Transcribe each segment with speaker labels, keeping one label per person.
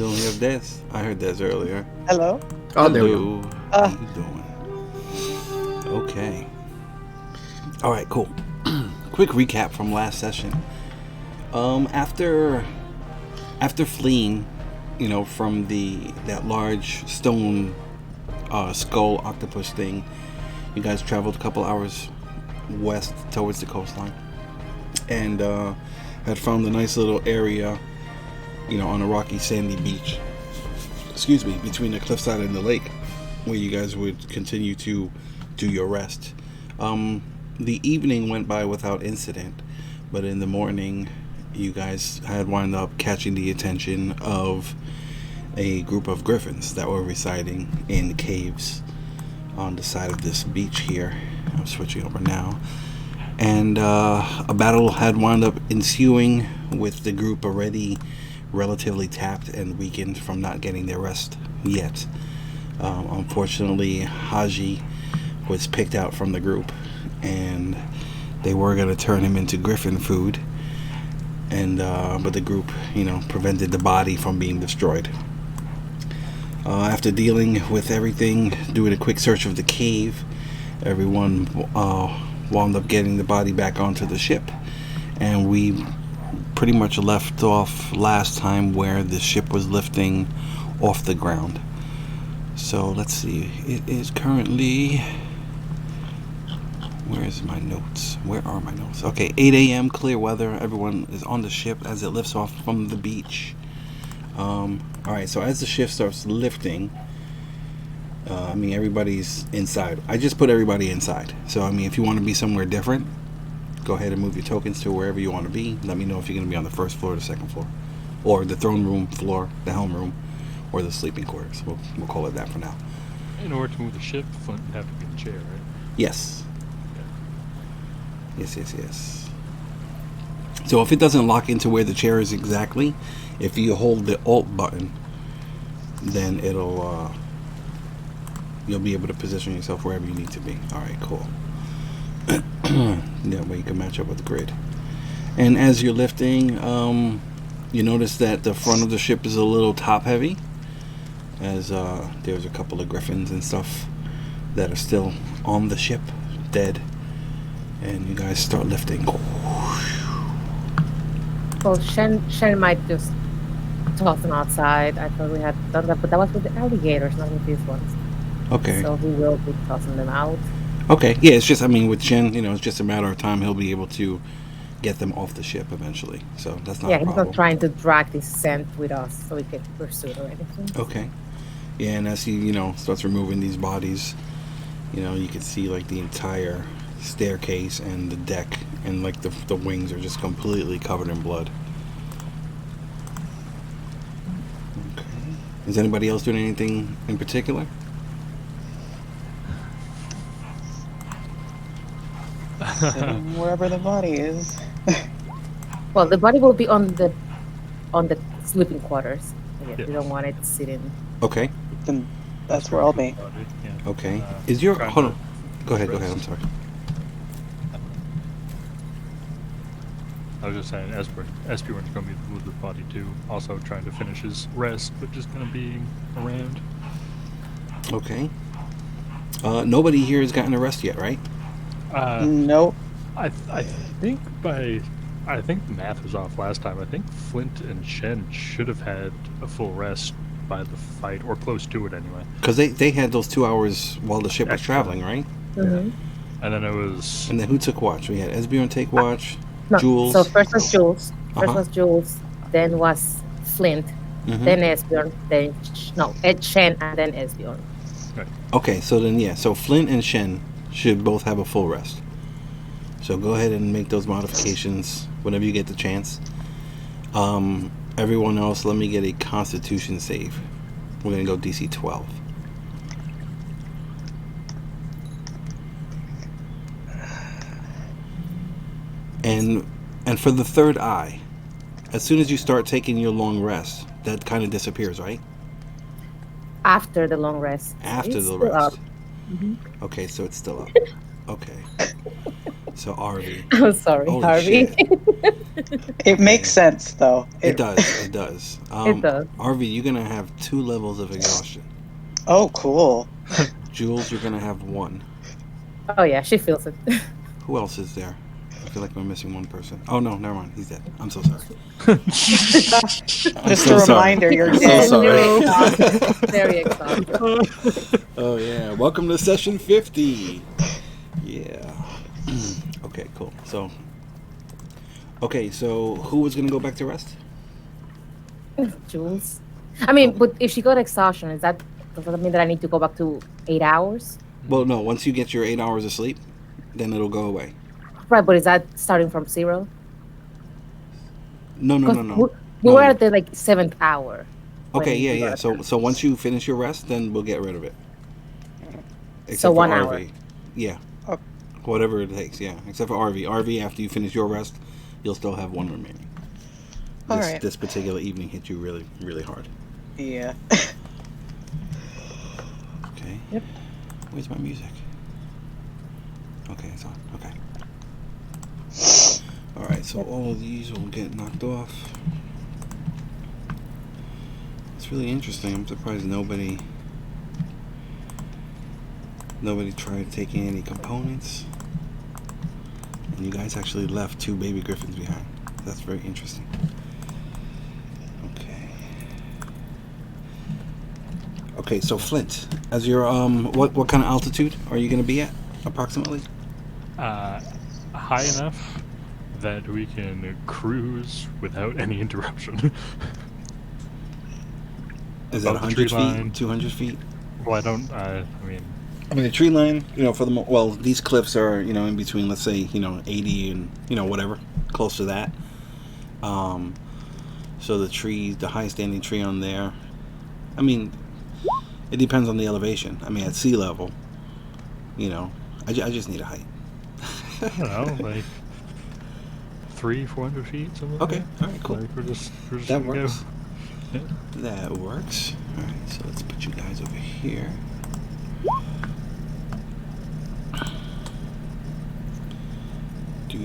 Speaker 1: We don't have Des. I heard Des earlier.
Speaker 2: Hello.
Speaker 3: Oh, there we go.
Speaker 1: Hello. How you doing? Okay. All right. Cool. Quick recap from last session. After fleeing, from that large stone skull octopus thing, you guys traveled a couple hours west towards the coastline, and had found a nice little area, on a rocky sandy beach. Excuse me, between the cliffside and the lake, where you guys would continue to do your rest. The evening went by without incident, but in the morning, you guys had wound up catching the attention of a group of griffins that were residing in caves on the side of this beach here. I'm switching over now. And a battle had wound up ensuing, with the group already relatively tapped and weakened from not getting their rest yet. Unfortunately, Haji was picked out from the group, and they were going to turn him into griffin food. And but the group, prevented the body from being destroyed. After dealing with everything, doing a quick search of the cave, everyone wound up getting the body back onto the ship, and we pretty much left off last time where the ship was lifting off the ground. So let's see, it is currently, where's my notes? Where are my notes? Okay, 8 a.m. clear weather. Everyone is on the ship as it lifts off from the beach. Alright, so as the ship starts lifting, everybody's inside. I just put everybody inside. So, if you want to be somewhere different, go ahead and move your tokens to wherever you want to be. Let me know if you're going to be on the first floor or the second floor, or the throne room floor, the helm room, or the sleeping quarters. We'll call it that for now.
Speaker 4: In order to move the ship, Flint would have to be in the chair, right?
Speaker 1: Yes. Yes. So if it doesn't lock into where the chair is exactly, if you hold the Alt button, then you'll be able to position yourself wherever you need to be. All right, cool. That way you can match up with the grid. And as you're lifting, you notice that the front of the ship is a little top heavy, as there's a couple of griffins and stuff that are still on the ship, dead. And you guys start lifting.
Speaker 5: Well, Shen might just toss them outside. I thought we had done that, but that was with the alligators, not with these ones.
Speaker 1: Okay.
Speaker 5: So he will be tossing them out.
Speaker 1: Okay. Yeah, it's just, with Shen, it's just a matter of time. He'll be able to get them off the ship eventually. So that's not a problem.
Speaker 5: He's not trying to drag this scent with us so we get pursued or anything.
Speaker 1: Okay. Yeah, and as he, starts removing these bodies, you can see like the entire staircase and the deck, and like the wings are just completely covered in blood. Okay. Is anybody else doing anything in particular?
Speaker 2: Sitting wherever the body is.
Speaker 5: Well, the body will be on the sleeping quarters. Yeah. We don't want it sitting.
Speaker 1: Okay.
Speaker 2: Then that's where I'll be.
Speaker 4: Yeah.
Speaker 1: Okay. Is your hold on? Go ahead. I'm sorry.
Speaker 4: I was just saying, Esbjorn's going to be with the body too, also trying to finish his rest, but just kind of being around.
Speaker 1: Okay. Nobody here has gotten a rest yet, right?
Speaker 2: Nope.
Speaker 4: I think the math was off last time. I think Flint and Shen should have had a full rest by the fight, or close to it anyway.
Speaker 1: Because they had those 2 hours while the ship was traveling, right?
Speaker 5: Mm-hmm.
Speaker 4: And then it was...
Speaker 1: And then who took watch? We had Esbjorn take watch.
Speaker 5: No.
Speaker 1: Jules.
Speaker 5: So first was Jules. Then was Flint.
Speaker 1: Mm-hmm.
Speaker 5: Then Esbjorn. Then Shen, and then Esbjorn.
Speaker 4: Right.
Speaker 1: Okay, so then so Flint and Shen should both have a full rest. So go ahead and make those modifications whenever you get the chance. Everyone else, let me get a Constitution save. We're gonna go DC 12. And for the third eye, as soon as you start taking your long rest, that kind of disappears, right?
Speaker 5: After the long rest.
Speaker 1: After
Speaker 5: It's
Speaker 1: the
Speaker 5: still
Speaker 1: rest.
Speaker 5: up. Mm-hmm.
Speaker 1: Okay, so it's still up. Okay. So RV.
Speaker 5: I'm sorry,
Speaker 1: Holy
Speaker 5: Harvey.
Speaker 1: shit.
Speaker 2: It makes sense, though.
Speaker 1: It does. It does.
Speaker 5: It does.
Speaker 1: RV, you're gonna have 2 levels of exhaustion.
Speaker 2: Oh, cool.
Speaker 1: Jules, you're gonna have 1.
Speaker 5: Oh yeah, she feels it.
Speaker 1: Who else is there? I feel like we're missing one person. Oh no, never mind. He's dead. I'm so sorry.
Speaker 2: Just
Speaker 1: so
Speaker 2: a
Speaker 1: sorry.
Speaker 2: reminder, you're
Speaker 1: I'm so
Speaker 2: dead.
Speaker 1: sorry.
Speaker 5: Very exhausted.
Speaker 1: Oh yeah. Welcome to session 50. Yeah. Okay, cool. So who was gonna go back to rest?
Speaker 5: Jules. I mean, but if she got exhaustion, does that mean that I need to go back to 8 hours?
Speaker 1: Well, no. Once you get your 8 hours of sleep, then it'll go away.
Speaker 5: Right, but is that starting from 0?
Speaker 1: No.
Speaker 5: We were at the 7th hour.
Speaker 1: Okay,
Speaker 5: when we
Speaker 1: yeah.
Speaker 5: got
Speaker 1: So once you finish your rest, then we'll get rid of it.
Speaker 5: So 1 hour.
Speaker 1: Yeah.
Speaker 2: Oh.
Speaker 1: Whatever it takes, yeah. Except for RV. RV, after you finish your rest, you'll still have 1 remaining.
Speaker 2: All right.
Speaker 1: This particular evening hit you really, really hard.
Speaker 2: Yeah.
Speaker 1: Okay.
Speaker 5: Yep.
Speaker 1: Where's my music? Okay, it's on. Okay. Alright, so all of these will get knocked off. It's really interesting. I'm surprised nobody tried taking any components. And you guys actually left 2 baby griffins behind. That's very interesting. Okay, so Flint, as your what kind of altitude are you gonna be at approximately?
Speaker 4: High enough that we can cruise without any interruption.
Speaker 1: Is that
Speaker 4: Above the tree
Speaker 1: 100 feet,
Speaker 4: line.
Speaker 1: 200 feet?
Speaker 4: Well, I don't. I mean,
Speaker 1: The tree line, for the these cliffs are, in between, let's say, 80 and, whatever, close to that. So the high standing tree on there, I mean, it depends on the elevation. I mean, at sea level, I just need a height.
Speaker 4: I don't know, like 300-400 feet, something.
Speaker 1: Okay,
Speaker 4: like that.
Speaker 1: all right, cool.
Speaker 4: Like we're just
Speaker 1: That
Speaker 4: gonna
Speaker 1: works.
Speaker 4: Go. Yeah.
Speaker 1: That works. All right, so let's put you guys over here. Do.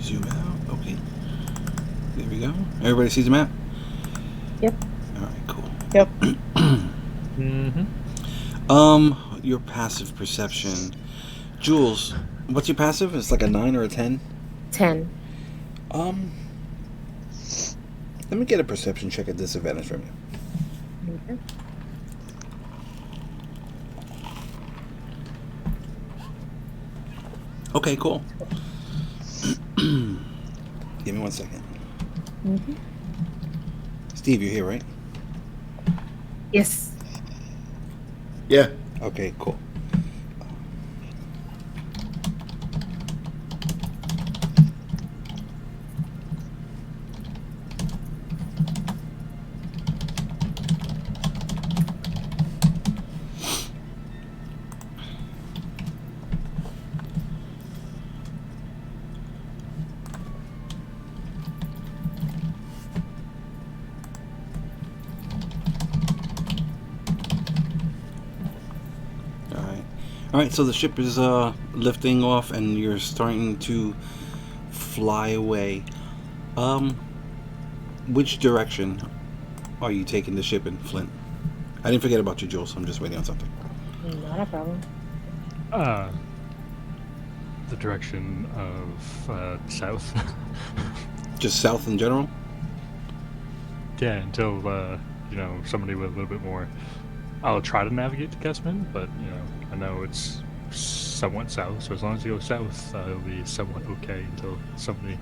Speaker 1: Zoom out. Okay. There we go. Everybody sees the map?
Speaker 5: Yep.
Speaker 1: All right, cool.
Speaker 2: Yep.
Speaker 1: Your passive perception. Jules, what's your passive? It's like a 9 or a 10?
Speaker 5: 10.
Speaker 1: Let me get a perception check at disadvantage from you.
Speaker 5: Okay.
Speaker 1: Okay, cool. Give me 1 second.
Speaker 5: Mm-hmm.
Speaker 1: Steve, you're here, right?
Speaker 5: Yes.
Speaker 1: Yeah. Okay, cool. All right, so the ship is lifting off, and you're starting to fly away. Which direction are you taking the ship in, Flint? I didn't forget about you, Jules. I'm just waiting on something.
Speaker 5: Not a problem.
Speaker 4: The direction of south.
Speaker 1: Just south in general?
Speaker 4: Yeah, until somebody with a little bit more. I'll try to navigate to Kessman, but I know it's somewhat south. So as long as you go south, it'll be somewhat okay until somebody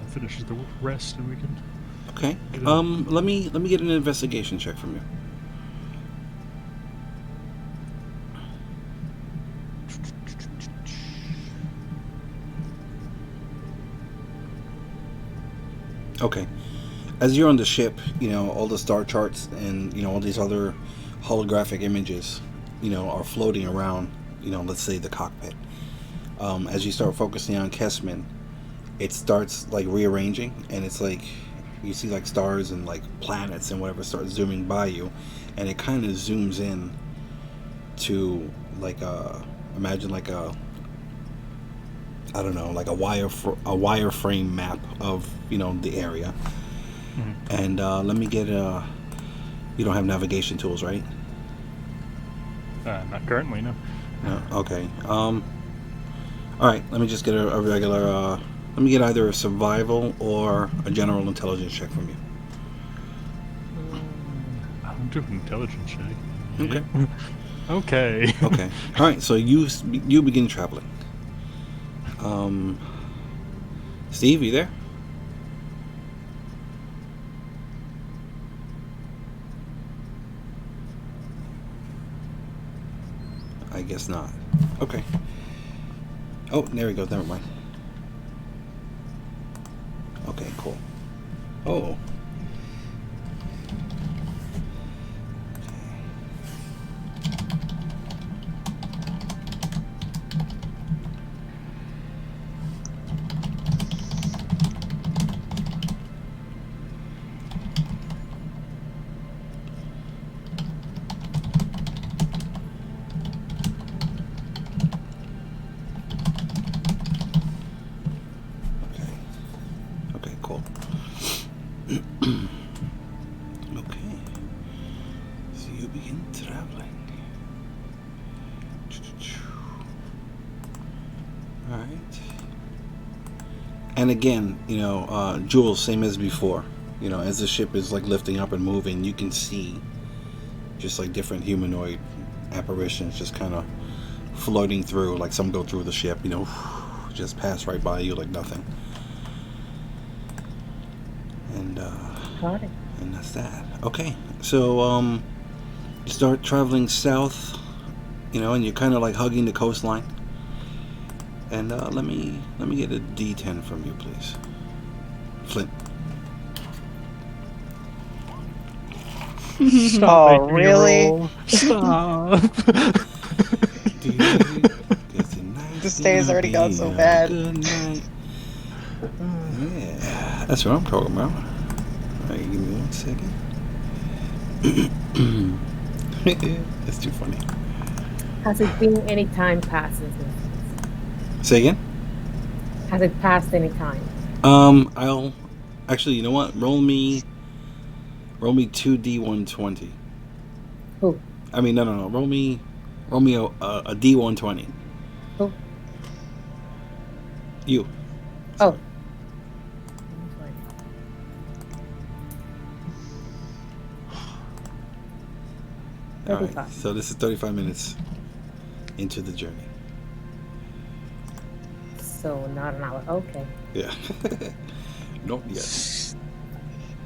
Speaker 4: finishes the rest and we can.
Speaker 1: Okay. Let me get an investigation check from you. Okay. As you're on the ship, all the star charts and, all these other holographic images, are floating around, let's say the cockpit. As you start focusing on Kessman, it starts like rearranging, and it's like you see like stars and like planets and whatever start zooming by you, and it kind of zooms in to like imagine like a I don't know, like a wireframe map of the area. And let me get a. You don't have navigation tools, right?
Speaker 4: Not currently, no.
Speaker 1: No. Okay. All right. Let me just get a regular. Let me get either a survival or a general intelligence check from you.
Speaker 4: I'll do an intelligence check.
Speaker 1: Okay.
Speaker 4: Okay.
Speaker 1: Okay. All right. So you begin traveling. Steve, you there? I guess not. Okay. Oh, there he goes. Never mind. Okay, cool. Oh. Okay, cool. Okay. So you begin traveling. Alright. And again, Jules, same as before. As the ship is like lifting up and moving, you can see just like different humanoid apparitions just kind of floating through, like some go through the ship, just pass right by you like nothing. And
Speaker 5: Got it.
Speaker 1: and that's that. Okay, so you start traveling south, and you're kind of like hugging the coastline. And let me get a D10 from you, please, Flint.
Speaker 4: Stop
Speaker 2: Oh,
Speaker 4: making me
Speaker 2: really?
Speaker 4: roll. Stop.
Speaker 2: This day has already gone so bad.
Speaker 1: Good night. Yeah, that's what I'm talking about. Alright, give me 1 second. That's too funny.
Speaker 5: Has it been any time passed since this?
Speaker 1: Say again?
Speaker 5: Has it passed any time?
Speaker 1: I'll actually, you know what? Roll me 2D120.
Speaker 5: Who?
Speaker 1: I mean, no. Roll me a D120.
Speaker 5: Who?
Speaker 1: You.
Speaker 5: Oh.
Speaker 1: All
Speaker 5: 35.
Speaker 1: right. So this is 35 minutes into the journey.
Speaker 5: So not an hour. Okay.
Speaker 1: Yeah. Not yet.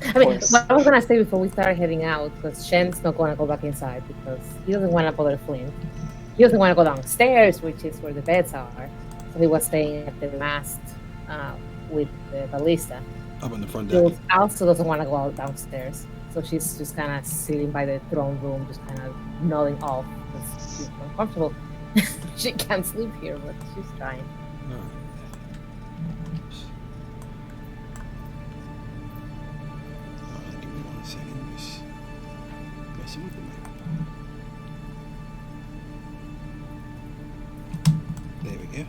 Speaker 5: I mean,
Speaker 2: course.
Speaker 5: what I was gonna say before we started heading out, because Shen's not gonna go back inside because he doesn't want to bother Flynn. He doesn't want to go downstairs, which is where the beds are. So he was staying at the mast with the ballista.
Speaker 1: Up in the front deck.
Speaker 5: Jules also doesn't want to go out downstairs, so she's just kind of sitting by the throne room, just kind of nodding off because she's uncomfortable. She can't sleep here, but she's trying.
Speaker 1: All right. Give me 1 second. Just messing with the map. There we go.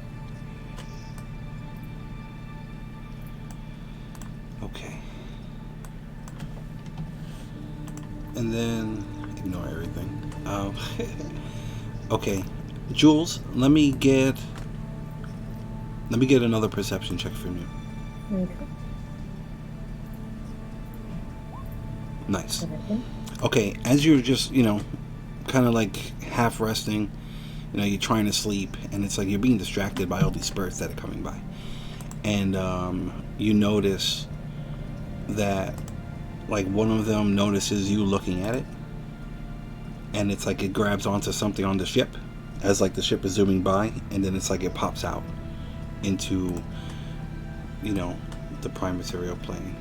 Speaker 1: Okay. And then ignore everything. Okay, Jules, let me get another perception check from you.
Speaker 5: Okay.
Speaker 1: Nice. Okay, as you're just, kind of like half resting, you're trying to sleep, and it's like you're being distracted by all these spirits that are coming by. And you notice that, like, one of them notices you looking at it, and it's like it grabs onto something on the ship as, like, the ship is zooming by, and then it's like it pops out into, the prime material plane.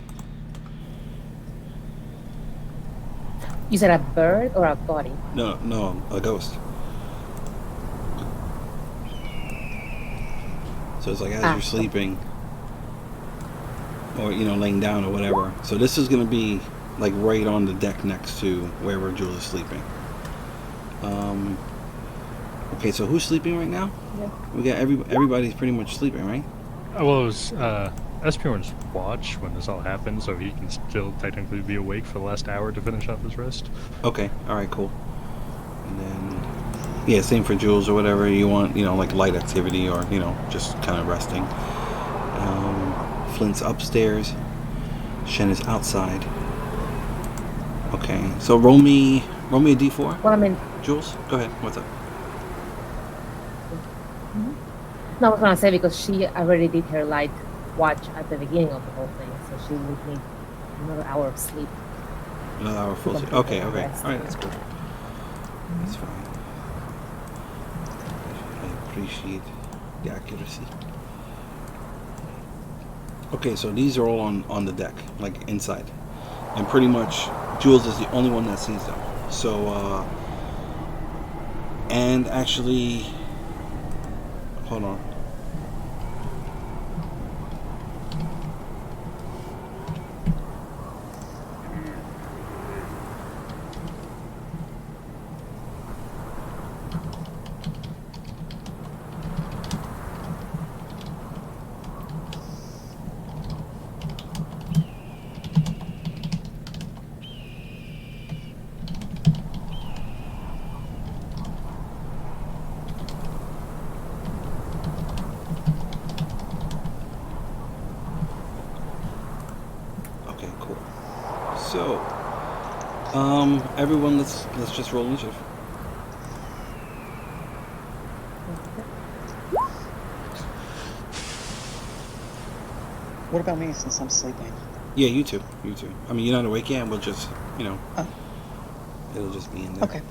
Speaker 5: You said a bird or a body?
Speaker 1: No, a ghost. So it's like as you're sleeping, or laying down or whatever. So this is gonna be like right on the deck next to wherever Jules is sleeping. Okay, so who's sleeping right now?
Speaker 5: Yeah.
Speaker 1: We got everybody's pretty much sleeping, right?
Speaker 4: Well, it was Esbjorn's watch when this all happened, so he can still technically be awake for the last hour to finish off his rest.
Speaker 1: Okay, all right, cool. And then, yeah, same for Jules or whatever you want, like light activity or, just kind of resting. Flint's upstairs. Shen is outside. Okay, so roll me a d4.
Speaker 5: Well, I mean,
Speaker 1: Jules, go ahead. What's up?
Speaker 5: no, I was gonna say because she already did her light watch at the beginning of the whole thing, so she would need another hour of sleep.
Speaker 1: Another hour full sleep. Okay. All right, that's cool. That's fine. I appreciate the accuracy. Okay, so these are all on the deck, like inside. And pretty much Jules is the only one that sees them. So, and actually, hold on. Okay, cool. So, everyone, let's just roll initiative.
Speaker 2: What about me since I'm sleeping?
Speaker 1: Yeah, you too. I mean, you're not awake yet. We'll just,
Speaker 2: Oh,
Speaker 1: it'll just be in there.
Speaker 2: okay.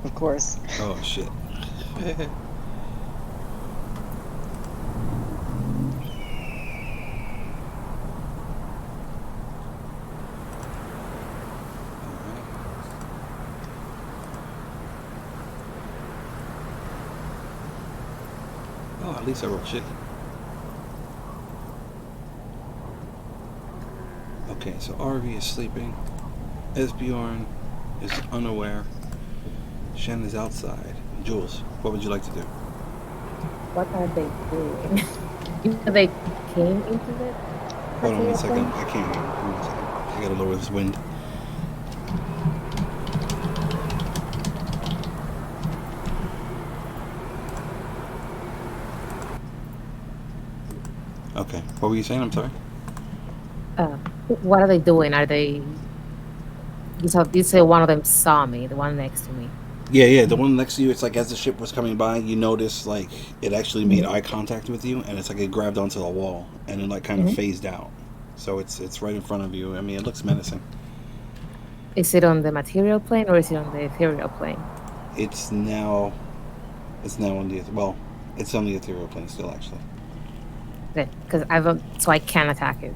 Speaker 2: Of course.
Speaker 1: Oh shit. Oh, at least I rolled shit. Okay, so RV is sleeping. Esbjorn is unaware. Shen is outside. Jules, what would you like to do?
Speaker 5: What are they doing? You know they came into it?
Speaker 1: Hold on one second. I can't hear you. Hold on 1 second. I gotta lower this wind. Okay. What were you saying? I'm sorry.
Speaker 5: What are they doing? Are they? You say one of them saw me, the one next to me.
Speaker 1: Yeah. The one next to you, it's like as the ship was coming by, you notice like it actually made eye contact with you, and it's like it grabbed onto the wall and then like kind of phased out. So it's right in front of you. I mean, it looks menacing.
Speaker 5: Is it on the material plane or is it on the ethereal plane?
Speaker 1: It's now on the it's on the ethereal plane still actually.
Speaker 5: Good, because so I can attack it.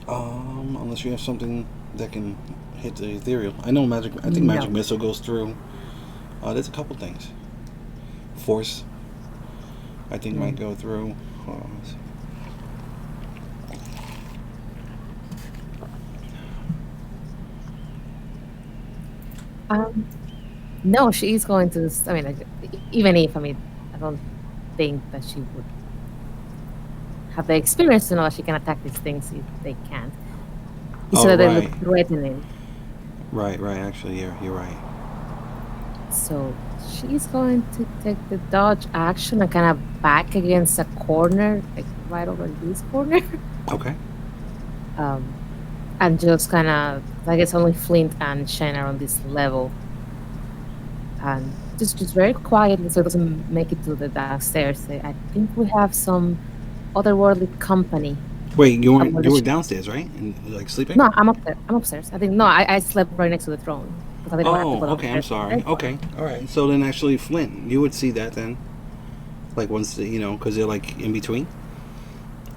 Speaker 1: Unless you have something that can hit the ethereal. I know magic. I think magic missile goes through. There's a couple things. Force, I think might go through. Let's see.
Speaker 5: No, she's going to. I mean, even if I don't think that she would have the experience to know that she can attack these things if they can't. So they look threatening.
Speaker 1: Right. Actually, you're right.
Speaker 5: So she's going to take the dodge action and kind of back against a corner, like right over this corner.
Speaker 1: Okay.
Speaker 5: And just kind of, I guess only Flint and Shen are on this level. And just very quietly so it doesn't make it to the downstairs. I think we have some otherworldly company.
Speaker 1: Wait, you were downstairs, right? And like sleeping?
Speaker 5: No, I'm up there. I'm upstairs. I think I slept right next to the throne.
Speaker 1: Oh, okay. I'm sorry. Okay, all right. So then, actually, Flint, you would see that then, like once because they're like in between.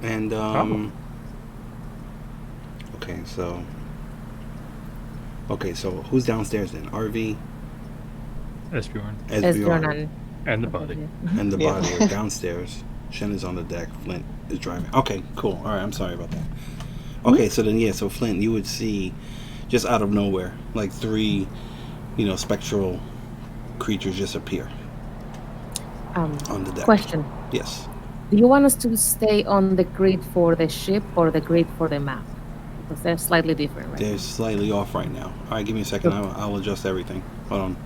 Speaker 1: And okay, so who's downstairs then? RV,
Speaker 4: Esbjorn, and the body.
Speaker 1: And the body are downstairs. Shen is on the deck. Flint is driving. Okay, cool. All right, I'm sorry about that. Okay, so then so Flint, you would see just out of nowhere like three, spectral creatures just appear on the deck.
Speaker 5: Question:
Speaker 1: Yes.
Speaker 5: do you want us to stay on the grid for the ship or the grid for the map? Because they're slightly different, right?
Speaker 1: They're slightly off right now. All right, give me a second. I'll adjust everything. Hold on.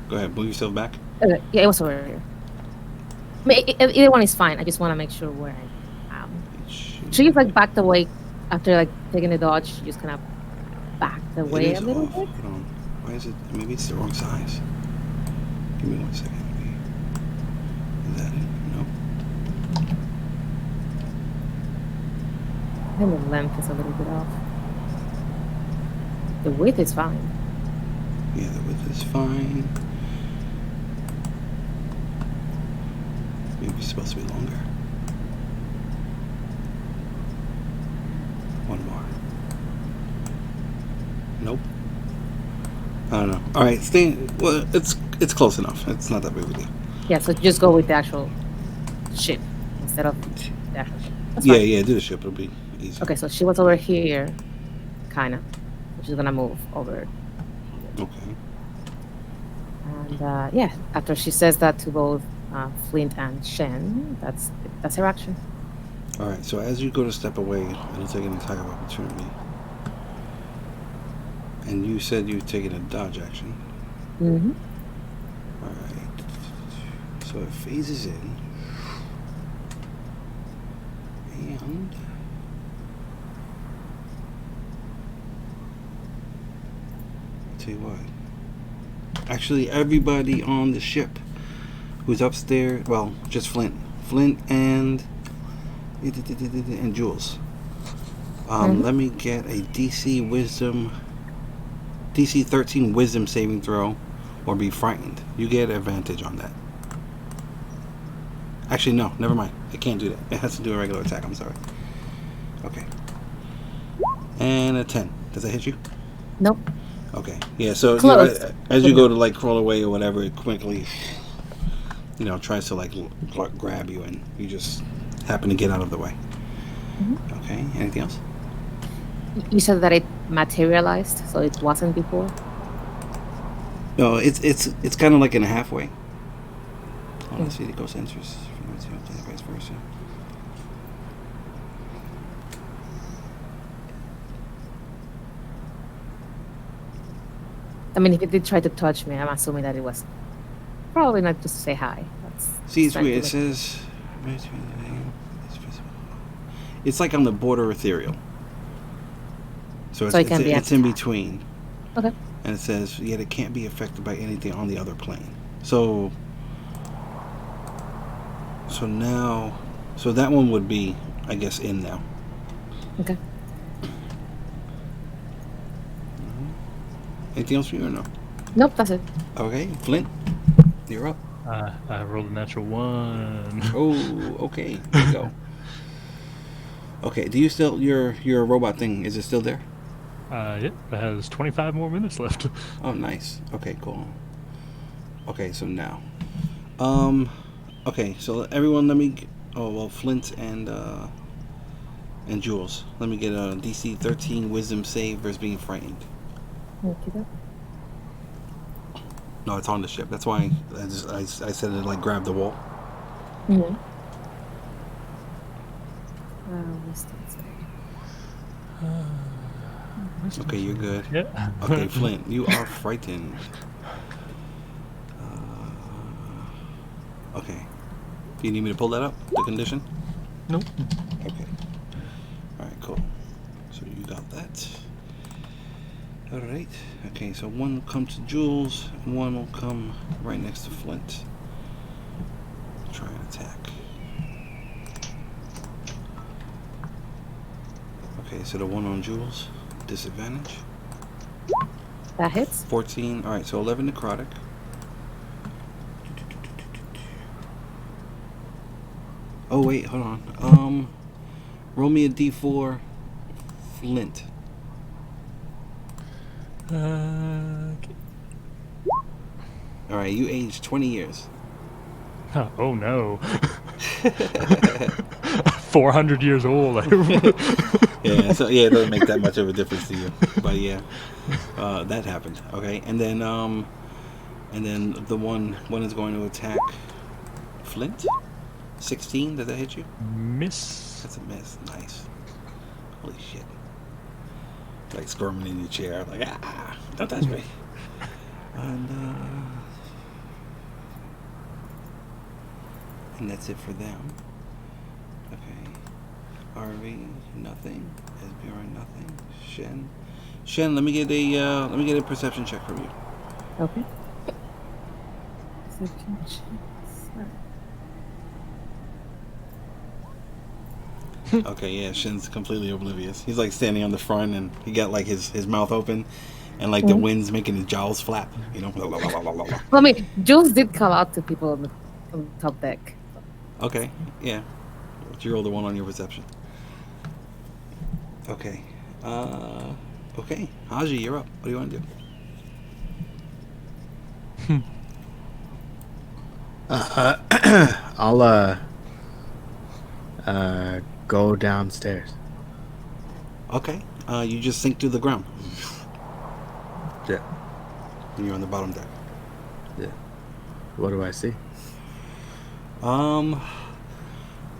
Speaker 1: Go ahead. Move yourself back.
Speaker 5: Okay, yeah, it was over here. I mean, either one is fine. I just want to make sure where I am. She like backed away after like taking the dodge. She just kind of backed away
Speaker 1: It is
Speaker 5: a little
Speaker 1: off.
Speaker 5: bit.
Speaker 1: Hold on. Why is it? Maybe it's the wrong size. Give me 1 second. Is that it? No.
Speaker 5: I think the length is a little bit off. The width is fine.
Speaker 1: Yeah, the width is fine. Maybe it's supposed to be longer. One more. Nope. I don't know. All right, well, it's close enough. It's not that big of a deal.
Speaker 5: Yeah, so just go with the actual ship instead of the actual ship. That's
Speaker 1: Yeah,
Speaker 5: fine.
Speaker 1: yeah. Do the ship. It'll be easy.
Speaker 5: Okay, so she was over here, kind of. She's gonna move over.
Speaker 1: Okay.
Speaker 5: And yeah, after she says that to both Flint and Shen, that's her action.
Speaker 1: All right. So as you go to step away, it'll take an attack of opportunity. And you said you've taken a dodge action.
Speaker 5: Mm-hmm.
Speaker 1: All right. So it phases in. And tell you what. Actually, everybody on the ship who's upstairs, well, just Flint and Jules. Let me get a DC 13 Wisdom saving throw, or be frightened. You get advantage on that. Actually, no, never mind. I can't do that. It has to do a regular attack. I'm sorry. Okay. And a 10. Does that hit you?
Speaker 5: Nope.
Speaker 1: Okay. Yeah. So
Speaker 5: Close.
Speaker 1: as you go to like crawl away or whatever, it quickly, tries to like grab you, and you just happen to get out of the way.
Speaker 5: Mm-hmm.
Speaker 1: Okay. Anything else?
Speaker 5: You said that it materialized, so it wasn't before.
Speaker 1: No, it's kind of like in a halfway. Oh, let's see. The ghost enters. Vice versa.
Speaker 5: I mean, if it did try to touch me, I'm assuming that it was probably not just to say hi. That's
Speaker 1: See, it's
Speaker 5: trying to
Speaker 1: weird. It
Speaker 5: look-
Speaker 1: says it's like on the border ethereal. So
Speaker 5: So it can be
Speaker 1: it's in
Speaker 5: attacked.
Speaker 1: between.
Speaker 5: Okay.
Speaker 1: And it says, yet it can't be affected by anything on the other plane. So that one would be, I guess, in now.
Speaker 5: Okay.
Speaker 1: Anything else for you or no?
Speaker 5: Nope, that's it.
Speaker 1: Okay, Flint, you're up.
Speaker 4: I rolled a natural 1.
Speaker 1: Oh, okay. There you go. Okay, do you still your robot thing? Is it still there?
Speaker 4: Yep, it has 25 more minutes left.
Speaker 1: Oh, nice. Okay, cool. Okay, so now, okay, so everyone, let me. Flint and Jules, let me get a DC 13 Wisdom save versus being frightened.
Speaker 5: Okay.
Speaker 1: No, it's on the ship. That's why I said it like grab the wall.
Speaker 5: Mm-hmm.
Speaker 1: Okay, you're good.
Speaker 4: Yeah.
Speaker 1: Okay, Flint, you are frightened. Okay. Do you need me to pull that up? The condition?
Speaker 4: Nope.
Speaker 1: Okay. Alright, cool. So you got that. Alright. Okay, so one will come to Jules, and one will come right next to Flint. Try and attack. Okay, so the one on Jules, disadvantage.
Speaker 5: That hits.
Speaker 1: 14. Alright, so 11 necrotic. Oh wait, hold on. Roll me a d4, Flint.
Speaker 4: Okay.
Speaker 1: All right, you aged 20 years.
Speaker 4: Oh no. 400 years old.
Speaker 1: Yeah, so yeah, it doesn't make that much of a difference to you. But yeah, that happened. Okay, and then the one is going to attack Flint. 16. Does that hit you?
Speaker 4: Miss.
Speaker 1: That's a miss. Nice. Holy shit. Like squirming in your chair, like don't touch me. And that's it for them. Okay. RV, nothing. SBR, nothing. Shen, let me get a perception check from you.
Speaker 5: Okay. Perception checks.
Speaker 1: Okay, yeah, Shen's completely oblivious. He's like standing on the front and he got like his mouth open and like the wind's making his jaws flap, you know. Blah, blah, blah, blah, blah, blah.
Speaker 5: Well, I mean, Jules did call out to people on the top deck.
Speaker 1: Okay, yeah. You rolled a 1 on your perception. Okay. Okay. Haji, you're up. What do you want to do?
Speaker 3: I'll go downstairs.
Speaker 1: Okay. You just sink to the ground.
Speaker 3: Yeah.
Speaker 1: And you're on the bottom deck.
Speaker 3: Yeah. What do I see?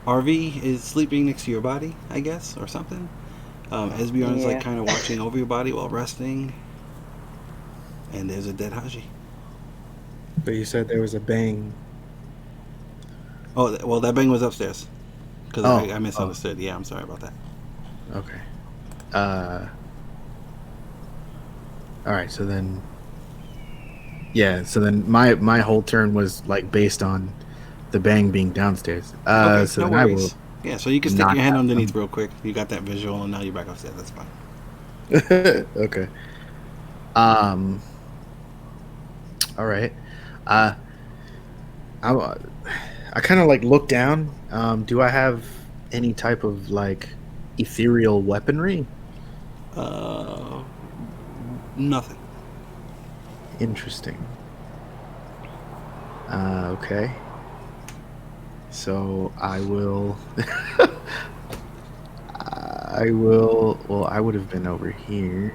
Speaker 1: RV is sleeping next to your body, I guess, or something. Esbjorn's
Speaker 2: Yeah.
Speaker 1: like kind of watching over your body while resting. And there's a dead Haji.
Speaker 3: But you said there was a bang.
Speaker 1: Oh, well, that bang was upstairs. Because
Speaker 3: Oh,
Speaker 1: I misunderstood. Yeah, I'm sorry about that.
Speaker 3: Okay. Alright, so then... Yeah, so then my whole turn was, like, based on the bang being downstairs.
Speaker 1: Okay,
Speaker 3: So
Speaker 1: no
Speaker 3: then I will...
Speaker 1: worries. Yeah, so you can stick
Speaker 3: not
Speaker 1: your hand
Speaker 3: have
Speaker 1: underneath real quick. You got that visual, and now you're back upstairs. That's fine.
Speaker 3: Okay. Alright. I kind of, like, look down. Do I have any type of, like, ethereal weaponry?
Speaker 1: Nothing.
Speaker 3: Interesting. Okay. So I will. I will. Well, I would have been over here.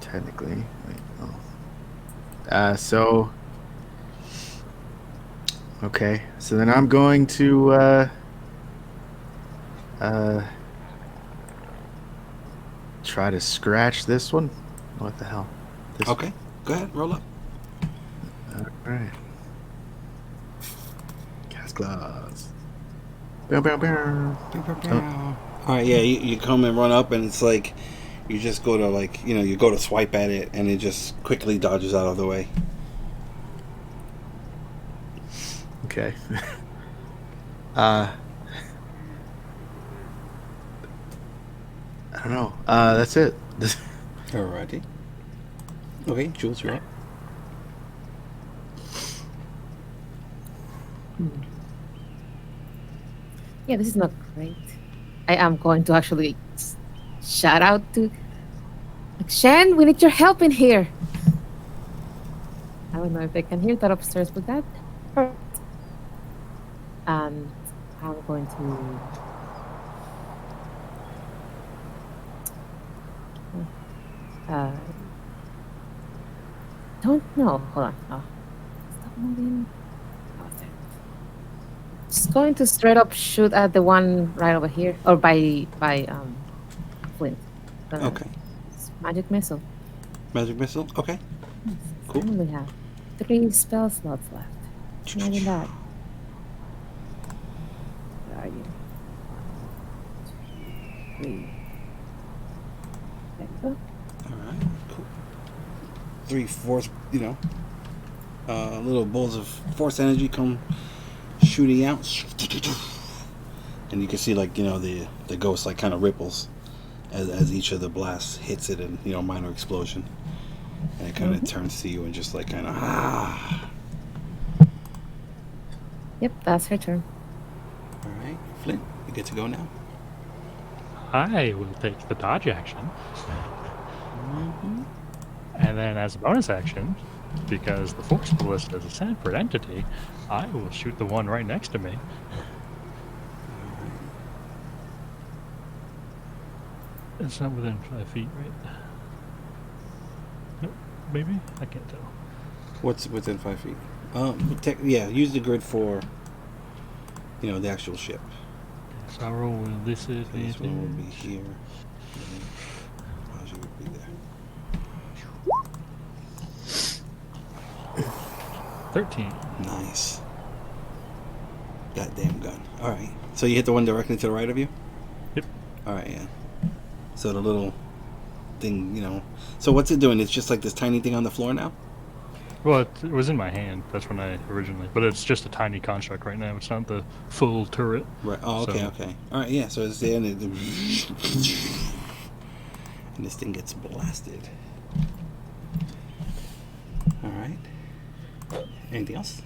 Speaker 3: Technically. Wait, oh. So. Okay. So then I'm going to. Try to scratch this one. What the hell? This
Speaker 1: Okay, go ahead. Roll up.
Speaker 3: Alright. Cast claws. Bow, bow, bow.
Speaker 1: All right, yeah, you come and run up, and it's like you just go to you go to swipe at it, and it just quickly dodges out of the way.
Speaker 3: Okay. I don't know. That's it.
Speaker 1: Alrighty. Okay, Jules, you're up.
Speaker 5: Yeah, this is not great. I am going to actually shout out to Shen, we need your help in here. I don't know if they can hear that upstairs, but that hurt. And I'm going to don't know. Hold on. Oh. Stop moving. Oh, there. Just going to straight up shoot at the one right over here, or by Flint.
Speaker 1: Okay.
Speaker 5: It's magic missile.
Speaker 1: Magic missile. Okay. Cool.
Speaker 5: I only have 3 spell slots left. Imagine that. Where are you? 3. There you go.
Speaker 1: All right. Cool. 3 force, little balls of force energy come shooting out, and you can see the ghost kind of ripples as each of the blasts hits it, and minor explosion, and it kind of turns to you and just kind of
Speaker 5: Yep, that's her turn.
Speaker 1: All right, Flint, you get to go now.
Speaker 4: I will take the dodge action. And then as a bonus action, because the Force Ballista is a separate entity, I will shoot the one right next to me. It's not within 5 feet, right? Nope. Maybe? I can't tell.
Speaker 1: What's within 5 feet? Yeah, use the grid for, the actual ship.
Speaker 4: So I'll roll with this
Speaker 1: This
Speaker 4: advantage.
Speaker 1: one will be here. Raji would be there.
Speaker 4: 13.
Speaker 1: Nice. Goddamn gun. All right. So you hit the one directly to the right of you?
Speaker 4: Yep.
Speaker 1: All right, yeah. So the little thing, So what's it doing? It's just like this tiny thing on the floor now?
Speaker 4: Well, it was in my hand. That's when I originally. But it's just a tiny construct right now. It's not the full turret.
Speaker 1: Right. Oh, okay,
Speaker 4: So-
Speaker 1: okay. All right, yeah. So it's there, and this thing gets blasted. All right. Anything else?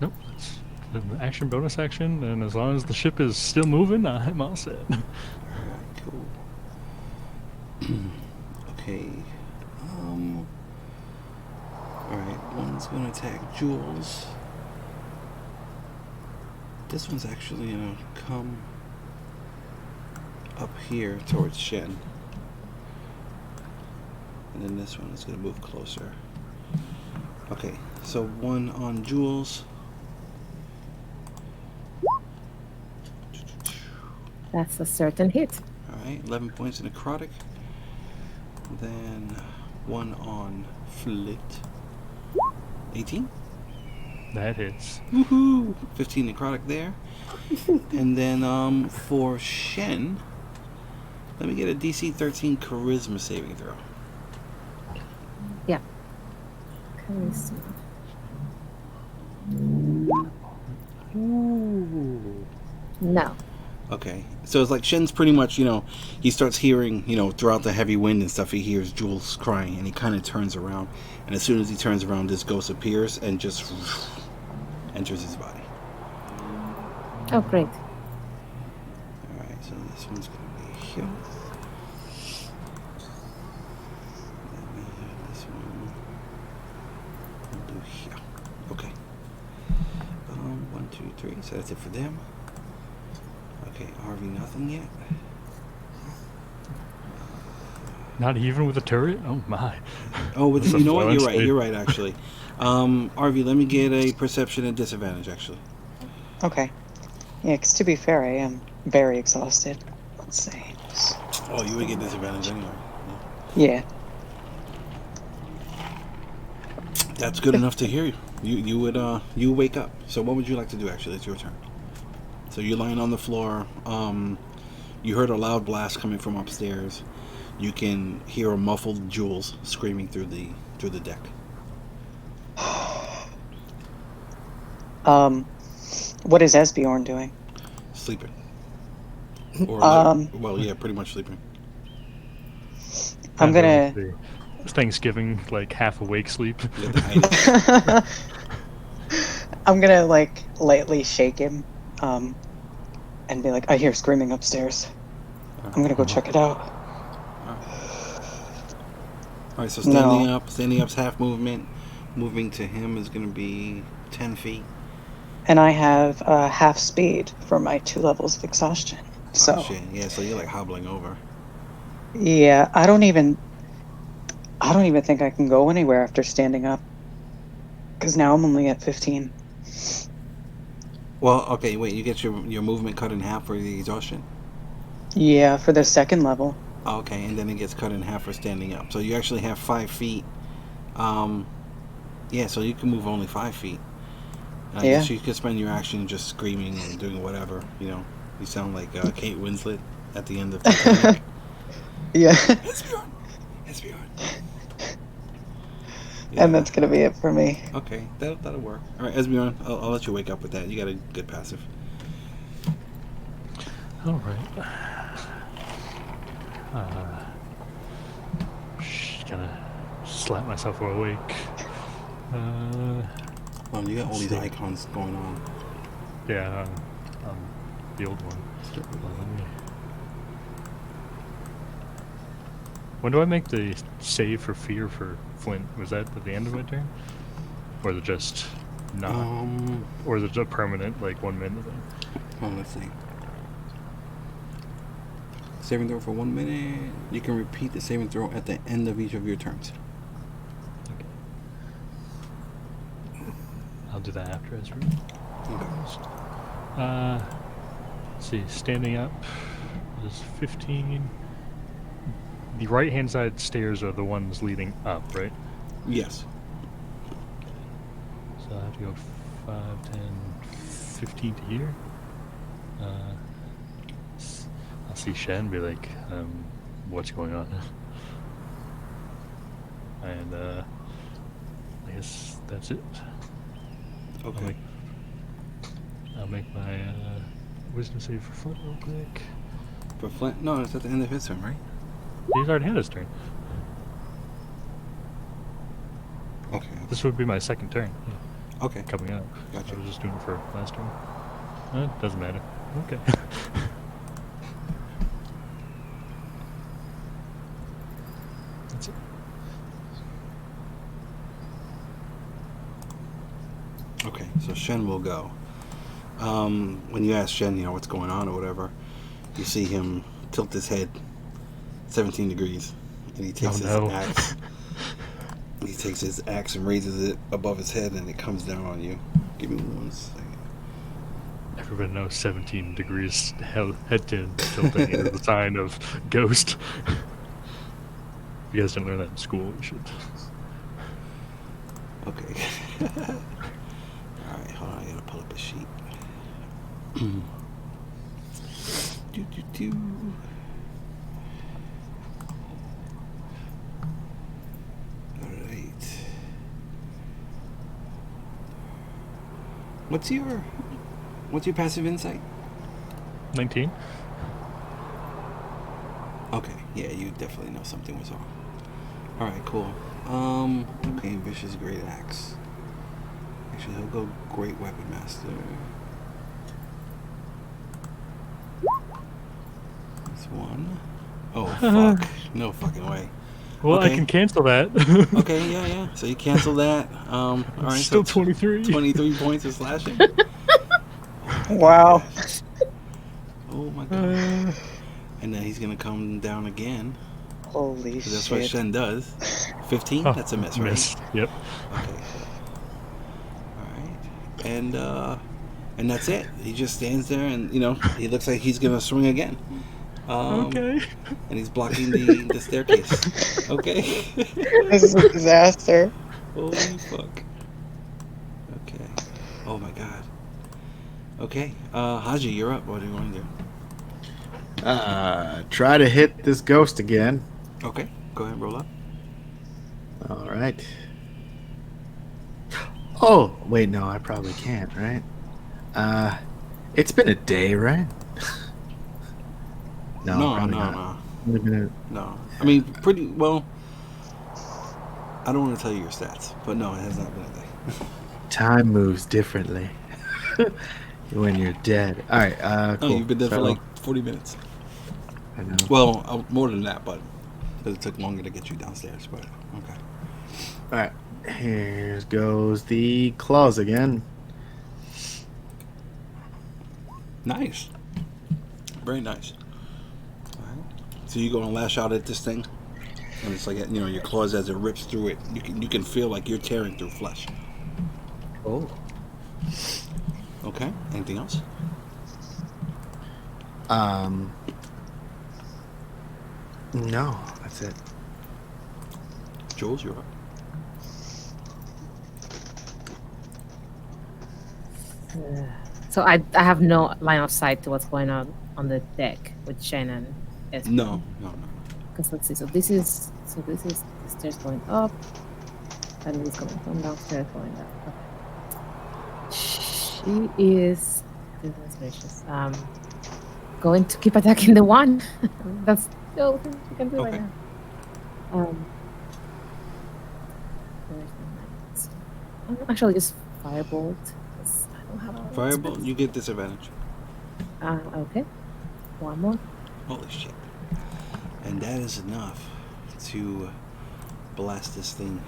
Speaker 4: Nope. It's an action bonus action, and as long as the ship is still moving, I'm all set.
Speaker 1: All right, cool. Okay. All right. One's gonna attack Jules. This one's actually gonna come up here towards Shen. And then this one is gonna move closer. Okay, so one on Jules.
Speaker 5: That's a certain hit.
Speaker 1: Alright, 11 points in necrotic. Then one on Flit. 18.
Speaker 4: That hits.
Speaker 1: Woohoo! 15 necrotic there. And then for Shen, let me get a DC 13 charisma saving throw.
Speaker 5: Yeah. Charisma. No.
Speaker 1: Okay, so it's like Shen's pretty much, he starts hearing, throughout the heavy wind and stuff, he hears Jules crying, and he kind of turns around. And as soon as he turns around, this ghost appears and just enters his body.
Speaker 5: Oh, great.
Speaker 1: Alright, so this one's going to be here. This one we'll do here. Okay. 1, 2, 3, so that's it for them. Okay, RV, nothing yet.
Speaker 4: Not even with a turret? Oh my.
Speaker 1: Oh,
Speaker 4: That's a
Speaker 1: you know what? You're
Speaker 4: fluence
Speaker 1: right.
Speaker 4: save.
Speaker 1: You're right, actually. RV, let me get a perception and disadvantage, actually.
Speaker 2: Okay. Yeah, because to be fair, I am very exhausted. Let's see.
Speaker 1: Oh, you would get disadvantage anyway.
Speaker 2: Yeah.
Speaker 1: That's good enough to hear you. You wake up. So what would you like to do, actually? It's your turn. So you're lying on the floor. You heard a loud blast coming from upstairs. You can hear a muffled Jules screaming through the deck.
Speaker 2: What is Esbjorn doing?
Speaker 1: Sleeping. Or well, yeah, pretty much sleeping.
Speaker 2: I'm gonna.
Speaker 4: The Thanksgiving, like half awake sleep.
Speaker 1: You got the hiding.
Speaker 2: I'm gonna lightly shake him, and be like, "I hear screaming upstairs. I'm gonna go check it out."
Speaker 1: All right, so standing up's half movement. Moving to him is going to be 10 feet.
Speaker 2: And I have half speed for my 2 levels of exhaustion. So
Speaker 1: Oh, shit. Yeah, so you're like hobbling over.
Speaker 2: yeah, I don't even think I can go anywhere after standing up. Because now I'm only at 15.
Speaker 1: Well, okay, wait, you get your movement cut in half for the exhaustion?
Speaker 2: Yeah, for the 2nd level.
Speaker 1: Oh, okay, and then it gets cut in half for standing up. So you actually have 5 feet. Yeah, so you can move only 5 feet. And I guess you could spend your action just screaming and doing whatever, You sound like Kate Winslet at the end of Titanic.
Speaker 2: Yeah.
Speaker 1: Esbjorn! Esbjorn! Yeah.
Speaker 2: And that's gonna be it for me.
Speaker 1: Okay, that'll work. All right, Esbjorn, I'll let you wake up with that. You got a good passive.
Speaker 4: All right. Gonna slap myself awake.
Speaker 1: Well, you got all these
Speaker 4: see.
Speaker 1: icons going on.
Speaker 4: Yeah, the old one. When do I make the save for fear for Flint? Was that at the end of my turn? Or is it just not? Or is it a permanent, 1 minute thing?
Speaker 1: Well, let's see. Saving throw for 1 minute. You can repeat the saving throw at the end of each of your turns.
Speaker 4: I'll do that after Ezra.
Speaker 1: Okay.
Speaker 4: Let's see, standing up is 15. The right-hand side stairs are the ones leading up, right?
Speaker 1: Yes.
Speaker 4: So I have to go 5, 10, 15 to here. I'll see Shen and be like, what's going on? And I guess that's it.
Speaker 1: Okay.
Speaker 4: I'll make my wisdom save for Flint real quick.
Speaker 1: For Flint? No, it's at the end of his turn, right?
Speaker 4: He's already had his turn.
Speaker 1: Okay.
Speaker 4: This would be my second turn.
Speaker 1: Okay.
Speaker 4: Coming up.
Speaker 1: Gotcha.
Speaker 4: I was just doing it for last turn. It doesn't matter. Okay. That's it.
Speaker 1: Okay, so Shen will go. When you ask Shen, what's going on or whatever, you see him tilt his head 17 degrees, and he takes his axe. He takes his axe and raises it above his head, and it comes down on you. Give me 1 second.
Speaker 4: Everybody knows 17 degrees head tilting is the sign of ghost. If you guys didn't learn that in school, you should.
Speaker 1: Okay. Alright, hold on, I gotta pull up a sheet. do. Alright. What's your passive insight?
Speaker 4: 19?
Speaker 1: Okay, yeah, you definitely know something was wrong. Alright, cool. Okay, Vicious Great Axe. Actually, he'll go Great Weapon Master. That's 1. Oh, fuck. No fucking way.
Speaker 4: Well,
Speaker 1: okay.
Speaker 4: I can cancel that.
Speaker 1: Okay, yeah. So you cancel that. Alright,
Speaker 4: still
Speaker 1: so
Speaker 4: 23.
Speaker 1: 23 points of slashing.
Speaker 2: Wow.
Speaker 1: Oh my god. And then he's gonna come down again.
Speaker 2: Holy
Speaker 1: So that's
Speaker 2: shit.
Speaker 1: what Shen does. 15?
Speaker 4: Oh,
Speaker 1: That's a miss, right?
Speaker 4: Miss. Yep.
Speaker 1: Okay. Alright. And that's it. He just stands there and, he looks like he's gonna swing again.
Speaker 4: Okay.
Speaker 1: And he's blocking the staircase. Okay.
Speaker 2: This is a disaster.
Speaker 1: Holy fuck. Okay. Oh my god. Okay. Haji, you're up. What do you want to do?
Speaker 3: Try to hit this ghost again.
Speaker 1: Okay. Go ahead and roll up.
Speaker 3: All right. Oh, wait, no, I probably can't, right? It's been a day, right?
Speaker 1: No.
Speaker 3: Only been
Speaker 1: No. I mean, pretty well. I don't want to tell you your stats, but no, it has not been a day.
Speaker 3: Time moves differently when you're dead. All right, cool.
Speaker 1: No, you've been dead for
Speaker 3: So-
Speaker 1: like 40 minutes.
Speaker 3: I know.
Speaker 1: Well, more than that, but it took longer to get you downstairs. But okay.
Speaker 3: All right, here goes the claws again.
Speaker 1: Nice. Very nice. All right. So you go and lash out at this thing, and it's like your claws as it rips through it. You can feel like you're tearing through flesh.
Speaker 3: Oh.
Speaker 1: Okay. Anything else?
Speaker 3: No, that's it.
Speaker 1: Jules, you're up.
Speaker 5: So I have no line of sight to what's going on the deck with Shannon.
Speaker 1: No.
Speaker 5: Because let's see. So this is the stairs going up, and this is coming from downstairs going down. Okay. She is goodness gracious. Going to keep attacking the one. That's the only thing she can do right
Speaker 1: Okay.
Speaker 5: now. Where's my knights? Actually, just firebolt. 'Cause I don't have a
Speaker 1: Firebolt, you get disadvantage.
Speaker 5: Okay. One more.
Speaker 1: Holy shit. And that is enough to blast this thing.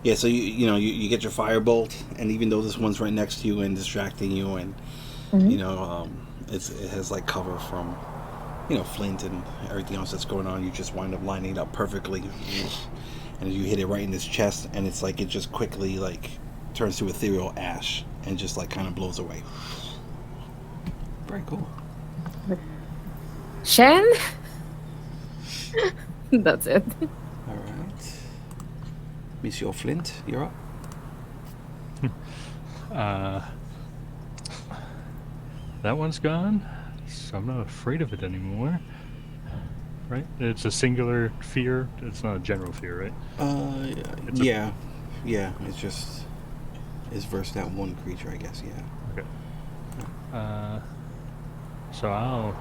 Speaker 1: Yeah, so you get your firebolt, and even though this one's right next to you and distracting you, and
Speaker 5: Mhm.
Speaker 1: it has like cover from flint and everything else that's going on. You just wind up lining it up perfectly, and you hit it right in his chest, and it's like it just quickly like turns to ethereal ash and just like kind of blows away. Very cool.
Speaker 5: Shen? That's it.
Speaker 1: All right, Monsieur Flint, you're up.
Speaker 4: That one's gone, so I'm not afraid of it anymore. Right? It's a singular fear. It's not a general fear, right?
Speaker 1: Yeah. It's just versus that one creature, I guess. Yeah.
Speaker 4: Okay. So I'll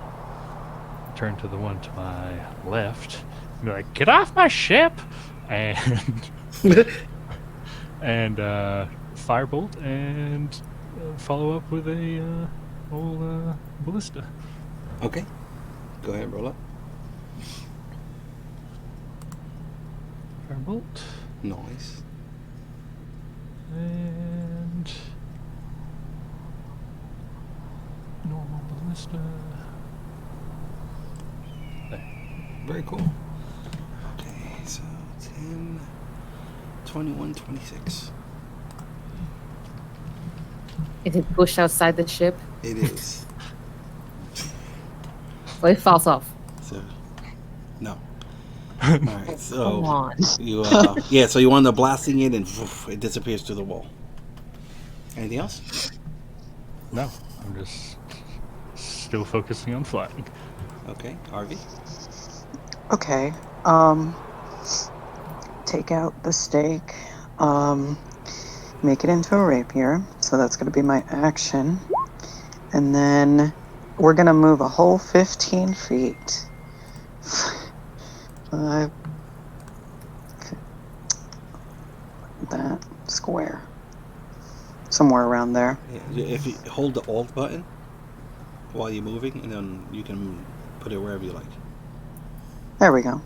Speaker 4: turn to the one to my left and be like, "Get off my ship!" and and firebolt and follow up with a whole ballista.
Speaker 1: Okay. Go ahead, roll up.
Speaker 4: Firebolt
Speaker 1: Nice.
Speaker 4: and normal ballista.
Speaker 1: Very cool. Okay, so 10, 21, 26.
Speaker 5: Is it pushed outside the ship?
Speaker 1: It is.
Speaker 5: Or it falls off?
Speaker 1: So, no. All right, so
Speaker 5: Come on.
Speaker 1: you so you wind up blasting it and it disappears through the wall. Anything else?
Speaker 4: No, I'm just still focusing on flying.
Speaker 1: Okay, Harvey.
Speaker 2: Okay. Take out the stake. Make it into a rapier. So that's going to be my action. And then we're going to move a whole 15 feet. 5. That square. Somewhere around there.
Speaker 1: Yeah, if you hold the Alt button while you're moving, and then you can put it wherever you like.
Speaker 2: There we go.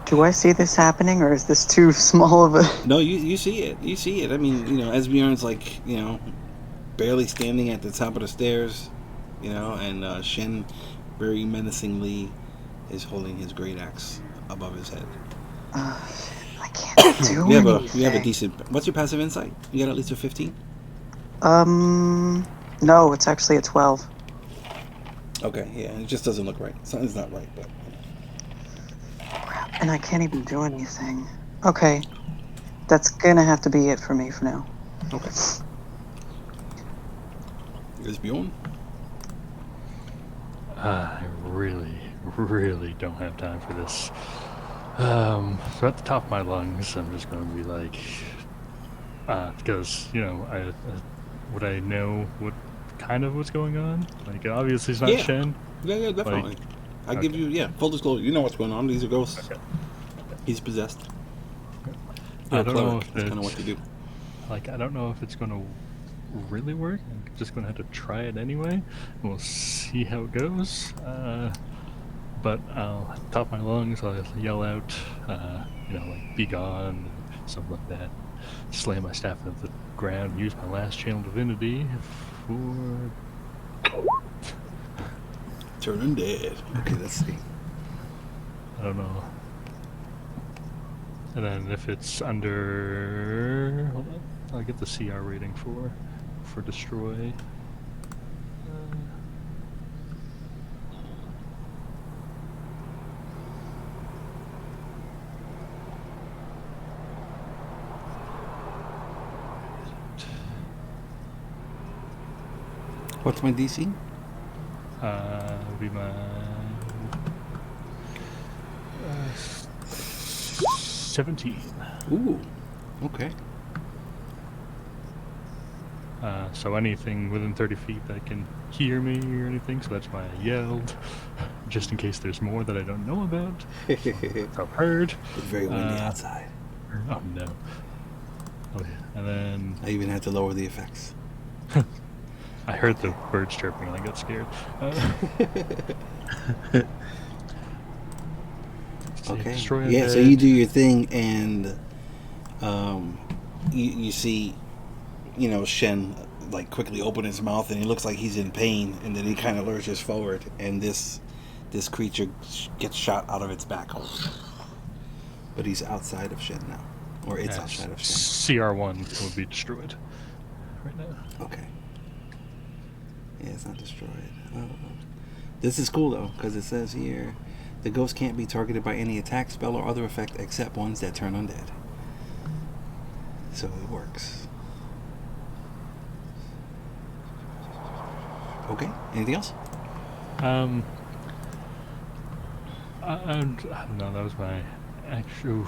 Speaker 2: Do I see this happening, or is this too small of a...
Speaker 1: No, you see it. You see it. I mean, Esbjorn's like, barely standing at the top of the stairs, and Shen very menacingly is holding his great axe above his head.
Speaker 2: I can't do anything.
Speaker 1: You have a decent... What's your passive insight? You got at least a 15?
Speaker 2: No, it's actually a 12.
Speaker 1: Okay, yeah, it just doesn't look right. Something's not right, but...
Speaker 2: Crap, and I can't even do anything. Okay, that's gonna have to be it for me for now.
Speaker 1: Okay. Esbjorn?
Speaker 4: I really, really don't have time for this. So at the top of my lungs, I'm just going to be like, because would I know what kind of what's going on? Like, obviously it's not
Speaker 1: Yeah.
Speaker 4: Shen.
Speaker 1: Yeah, definitely. I give you, full disclosure. You know what's going on. These are ghosts.
Speaker 4: Okay.
Speaker 1: He's possessed.
Speaker 4: I don't know if
Speaker 1: That's kind of what you do.
Speaker 4: Like, I don't know if it's going to really work. I'm just going to have to try it anyway. We'll see how it goes. But I'll top my lungs, I'll yell out, like, be gone, something like that. Slam my staff into the ground, use my last channel divinity for...
Speaker 1: Turn undead. Okay, let's see.
Speaker 4: I don't know. And then if it's under... Hold on. I'll get the CR rating for destroy.
Speaker 1: What's my DC?
Speaker 4: Would be my 17.
Speaker 1: Ooh, okay.
Speaker 4: So anything within 30 feet that can hear me or anything, so that's why I yelled, just in case there's more that I don't know about. I've heard.
Speaker 1: It's very windy outside.
Speaker 4: Oh no. Oh yeah. And then
Speaker 1: I even had to lower the effects.
Speaker 4: I heard the birds chirping and I got scared.
Speaker 1: Okay.
Speaker 4: Destroy
Speaker 1: Yeah, so
Speaker 4: undead.
Speaker 1: you do your thing, and you see Shen like quickly open his mouth, and he looks like he's in pain, and then he kind of lurches forward, and this creature gets shot out of its back. But he's outside of Shen now, or it's outside of Shen.
Speaker 4: CR1 will be destroyed right now.
Speaker 1: Okay. Yeah, it's not destroyed. This is cool though, because it says here, the ghost can't be targeted by any attack, spell, or other effect except ones that turn undead. So it works. Okay. Anything else?
Speaker 4: I don't know. That was my actual.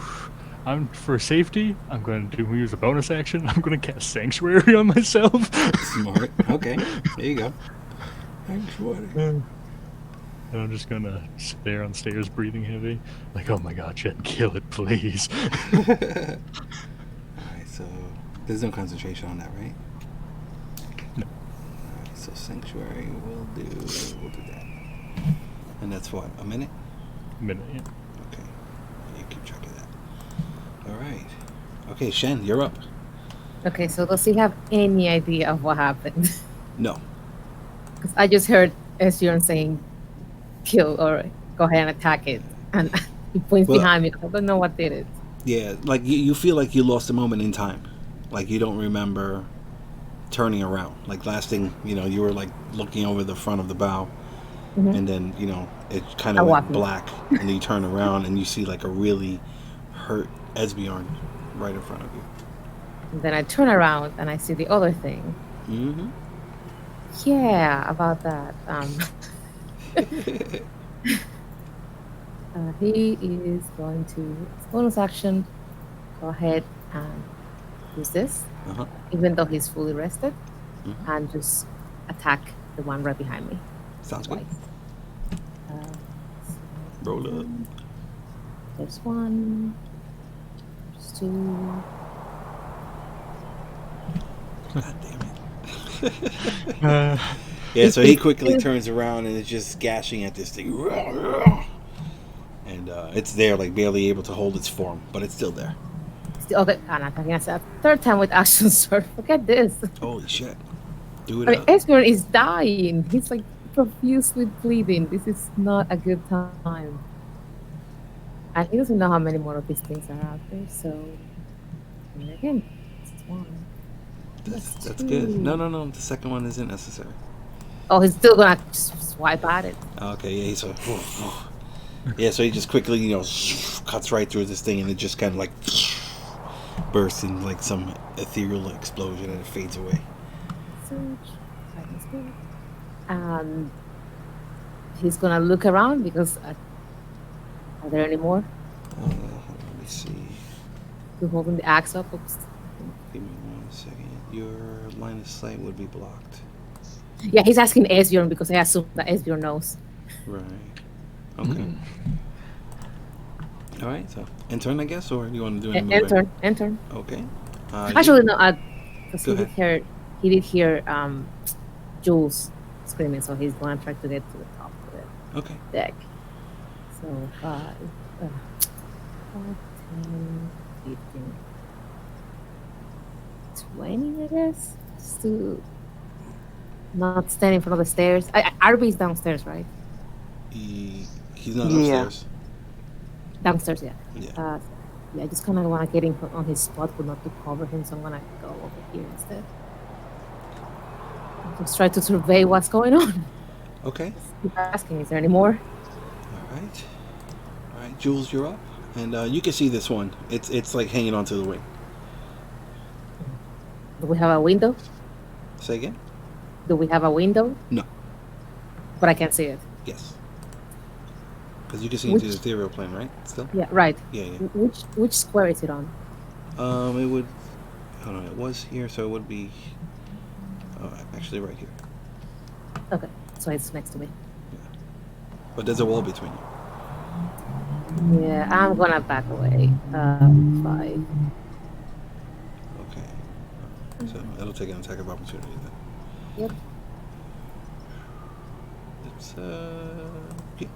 Speaker 4: For safety, I'm going to use a bonus action. I'm going to cast Sanctuary on myself.
Speaker 1: Smart. Okay. There you go. Sanctuary.
Speaker 4: And I'm just going to sit there on stairs, breathing heavy. Like, oh my god, Jen, kill it, please.
Speaker 1: Alright, so there's no concentration on that, right?
Speaker 4: No.
Speaker 1: Alright, so Sanctuary we'll do that. And that's what, a minute?
Speaker 4: Minute, yeah.
Speaker 1: Okay. You keep track of that. Alright. Okay, Shen, you're up.
Speaker 5: Okay, so does he have any idea of what happened?
Speaker 1: No.
Speaker 5: Because I just heard Ezreal saying, kill or go ahead and attack it. And he points behind me. I don't know what did it.
Speaker 1: Yeah, like you feel like you lost a moment in time. Like you don't remember turning around. Like last thing, you were like looking over the front of the bow. And then, it kind of went black. And then you turn around and you see like a really hurt Esbjorn right in front of you.
Speaker 5: And then I turn around and I see the other thing.
Speaker 1: Mm-hmm.
Speaker 5: Yeah, about that. He is going to, bonus action, go ahead and use this, even though he's fully rested, and just attack the one right behind me.
Speaker 1: Sounds
Speaker 5: twice.
Speaker 1: Good. Roll up.
Speaker 5: There's one. There's two.
Speaker 1: God damn it. Yeah, so he quickly turns around and is just gashing at this thing. And it's there, like barely able to hold its form, but it's still there.
Speaker 5: Okay, I'm attacking myself. Third time with action sword. Forget this.
Speaker 1: Holy shit. Do it up.
Speaker 5: Esbjorn is dying. He's like profusely bleeding. This is not a good time. And he doesn't know how many more of these things are out there, so... And again, it's one.
Speaker 1: That's good. No. The second one isn't necessary.
Speaker 5: Oh, he's still gonna swipe at it.
Speaker 1: Okay, yeah, he's like... Yeah, so he just quickly, cuts right through this thing, and it just kind of like... bursts in like some ethereal explosion, and it fades away.
Speaker 5: He's gonna look around because are there any more?
Speaker 1: Let me see.
Speaker 5: You're holding the axe up. Oops.
Speaker 1: Give me 1 second. Your line of sight would be blocked.
Speaker 5: Yeah, he's asking Esbjorn because I assume that Esbjorn knows.
Speaker 1: Right. Okay. All right. So end turn, I guess, or do you want to do any movement?
Speaker 5: End turn.
Speaker 1: Okay.
Speaker 5: Actually, no. Because he did hear Jules screaming, so he's going to try to get to the top of the deck. So 5, 10, 15, 20, I guess. Just to not stand in front of the stairs. RB's downstairs, right?
Speaker 1: He's not upstairs.
Speaker 5: Downstairs, yeah.
Speaker 1: Yeah.
Speaker 5: I just kind of want to get him on his spot, but not to cover him, so I'm going to go over here instead. Just try to survey what's going on.
Speaker 1: Okay.
Speaker 5: Keep asking, is there any more?
Speaker 1: All right, Jules, you're up, and you can see this one. It's like hanging onto the wing.
Speaker 5: Do we have a window?
Speaker 1: Say again.
Speaker 5: Do we have a window?
Speaker 1: No.
Speaker 5: But I can't see it.
Speaker 1: Yes. Because you can see into the ethereal plane, right? Still.
Speaker 5: Yeah. Right.
Speaker 1: Yeah.
Speaker 5: Which square is it on?
Speaker 1: It would. Hold on. It was here, so it would be. Actually, right here.
Speaker 5: Okay, so it's next to me.
Speaker 1: Yeah. But there's a wall between you.
Speaker 5: Yeah, I'm gonna back away. 5.
Speaker 1: Okay. So it'll take an attack of opportunity then.
Speaker 5: Yep.
Speaker 1: It's yeah.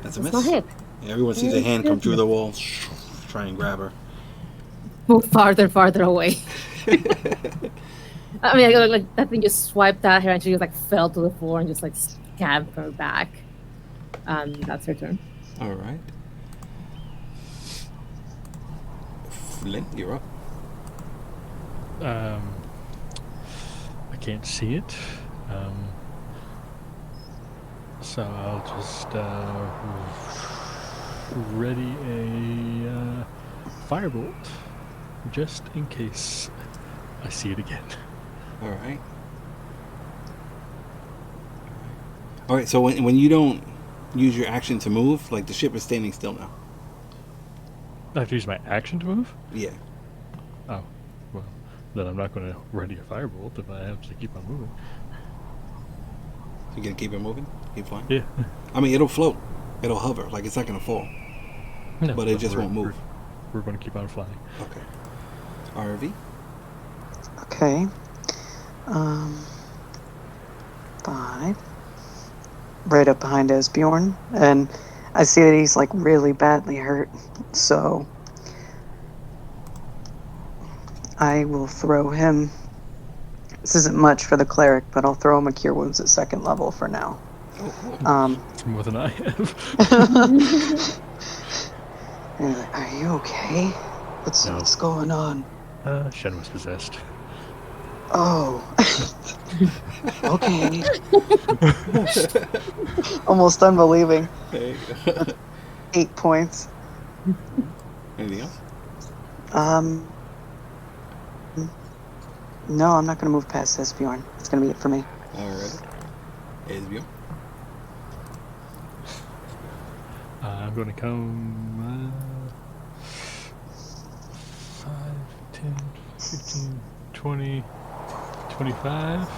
Speaker 1: That's a
Speaker 5: It's
Speaker 1: miss.
Speaker 5: not hit.
Speaker 1: Yeah, everyone sees a hand come through the wall. Try and grab her.
Speaker 5: Move farther away. I mean, like that thing just swiped at her, and she just like fell to the floor and just like scampered back. That's her turn.
Speaker 1: All right. Flynn, you're up.
Speaker 4: I can't see it. So I'll just ready a firebolt just in case I see it again.
Speaker 1: All right. All right. So when you don't use your action to move, like the ship is standing still now.
Speaker 4: I have to use my action to move?
Speaker 1: Yeah.
Speaker 4: Oh, well, then I'm not going to ready a firebolt if I have to keep on moving.
Speaker 1: So you're gonna keep it moving? Keep flying?
Speaker 4: Yeah.
Speaker 1: I mean, it'll float. It'll hover. Like it's not gonna fall.
Speaker 4: No,
Speaker 1: But it just won't move.
Speaker 4: We're going to keep on flying.
Speaker 1: Okay. RV.
Speaker 2: Okay. 5. Right up behind Esbjorn, and I see that he's like really badly hurt, so I will throw him. This isn't much for the cleric, but I'll throw him a Cure Wounds at 2nd level for now.
Speaker 1: Oh, cool.
Speaker 4: It's more than I have.
Speaker 2: And he's like, "Are you okay? What's
Speaker 4: No.
Speaker 2: what's going on?"
Speaker 4: Shen was possessed.
Speaker 2: Oh. Okay. Almost unbelieving.
Speaker 1: Hey.
Speaker 2: 8 points.
Speaker 1: Anything else?
Speaker 2: No, I'm not going to move past Esbjorn. It's going to be it for me.
Speaker 1: All right. Esbjorn.
Speaker 4: I'm going to come 5, 10, 15, 20, 25.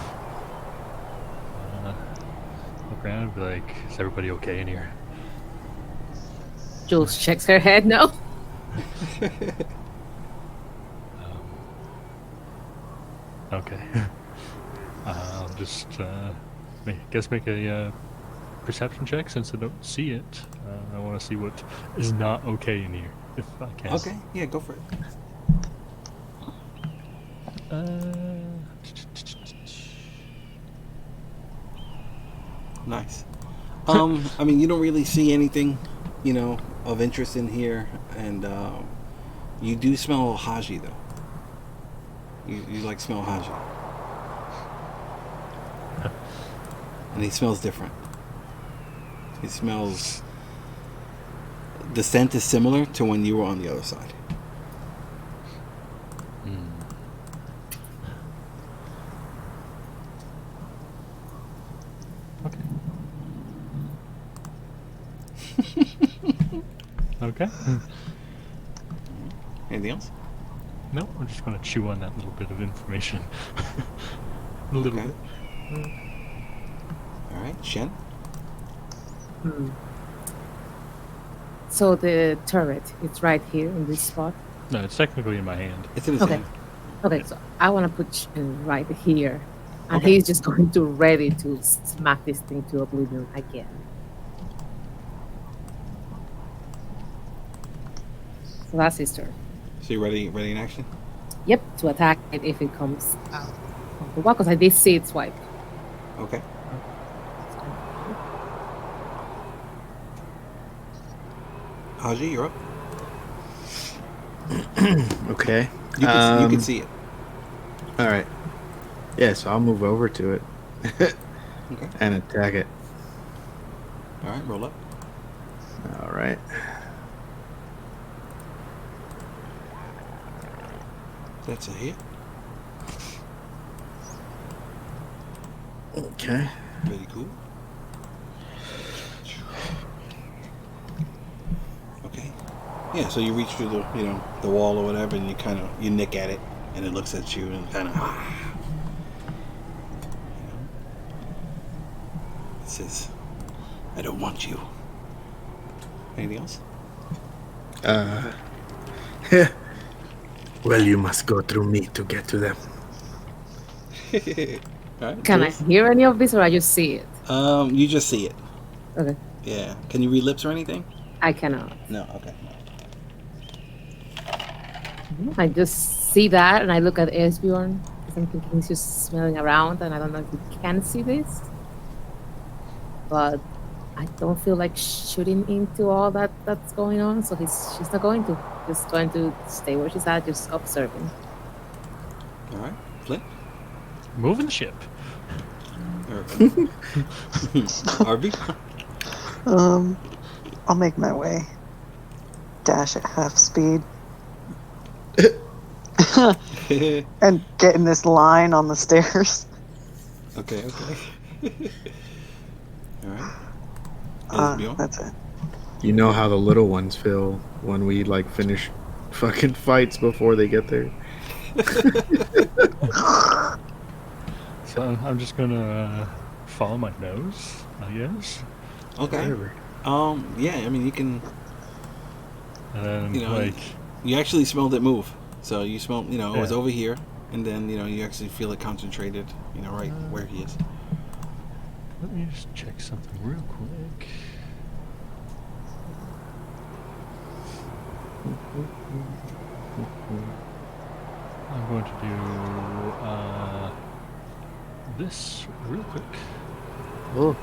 Speaker 4: Look around and be like, is everybody okay in here?
Speaker 5: Jules checks her head. No.
Speaker 4: Okay. I'll just make a perception check since I don't see it. I want to see what is not okay in here, if I can.
Speaker 1: Okay. Yeah, go for it. Nice. I mean, you don't really see anything, of interest in here, and you do smell Haji though. You like smell Haji, and he smells different. He smells. The scent is similar to when you were on the other side.
Speaker 4: Okay.
Speaker 1: Anything else?
Speaker 4: No, I'm just going to chew on that little bit of information. A little
Speaker 1: Okay.
Speaker 4: bit.
Speaker 1: All right, Shen.
Speaker 5: So the turret, it's right here in this spot.
Speaker 4: No, it's technically in my hand.
Speaker 1: It's in his
Speaker 5: Okay.
Speaker 1: hand.
Speaker 5: Okay, so I want to put Shen right here, and
Speaker 1: Okay.
Speaker 5: he's just going to ready to smack this thing to oblivion again. So that's his turn.
Speaker 1: So you ready in action?
Speaker 5: Yep, to attack it if it comes out of the wall, because I did see it swipe.
Speaker 1: Okay. Haji, you're up.
Speaker 3: Okay.
Speaker 1: You can see it.
Speaker 3: All right. Yeah, so I'll move over to it
Speaker 1: Okay.
Speaker 3: and attack it.
Speaker 1: All right, roll up.
Speaker 3: All right.
Speaker 1: That's a hit.
Speaker 3: Okay.
Speaker 1: Very cool. Okay. Yeah, so you reach through the wall or whatever, and you nick at it, and it looks at you and kind of. It says, "I don't want you." Anything else?
Speaker 3: Well, you must go through me to get to them.
Speaker 1: All right,
Speaker 5: Can I
Speaker 1: Jules?
Speaker 5: hear any of this, or I just see it?
Speaker 1: You just see it.
Speaker 5: Okay,
Speaker 1: Yeah. Can you read lips or anything?
Speaker 5: I cannot.
Speaker 1: No. Okay.
Speaker 5: I just see that and I look at Esbjorn because I'm thinking he's just smelling around and I don't know if he can see this. But I don't feel like shooting into all that's going on, so she's not going to. Just going to stay where she's at, just observing.
Speaker 1: All right, Flint.
Speaker 4: Moving the ship.
Speaker 1: Arby.
Speaker 2: I'll make my way. Dash at half speed. And get in this line on the stairs.
Speaker 1: Okay. All right. Esbjorn?
Speaker 2: That's it.
Speaker 3: You know how the little ones feel when we like finish fucking fights before they get there.
Speaker 4: So I'm just gonna follow my nose, I guess.
Speaker 1: Okay.
Speaker 3: Whatever.
Speaker 1: Yeah. I mean, you can.
Speaker 4: And
Speaker 1: You know,
Speaker 4: like,
Speaker 1: You actually smelled it move. So you smelled. It was
Speaker 4: Yeah.
Speaker 1: over here, and then you actually feel it concentrated. Right where he is.
Speaker 4: let me just check something real quick. I'm going to do this real quick.
Speaker 3: Oh.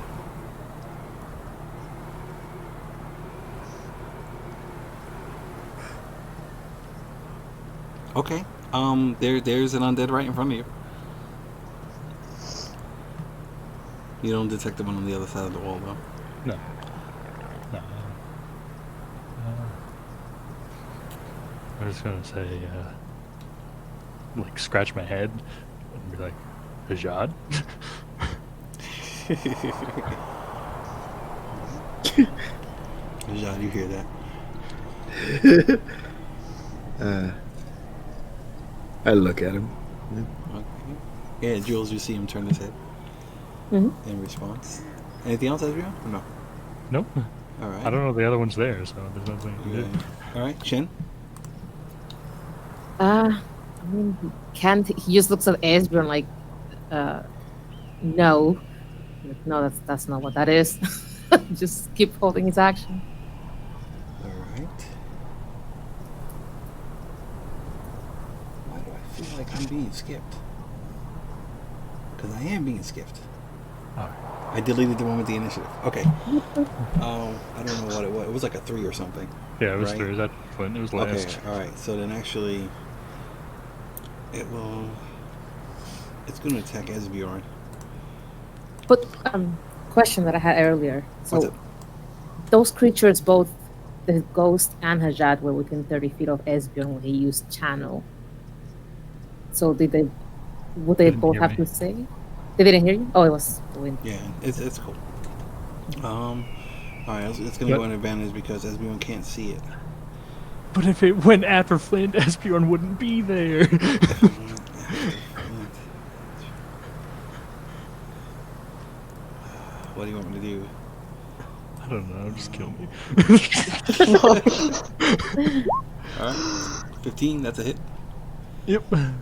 Speaker 1: Okay. There's an undead right in front of you. You don't detect the one on the other side of the wall, though.
Speaker 4: No. I was gonna say, like, scratch my head and be like, Hajad?
Speaker 1: John, you hear that?
Speaker 3: I look at him.
Speaker 1: Okay. Yeah, Jules, you see him turn his head in response. Anything else, Ezreal? Or no?
Speaker 4: Nope.
Speaker 1: All right.
Speaker 4: I don't know the other one's there, so there's nothing to do.
Speaker 1: Yeah. All right, Shin.
Speaker 5: I mean, he just looks at Esbjorn like, no. Like, no, that's not what that is. Just keep holding his action.
Speaker 1: All right. Why do I feel like I'm being skipped? Because I am being skipped.
Speaker 4: All right.
Speaker 1: I deleted the one with the initiative. Okay. I don't know what it was. It was like a 3 or something.
Speaker 4: Yeah, it was
Speaker 1: Right.
Speaker 4: through. That Flint. It was last.
Speaker 1: Okay. All right. So then actually, it's going to attack Esbjorn.
Speaker 5: But question that I had earlier.
Speaker 1: What's
Speaker 5: So
Speaker 1: up?
Speaker 5: those creatures, both the ghost and Hajad, were within 30 feet of Esbjorn when he used channel. So would they
Speaker 4: didn't
Speaker 5: both
Speaker 4: hear
Speaker 5: have
Speaker 4: me.
Speaker 5: to say? They didn't hear you? Oh, it was the wind.
Speaker 1: Yeah, it's cool. All right. It's going to go an advantage because Esbjorn can't see it.
Speaker 4: But if it went after Flint, Esbjorn wouldn't be there.
Speaker 1: What do you want me to do?
Speaker 4: I don't know. Just kill me.
Speaker 1: All right. 15. That's a hit.
Speaker 4: Yep.
Speaker 1: All right.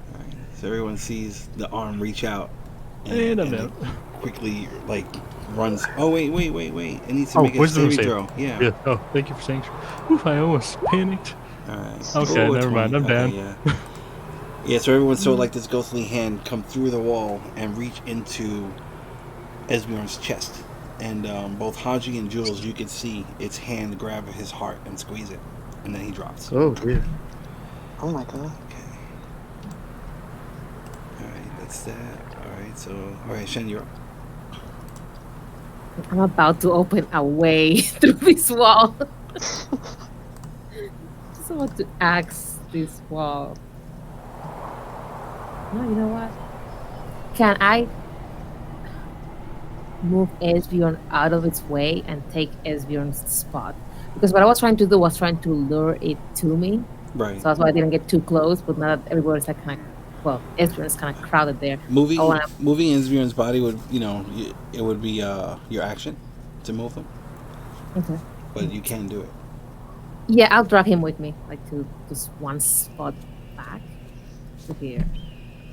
Speaker 1: So everyone sees the arm reach out,
Speaker 4: And I'm
Speaker 1: it
Speaker 4: out.
Speaker 1: quickly runs. Oh wait! It needs to
Speaker 4: Oh,
Speaker 1: make a
Speaker 4: wisdom
Speaker 1: saving
Speaker 4: save.
Speaker 1: throw. Yeah.
Speaker 4: Yeah. Oh, thank you for saying. Oof, I almost panicked.
Speaker 1: All right.
Speaker 4: Okay,
Speaker 1: Oh, a
Speaker 4: never mind,
Speaker 1: 20.
Speaker 4: I'm down.
Speaker 1: Yeah. Yeah. So everyone saw this ghostly hand come through the wall and reach into Esbjorn's chest, and both Haji and Jules, you could see its hand grab his heart and squeeze it, and then he drops.
Speaker 3: Oh dear.
Speaker 2: Oh my god.
Speaker 1: Okay. All right. That's that. All right. So all right, Shen, you're up.
Speaker 5: I'm about to open a way through this wall. Just about to axe this wall. No, you know what? Can I move Esbjorn out of its way and take Esbjorn's spot? Because what I was trying to do was trying to lure it to me.
Speaker 1: Right.
Speaker 5: So that's why I didn't get too close, but now that everybody's like kind of, well, Esbjorn is kind of crowded there.
Speaker 1: Moving
Speaker 5: I
Speaker 1: moving Esbjorn's body would, it would be your action to move him,
Speaker 5: Okay.
Speaker 1: but you can do it.
Speaker 5: Yeah, I'll drag him with me, like to just one spot back to here.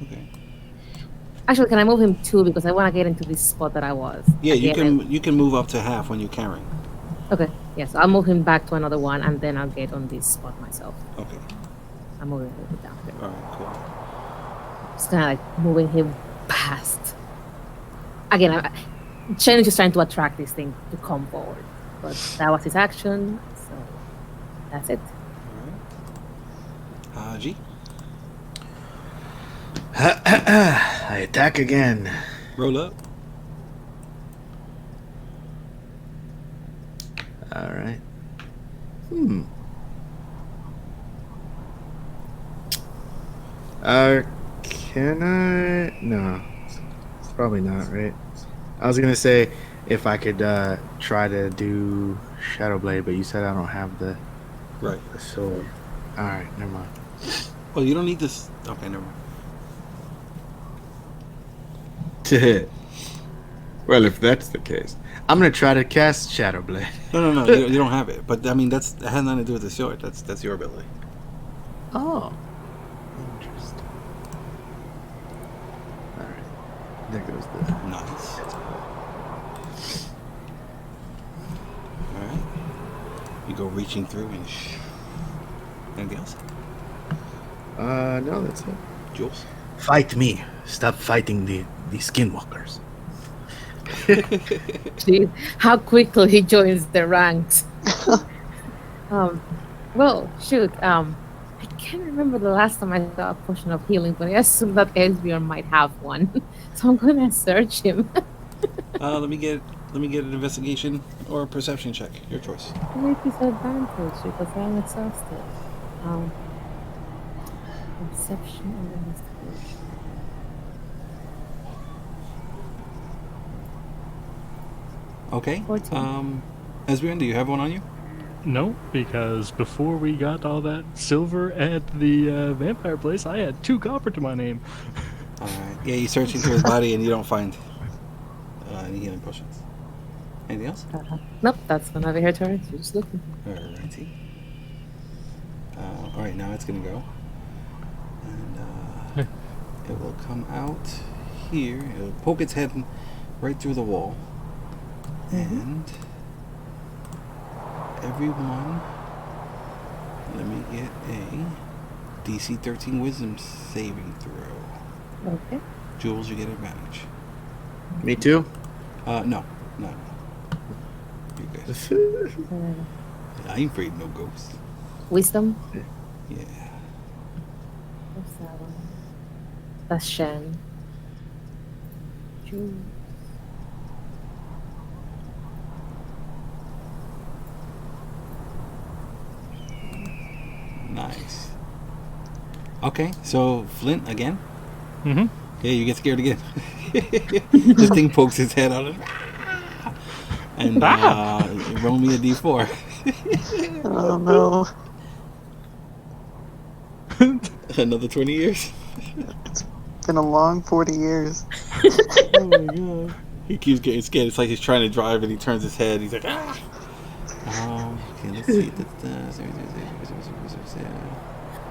Speaker 1: Okay.
Speaker 5: Actually, can I move him too? Because I want to get into this spot that I was.
Speaker 1: Yeah, you
Speaker 5: Again,
Speaker 1: can move up to half when you're carrying.
Speaker 5: Okay, yes, I'll move him back to another one, and then I'll get on this spot myself.
Speaker 1: Okay.
Speaker 5: I'm moving a little bit down here.
Speaker 1: All right, cool.
Speaker 5: Just kind of like moving him past. Again, Shen is just trying to attract this thing to come forward, but that was his action, so that's it.
Speaker 1: All right. G.
Speaker 3: I attack again.
Speaker 1: Roll up.
Speaker 3: All right. Can I? No, it's probably not, right? I was gonna say if I could try to do Shadow Blade, but you said I don't have the
Speaker 1: Right.
Speaker 3: sword. All right, never mind.
Speaker 1: Well, you don't need this. Okay, never mind.
Speaker 3: Well, if that's the case, I'm gonna try to cast Shadow Blade.
Speaker 1: No, you don't have it. But I mean, that has nothing to do with the sword. That's your ability.
Speaker 3: Oh, interesting. All right, there goes the.
Speaker 1: Nice. All right. You go reaching through and. Anything else?
Speaker 3: No, that's it.
Speaker 1: Jules.
Speaker 3: Fight me. Stop fighting the skinwalkers.
Speaker 5: Jeez, how quickly he joins the ranks. Well, shoot. I can't remember the last time I saw a potion of healing, but I assume that Esbjorn might have one. So I'm gonna search him.
Speaker 1: Let me get an investigation or a perception check. Your choice.
Speaker 5: Maybe it's advantage because I'm exhausted. Perception and investigation.
Speaker 1: Okay.
Speaker 5: 14.
Speaker 1: Esbjorn, do you have one on you?
Speaker 4: No, because before we got all that silver at the vampire place, I had 2 copper to my name.
Speaker 1: All right. Yeah, you search into his body and you don't find any healing potions. Anything else?
Speaker 5: Nope, that's gonna be her turn. She's just looking.
Speaker 1: Alrighty. All right, now it's gonna go, and it will come out here. It'll poke its head right through the wall, and everyone, let me get a DC 13 Wisdom saving throw.
Speaker 5: Okay.
Speaker 1: Jules, you get advantage.
Speaker 3: Me too.
Speaker 1: No. You're good. I ain't afraid of no ghosts.
Speaker 5: Wisdom.
Speaker 1: Yeah.
Speaker 5: What's that one? That's Shen. Jules.
Speaker 1: Nice. Okay, so Flint again.
Speaker 4: Mm-hmm.
Speaker 1: Yeah, you get scared again. This thing pokes its head out, and roll me a d4.
Speaker 2: Oh no.
Speaker 1: Another 20 years.
Speaker 2: It's been a long 40 years.
Speaker 1: Oh my god. He keeps getting scared. It's like he's trying to drive and he turns his head. He's like, ah. Okay, let's see.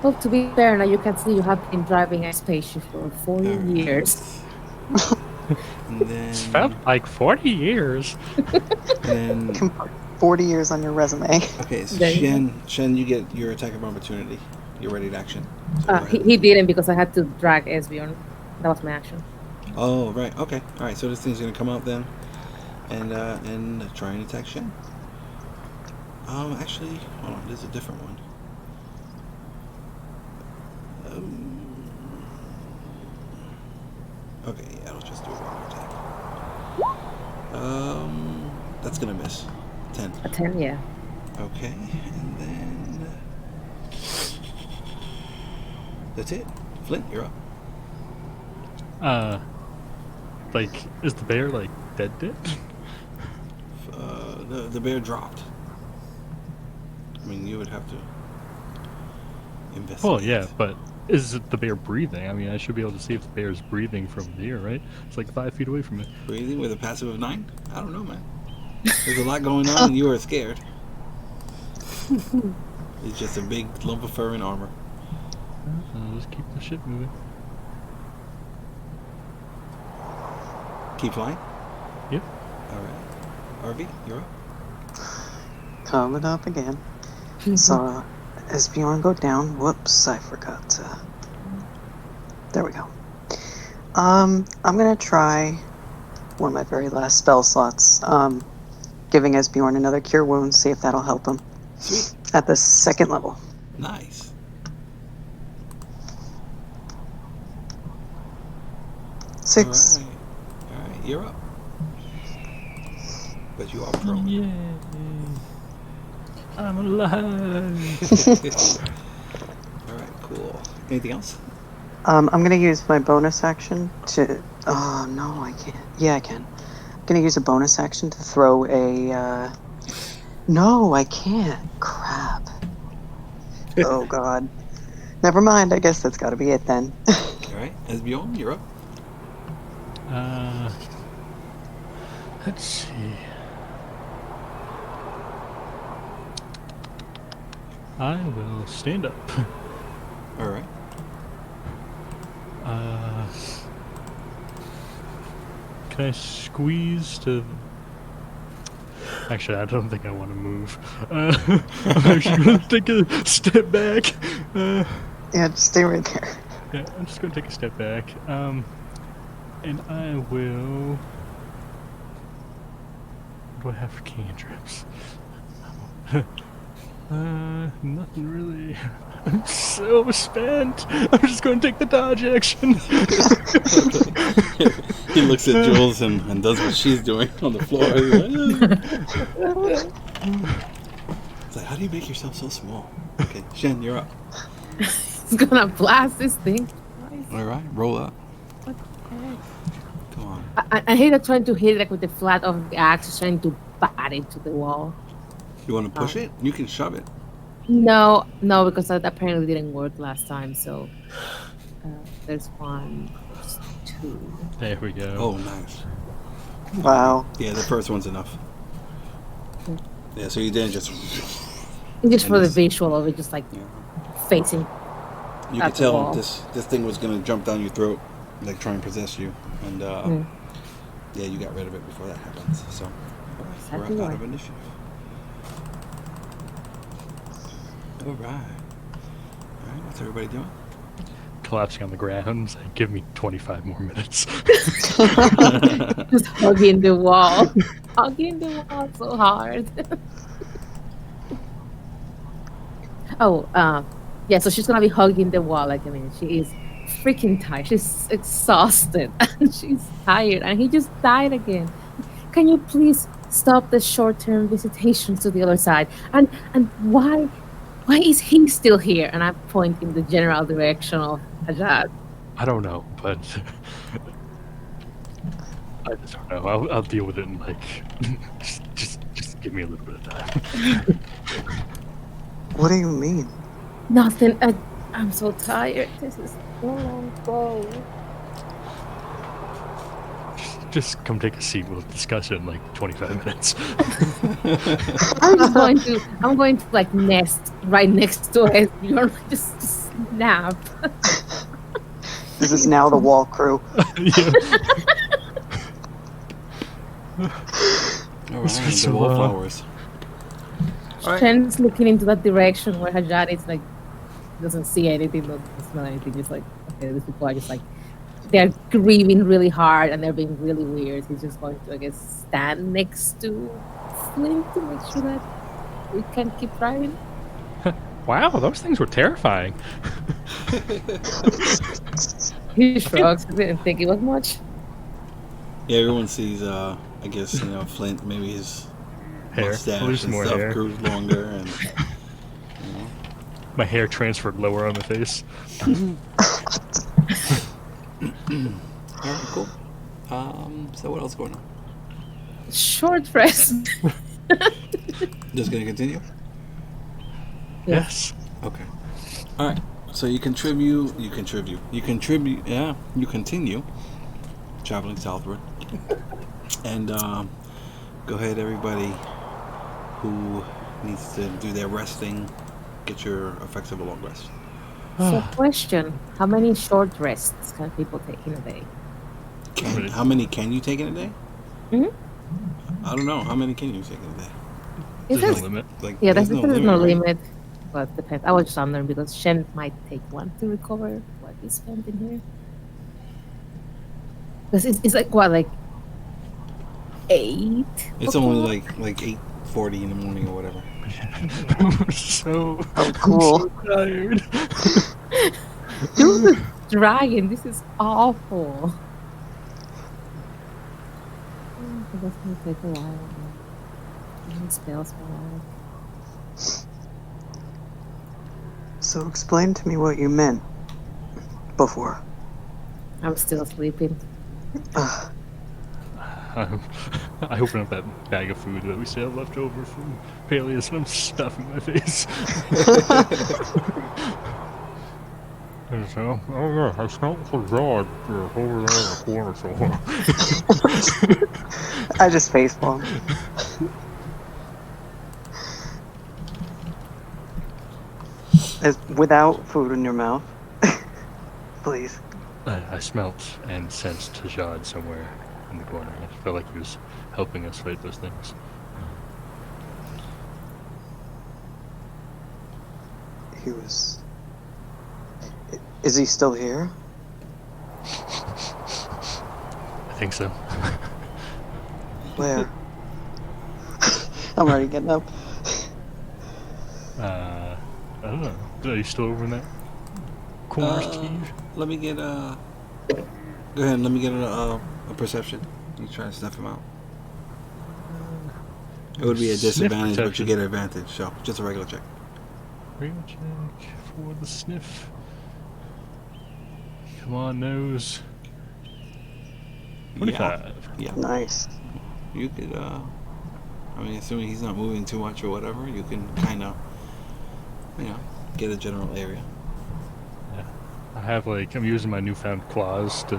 Speaker 5: Well, to be fair, now you can see you have been driving a spaceship for 40 years.
Speaker 1: And then,
Speaker 4: It's felt like 40 years.
Speaker 1: and then
Speaker 2: 40 years on your resume.
Speaker 1: okay, so
Speaker 5: There you
Speaker 1: Shen, you get your attack of opportunity. You're ready to action. So go ahead.
Speaker 5: He didn't because I had to drag Esbjorn. That was my action.
Speaker 1: Oh, right. Okay. All right. So this thing's gonna come out then, and try and attack Shen. Actually, hold on. There's a different one. Okay. Yeah, I'll just do a regular attack. That's gonna miss. 10.
Speaker 5: A 10, yeah.
Speaker 1: Okay, and then that's it. Flint, you're up.
Speaker 4: Like, is the bear, like, dead?
Speaker 1: The bear dropped. I mean, you would have to investigate.
Speaker 4: Well, yeah, but is it the bear breathing? I mean, I should be able to see if the bear is breathing from here, right? It's like 5 feet away from it.
Speaker 1: Breathing with a passive of 9? I don't know, man. There's a lot going on, and you are scared. It's just a big lump of fur and armor.
Speaker 4: I'll just keep the ship moving.
Speaker 1: Keep flying.
Speaker 4: Yep.
Speaker 1: All right. RV, you're up.
Speaker 2: Coming up again. So as Bjorn go down. Whoops, I forgot to. There we go. I'm gonna try one of my very last spell slots. Giving Esbjorn another cure wounds, see if that'll help him.
Speaker 1: Sweet.
Speaker 2: At the 2nd level.
Speaker 1: Nice.
Speaker 2: Six.
Speaker 1: All right, you're up. But you are prone.
Speaker 4: Yay! I'm alive.
Speaker 1: All right, cool. Anything else?
Speaker 2: I'm gonna use my bonus action to. Oh no, I can't. Yeah, I can. I'm gonna use a bonus action to throw a. No, I can't. Crap. Oh god. Never mind. I guess that's got to be it then.
Speaker 1: All right, Esbjorn, you're up.
Speaker 4: Let's see. I will stand up.
Speaker 1: All right.
Speaker 4: Can I squeeze to? Actually, I don't think I want to move. I'm actually going to take a step back.
Speaker 2: Yeah, just stay right there.
Speaker 4: Yeah, I'm just going to take a step back. And I will. What do I have for cantrips? Nothing really. I'm so spent. I'm just going to take the dodge action.
Speaker 1: He looks at Jules and does what she's doing on the floor. It's like, how do you make yourself so small? Okay, Shen, you're up.
Speaker 5: He's gonna blast this thing.
Speaker 1: All right, roll up.
Speaker 5: What the heck?
Speaker 1: Come on.
Speaker 5: I hate that trying to hit it like with the flat of the axe, trying to bat it to the wall.
Speaker 1: You want to push it? You can shove it.
Speaker 5: No, because that apparently didn't work last time. So there's 1, there's 2.
Speaker 4: There we go.
Speaker 1: Oh, nice.
Speaker 2: Wow.
Speaker 1: Yeah, the first one's enough. Yeah, so you didn't just.
Speaker 5: Just for the
Speaker 1: this-
Speaker 5: visual of it, just like facing.
Speaker 1: You
Speaker 5: At
Speaker 1: could
Speaker 5: the
Speaker 1: tell
Speaker 5: wall.
Speaker 1: this thing was gonna jump down your throat, like try and possess you, and yeah, you got rid of it before that happens. So, all right,
Speaker 5: Exactly
Speaker 1: we're out
Speaker 5: right.
Speaker 1: of initiative. All right. What's everybody doing?
Speaker 4: Collapsing on the ground. Give me 25 more minutes.
Speaker 5: Just hugging the wall. Hugging the wall so hard. Yeah, so she's gonna be hugging the wall. Like, I mean, she is freaking tired. She's exhausted and she's tired. And he just died again. Can you please stop the short-term visitations to the other side? And why is he still here? And I point in the general direction of Ajad.
Speaker 4: I don't know, but I just don't know. I'll deal with it in like just give me a little bit of time.
Speaker 2: What do you mean?
Speaker 5: Nothing. I'm so tired. This is so long ago.
Speaker 4: Just come take a seat. We'll discuss it in like 25 minutes.
Speaker 5: I'm going to like nest right next to it. You're just nap.
Speaker 2: This is now the wall crew.
Speaker 4: Yeah.
Speaker 1: All right,
Speaker 4: So,
Speaker 1: the wallflowers. Alright.
Speaker 5: Shen's looking into that direction where Hajad is like doesn't see anything, doesn't smell anything. Just like, okay, these people are just like they're grieving really hard and they're being really weird. He's just going to, I guess, stand next to Flint to make sure that we can keep driving.
Speaker 4: Wow, those things were terrifying.
Speaker 5: He shrugs. Didn't think it was much.
Speaker 1: Yeah, everyone sees. I guess Flint. Maybe his
Speaker 4: Hair.
Speaker 1: mustache
Speaker 4: Oh, there's
Speaker 1: and
Speaker 4: more
Speaker 1: stuff
Speaker 4: hair.
Speaker 1: grew longer, and
Speaker 4: My hair transferred lower on the face.
Speaker 1: all right, cool. So what else going on?
Speaker 5: Short rest.
Speaker 1: Just gonna continue.
Speaker 4: Yes.
Speaker 1: Okay. All right. So you continue traveling southward, and go ahead, everybody who needs to do their resting, get your effects of a long rest.
Speaker 5: So, question: how many short rests can people take in a day?
Speaker 1: How many can you take in a day?
Speaker 5: Mhm.
Speaker 1: I don't know. How many can you take in a day?
Speaker 5: Is
Speaker 4: There's
Speaker 5: this?
Speaker 4: no limit.
Speaker 1: Like,
Speaker 5: Yeah, there's no
Speaker 1: right?
Speaker 5: limit. but depends. I was just wondering because Shen might take one to recover what he spent in here. Because it's like what, like 8?
Speaker 1: It's only like 8:40 in the morning or whatever.
Speaker 4: So
Speaker 2: Oh, cool.
Speaker 4: so tired.
Speaker 5: Dude, the dragon, this is awful. That's gonna take a while. Even spells for a while.
Speaker 2: So explain to me what you meant before.
Speaker 5: I'm still sleeping.
Speaker 2: Ugh.
Speaker 4: I open up that bag of food that we still have left over from Peleus and I'm stuffing my face. And so, oh yeah, I smell for God over there in the corner somewhere.
Speaker 2: I just facepalm. Without food in your mouth. Please.
Speaker 4: I smelt and sensed Tajad somewhere in the corner. I felt like he was helping us fight those things.
Speaker 2: He was... Is he still here?
Speaker 4: I think so.
Speaker 2: Where? I'm already getting up.
Speaker 4: I don't know. Are you still over in that corner, Steve?
Speaker 1: Let me get Go ahead. Let me get a perception. You try to snuff him out. It would be a
Speaker 4: Sniff
Speaker 1: disadvantage, but you
Speaker 4: perception.
Speaker 1: get an advantage. So just a regular check.
Speaker 4: Regular check for the sniff. Come on, nose. 25.
Speaker 1: Yeah.
Speaker 2: Nice.
Speaker 1: You could. I mean, assuming he's not moving too much or whatever, you can kind of, get a general area.
Speaker 4: I have I'm using my newfound claws to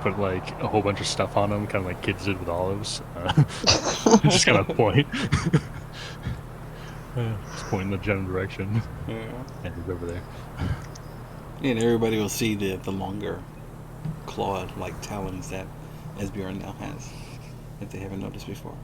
Speaker 4: put a whole bunch of stuff on them, kind of like kids did with olives. Just kind of point. Just point in the general direction.
Speaker 1: Yeah.
Speaker 4: And he's over there.
Speaker 1: And everybody will see the longer claw-like talons that Esbjorn now has, if they haven't noticed before.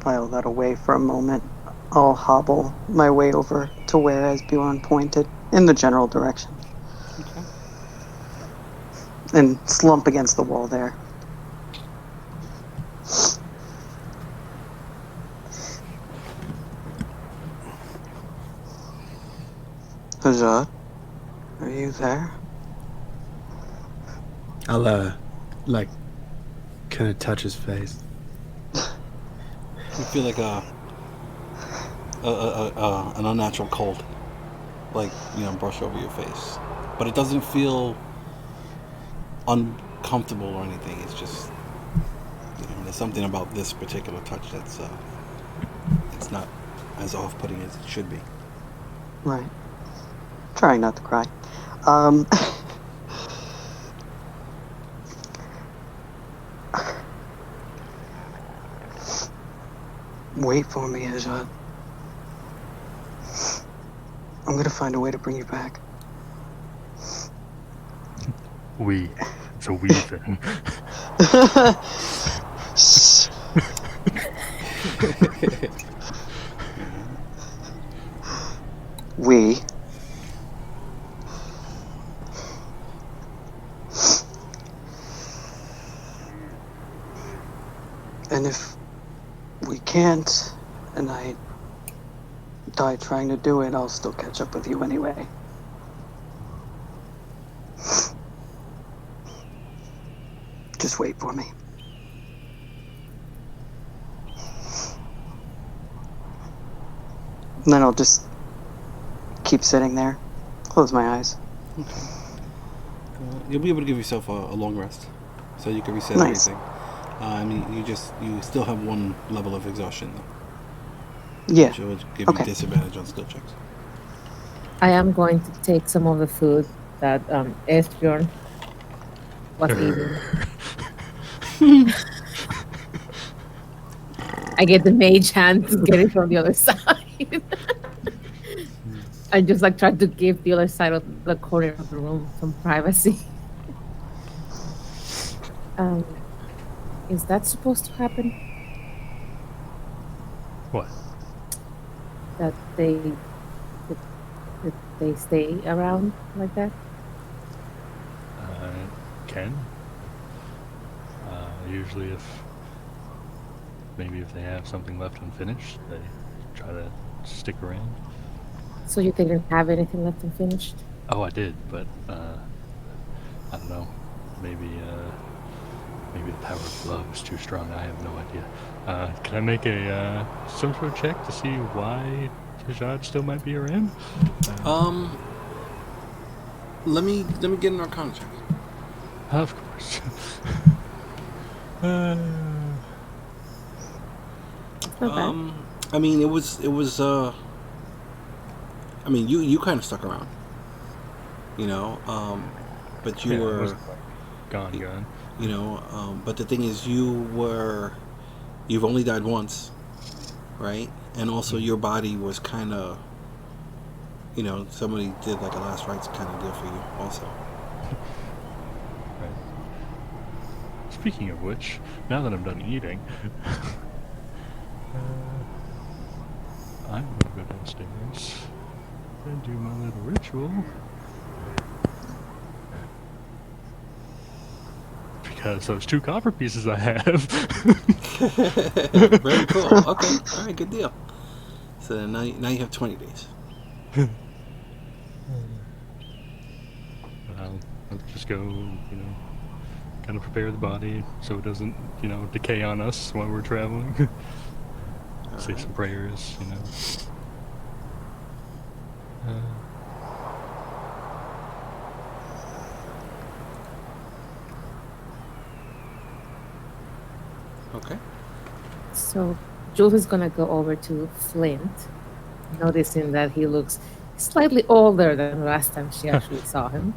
Speaker 2: File that away for a moment. I'll hobble my way over to where Esbjorn pointed, in the general direction.
Speaker 1: Okay.
Speaker 2: And slump against the wall there. Hazard, are you there?
Speaker 3: I'll kind of touch his face.
Speaker 1: You feel like an unnatural cold, brush over your face, but it doesn't feel uncomfortable or anything. It's just there's something about this particular touch that's it's not as off-putting as it should be.
Speaker 2: Right. Trying not to cry. Wait for me, Hazard. I'm gonna find a way to bring you back.
Speaker 4: It's a we thing.
Speaker 2: We. And if we can't, and I die trying to do it, I'll still catch up with you anyway. Just wait for me. And then I'll just keep sitting there, close my eyes.
Speaker 1: You'll be able to give yourself a long rest, so you can reset
Speaker 2: Nice.
Speaker 1: everything. I mean, you still have one level of exhaustion, though,
Speaker 2: Yeah.
Speaker 1: which will give
Speaker 2: Okay.
Speaker 1: you disadvantage on skill checks.
Speaker 5: I am going to take some of the food that Esbjorn was eating. I get the mage hand to get it from the other side. I just try to give the other side of the corner of the room some privacy. Is that supposed to happen?
Speaker 4: What?
Speaker 5: That that, that they stay around like that?
Speaker 4: Can. Usually maybe if they have something left unfinished, they try to stick around.
Speaker 5: So you didn't have anything left unfinished?
Speaker 4: Oh, I did, but I don't know. Maybe maybe the power of love is too strong. I have no idea. Can I make a some sort of check to see why Tajad still might be around?
Speaker 1: Let me get an Arcana check.
Speaker 4: Of course.
Speaker 5: Not bad.
Speaker 1: I mean, it was. I mean, you kind of stuck around, you know. But you
Speaker 4: Yeah, it
Speaker 1: were,
Speaker 4: wasn't like gone.
Speaker 1: you know. But the thing is, you've only died once, right? And also, your body was kind of, you know, somebody did like a last rites kind of deal for you, also.
Speaker 4: Right. Speaking of which, now that I'm done eating, I'm gonna go downstairs and do my little ritual. Because those 2 copper pieces I have.
Speaker 1: Very cool. Okay, all right, good deal. So then now you have 20 days.
Speaker 4: I'll just go, you know, kind of prepare the body so it doesn't, you know, decay on us while we're traveling. Say some prayers, you know.
Speaker 1: Okay.
Speaker 5: So Jules is gonna go over to Flint, noticing that he looks slightly older than the last time she actually saw him.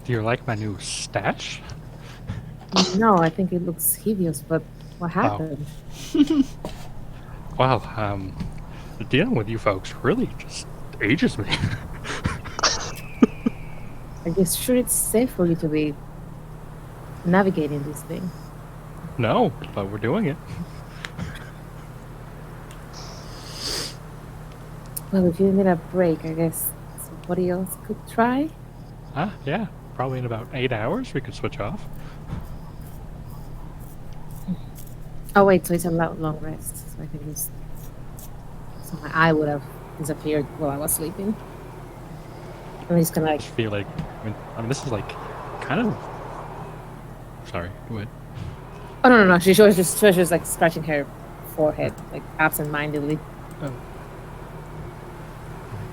Speaker 4: Do you like my new stash?
Speaker 5: No, I think it looks hideous, but what happened?
Speaker 4: Well, dealing with you folks really just ages me.
Speaker 5: Are you sure it's safe for you to be navigating this thing?
Speaker 4: No, but we're doing it.
Speaker 5: Well, if you need a break, I guess somebody else could try.
Speaker 4: Yeah. Probably in about 8 hours we could switch off.
Speaker 5: Oh wait, so it's a long rest, so I can just. So my eye would have disappeared while I was sleeping. I'm just gonna
Speaker 4: I
Speaker 5: like.
Speaker 4: just feel like, I mean, this is like kind of. Sorry, go ahead.
Speaker 5: Oh no! She was just like scratching her forehead, like absent-mindedly.
Speaker 4: Oh.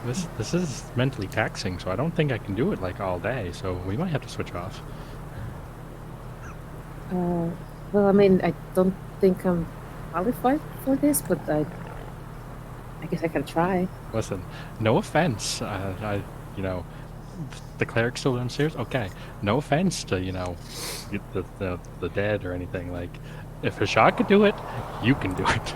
Speaker 4: This is mentally taxing, so I don't think I can do it like all day. So we might have to switch off.
Speaker 5: Well, I mean, I don't think I'm qualified for this, but I guess I can try.
Speaker 4: Listen, no offense. You know, the cleric's still downstairs. Okay, no offense to the dead or anything. Like, if Hashad could do it, you can do it.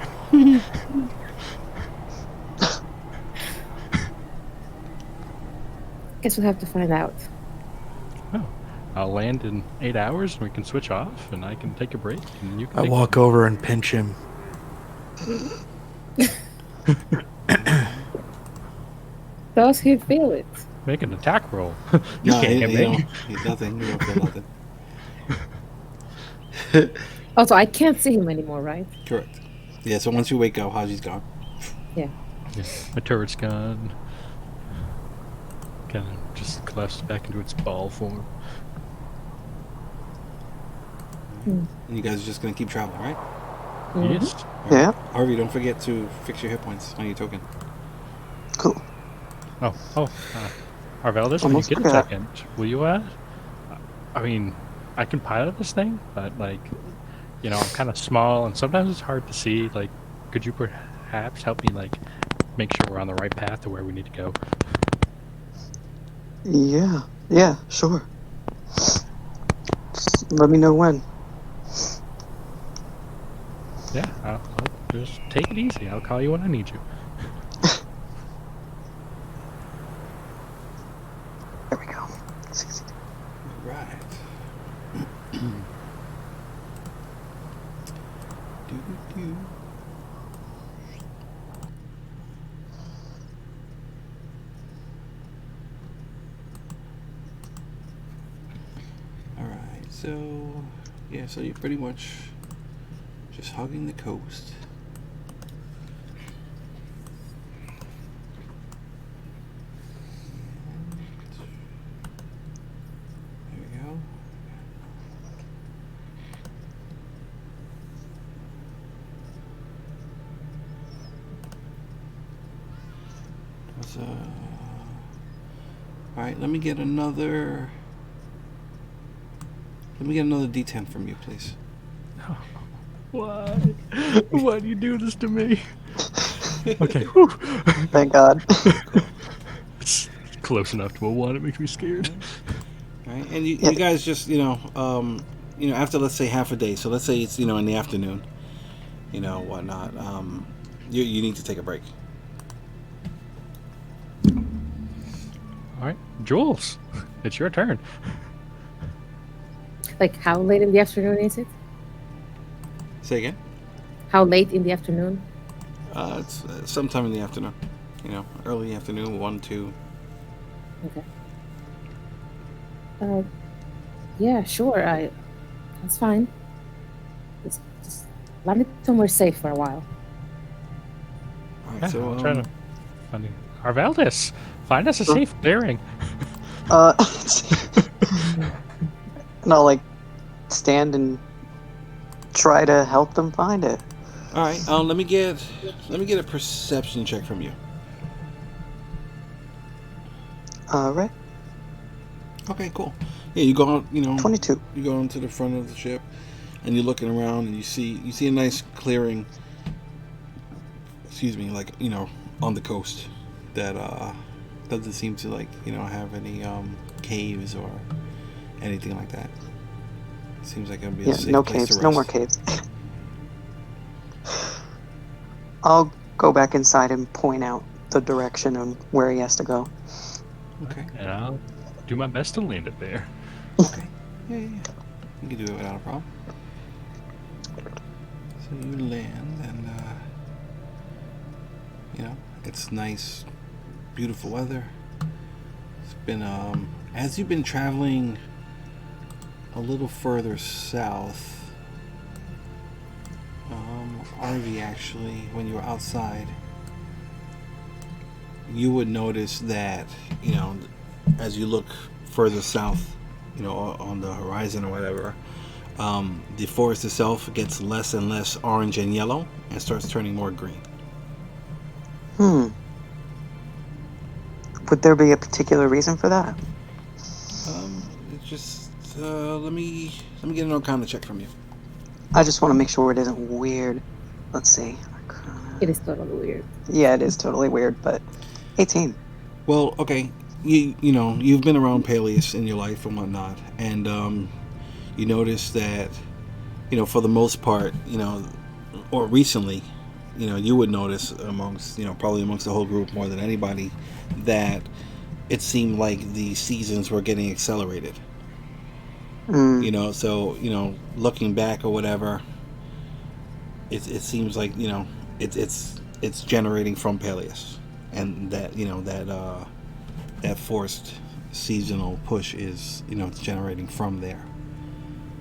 Speaker 5: Guess we'll have to find out.
Speaker 4: Oh, I'll land in 8 hours, and we can switch off, and I can take a break, and you can.
Speaker 3: I walk over and pinch him.
Speaker 5: Does he feel it?
Speaker 4: Make an attack roll. You
Speaker 1: No,
Speaker 4: can't hit me.
Speaker 1: He's nothing. You don't feel nothing.
Speaker 5: Also, I can't see him anymore, right?
Speaker 1: Correct. Yeah. So once you wake up, Haji's gone.
Speaker 5: Yeah.
Speaker 4: Yeah, my turret's gone. Kind of just collapsed back into its ball form.
Speaker 1: And you guys are just gonna keep traveling, right?
Speaker 5: Mhm.
Speaker 4: Yes.
Speaker 2: Yeah.
Speaker 1: Harvey, don't forget to fix your hit points on your token.
Speaker 2: Cool.
Speaker 4: Arveldis, when you
Speaker 2: Almost
Speaker 4: get a
Speaker 2: forgot.
Speaker 4: second, will you, I mean, I can pilot this thing, but, like, you know, I'm kind of small, and sometimes it's hard to see, like, could you perhaps help me, like, make sure we're on the right path to where we need to go?
Speaker 2: Yeah, sure. Just let me know when.
Speaker 4: Yeah, I'll just take it easy. I'll call you when I need you.
Speaker 2: There we go.
Speaker 1: Right. Do-do-do. All right, so yeah, so you're pretty much just hugging the coast. There we go. All right, let me get another D10 from you, please.
Speaker 4: Why? Why do you do this to me? Okay. Whew.
Speaker 2: Thank God.
Speaker 4: It's close enough to a 1. It makes me scared.
Speaker 1: All right, and you,
Speaker 2: Yeah.
Speaker 1: you guys just after, let's say, half a day. So let's say it's in the afternoon, whatnot. You need to take a break.
Speaker 4: All right, Jules, it's your turn.
Speaker 5: Like, how late in the afternoon is it?
Speaker 1: Say again.
Speaker 5: How late in the afternoon?
Speaker 1: It's sometime in the afternoon. Early afternoon, 1, 2.
Speaker 5: Okay. Yeah, sure. That's fine. Just land it somewhere safe for a while.
Speaker 1: All right,
Speaker 4: Yeah,
Speaker 1: so
Speaker 4: I'm trying to find Arvaldis. Find us a safe clearing.
Speaker 2: And I'll like stand and try to help them find it.
Speaker 1: all right. Let me get a perception check from you.
Speaker 2: Right.
Speaker 1: Okay, cool. Yeah, you go on.
Speaker 2: 22.
Speaker 1: You go into the front of the ship, and you're looking around, and you see a nice clearing. Excuse me, like on the coast that doesn't seem to have any caves or anything like that. Seems like it'll be a
Speaker 2: Yeah,
Speaker 1: safe
Speaker 2: no
Speaker 1: place to
Speaker 2: caves.
Speaker 1: rest.
Speaker 2: No more caves. I'll go back inside and point out the direction and where he has to go.
Speaker 1: Okay.
Speaker 4: And I'll do my best to land it there.
Speaker 1: Okay. Yeah. You can do it without a problem. So you land, and it's nice, beautiful weather. It's been as you've been traveling a little further south. Arvy, actually, when you were outside, you would notice that as you look further south, on the horizon or whatever, the forest itself gets less and less orange and yellow and starts turning more green.
Speaker 2: Would there be a particular reason for that?
Speaker 1: It's just let me get an Arcana check from you.
Speaker 2: I just want to make sure it isn't weird. Let's see.
Speaker 5: It is totally weird.
Speaker 2: Yeah, it is totally weird, but 18.
Speaker 1: Well, okay, you've been around Peleus in your life and whatnot, and you notice that for the most part, or recently, you would notice amongst probably amongst the whole group more than anybody that it seemed like the seasons were getting accelerated. So looking back or whatever, it seems like it's generating from Peleus, and that that forced seasonal push is it's generating from there.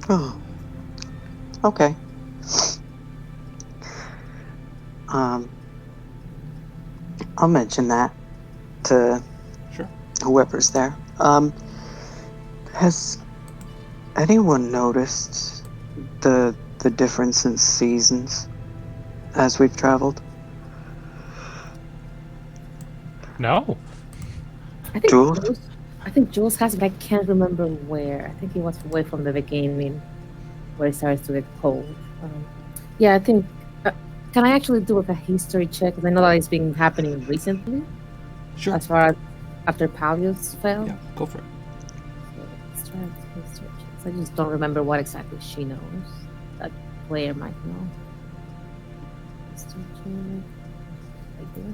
Speaker 2: Oh. Okay. I'll mention that to
Speaker 1: Sure.
Speaker 2: whoever's there. Has anyone noticed the difference in seasons as we've traveled?
Speaker 4: No.
Speaker 5: I think
Speaker 2: Jules?
Speaker 5: Jules has, but I can't remember where. I think it was way from the beginning, where it starts to get cold. Yeah, I think. Can I actually do a history check? Because I know that it's been happening recently.
Speaker 1: Sure.
Speaker 5: As far as after Palios fell.
Speaker 1: Yeah, go for it.
Speaker 5: So let's try history checks. I just don't remember what exactly she knows. That player might know. History check. Right there.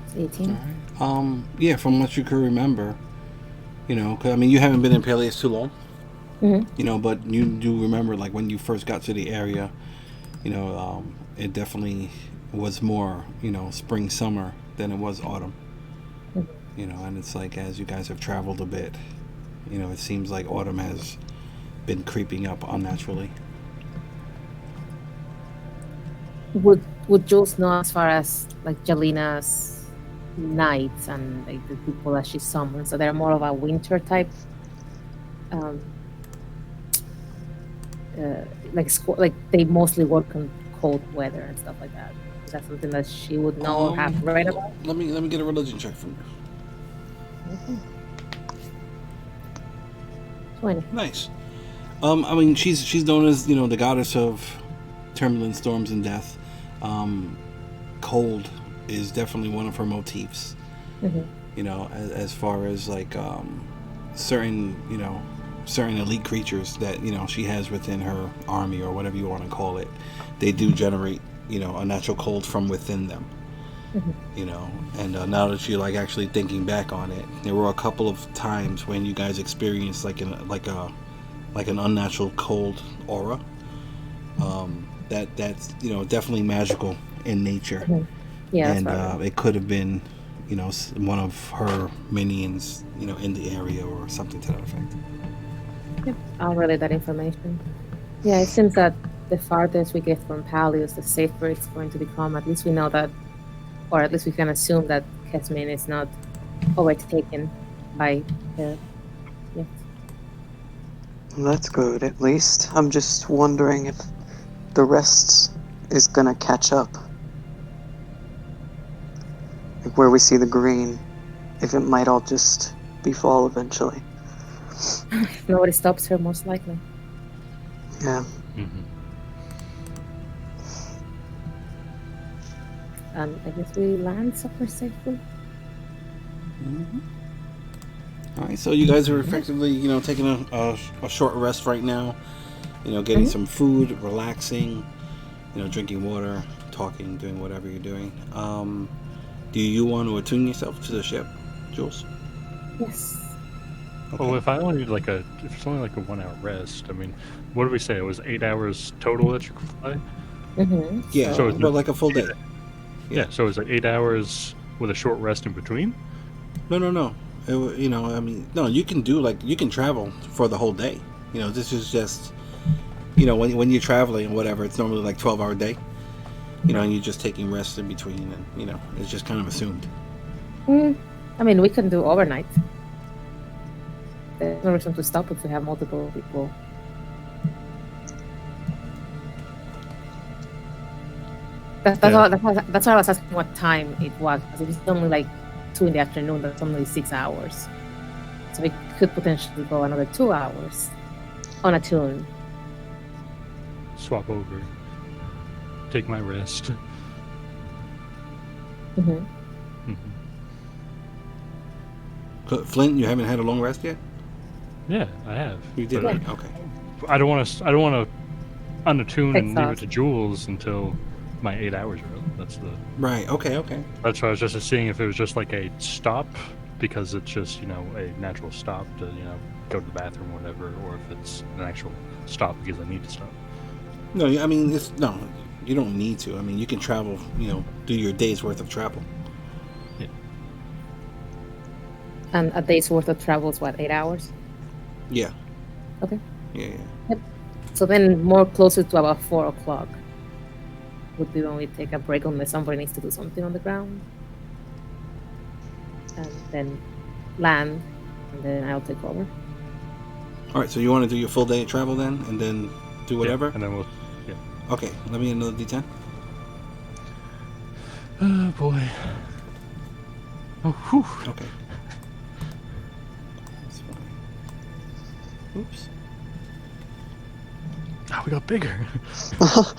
Speaker 5: It's 18.
Speaker 1: All right. Yeah, from what you can remember, 'cause, I mean, you haven't been in Peleus too long.
Speaker 5: Mm-hmm.
Speaker 1: You know, but you do remember, like, when you first got to the area, it definitely was more, spring, summer than it was autumn. And it's like, as you guys have traveled a bit, it seems like autumn has been creeping up unnaturally.
Speaker 5: Would Jules know as far as like Jelina's nights and like the people that she summons? So they're more of a winter type, um, like they mostly work in cold weather and stuff like that. Is that something that she would know or have read about?
Speaker 1: Let me get a religion check from you.
Speaker 5: Okay. 20.
Speaker 1: Nice. I mean, she's known as the goddess of turbulent storms and death. Cold is definitely one of her motifs.
Speaker 5: Mm-hmm.
Speaker 1: As far as like certain certain elite creatures that she has within her army, or whatever you want to call it, they do generate a natural cold from within them.
Speaker 5: Mm-hmm.
Speaker 1: And now that you're like actually thinking back on it, there were a couple of times when you guys experienced like an unnatural cold aura. That's definitely magical in nature.
Speaker 5: Mm-hmm. Yeah,
Speaker 1: And
Speaker 5: that's right.
Speaker 1: it could have been one of her minions in the area, or something to that effect.
Speaker 5: Yep. I'll relay that information. Yeah, it seems that the farthest we get from Palios, the safer it's going to become. At least we know that, or at least we can assume that Kesmin is not overtaken by the. Yes.
Speaker 2: That's good, at least. I'm just wondering if the rest is gonna catch up. Like where we see the green, if it might all just be fall eventually.
Speaker 5: If nobody stops her, most likely.
Speaker 2: Yeah.
Speaker 4: Mm-hmm.
Speaker 5: And I guess we land somewhere safely.
Speaker 1: All right, so you guys are effectively taking a short rest right now. Getting some food, relaxing, drinking water, talking, doing whatever you're doing. Do you want to attune yourself to the ship, Jules?
Speaker 5: Yes.
Speaker 1: Okay.
Speaker 4: Well, if it's only like a 1 hour rest, I mean, what did we say? It was 8 hours total that you could fly?
Speaker 5: Mm-hmm.
Speaker 1: Yeah,
Speaker 4: So it's
Speaker 1: but like a full day.
Speaker 4: Yeah, so it's like 8 hours with a short rest in between?
Speaker 1: No. I mean, no. You can travel for the whole day. This is just when you're traveling and whatever. It's normally like 12-hour day. And you're just taking rest in between, and it's just kind of assumed.
Speaker 5: I mean, we can do overnight. There's no reason to stop if we have multiple people. That's why I was asking what time it was. Because if it's only like 2 in the afternoon, that's only 6 hours. So we could potentially go another 2 hours on a tune.
Speaker 4: Swap over. Take my rest.
Speaker 5: Mm-hmm.
Speaker 1: Flint, you haven't had a long rest yet?
Speaker 4: Yeah, I have.
Speaker 1: You did,
Speaker 4: But
Speaker 1: right? Okay.
Speaker 4: I don't want to unattune and leave it
Speaker 5: Exhaust.
Speaker 4: to Jules until my 8 hours are up.
Speaker 1: Right. Okay.
Speaker 4: That's why I was just seeing if it was just like a stop, because it's just a natural stop to go to the bathroom or whatever, or if it's an actual stop because I need to stop.
Speaker 1: No, I mean, no. You don't need to. I mean, you can travel. Do your day's worth of travel.
Speaker 4: Yeah.
Speaker 5: And a day's worth of travel is what, 8 hours?
Speaker 1: Yeah.
Speaker 5: Okay.
Speaker 1: Yeah.
Speaker 5: Yep. So then more closer to about 4 o'clock would be when we take a break unless somebody needs to do something on the ground. And then land, and then I'll take over.
Speaker 1: All right. So you want to do your full day of travel then, and then do whatever?
Speaker 4: Yeah, and then we'll. Yeah.
Speaker 1: Okay. Let me get another D10.
Speaker 4: Oh boy. Oh, whew.
Speaker 1: Okay. That's fine. Oops.
Speaker 4: Oh, we got bigger.
Speaker 1: See about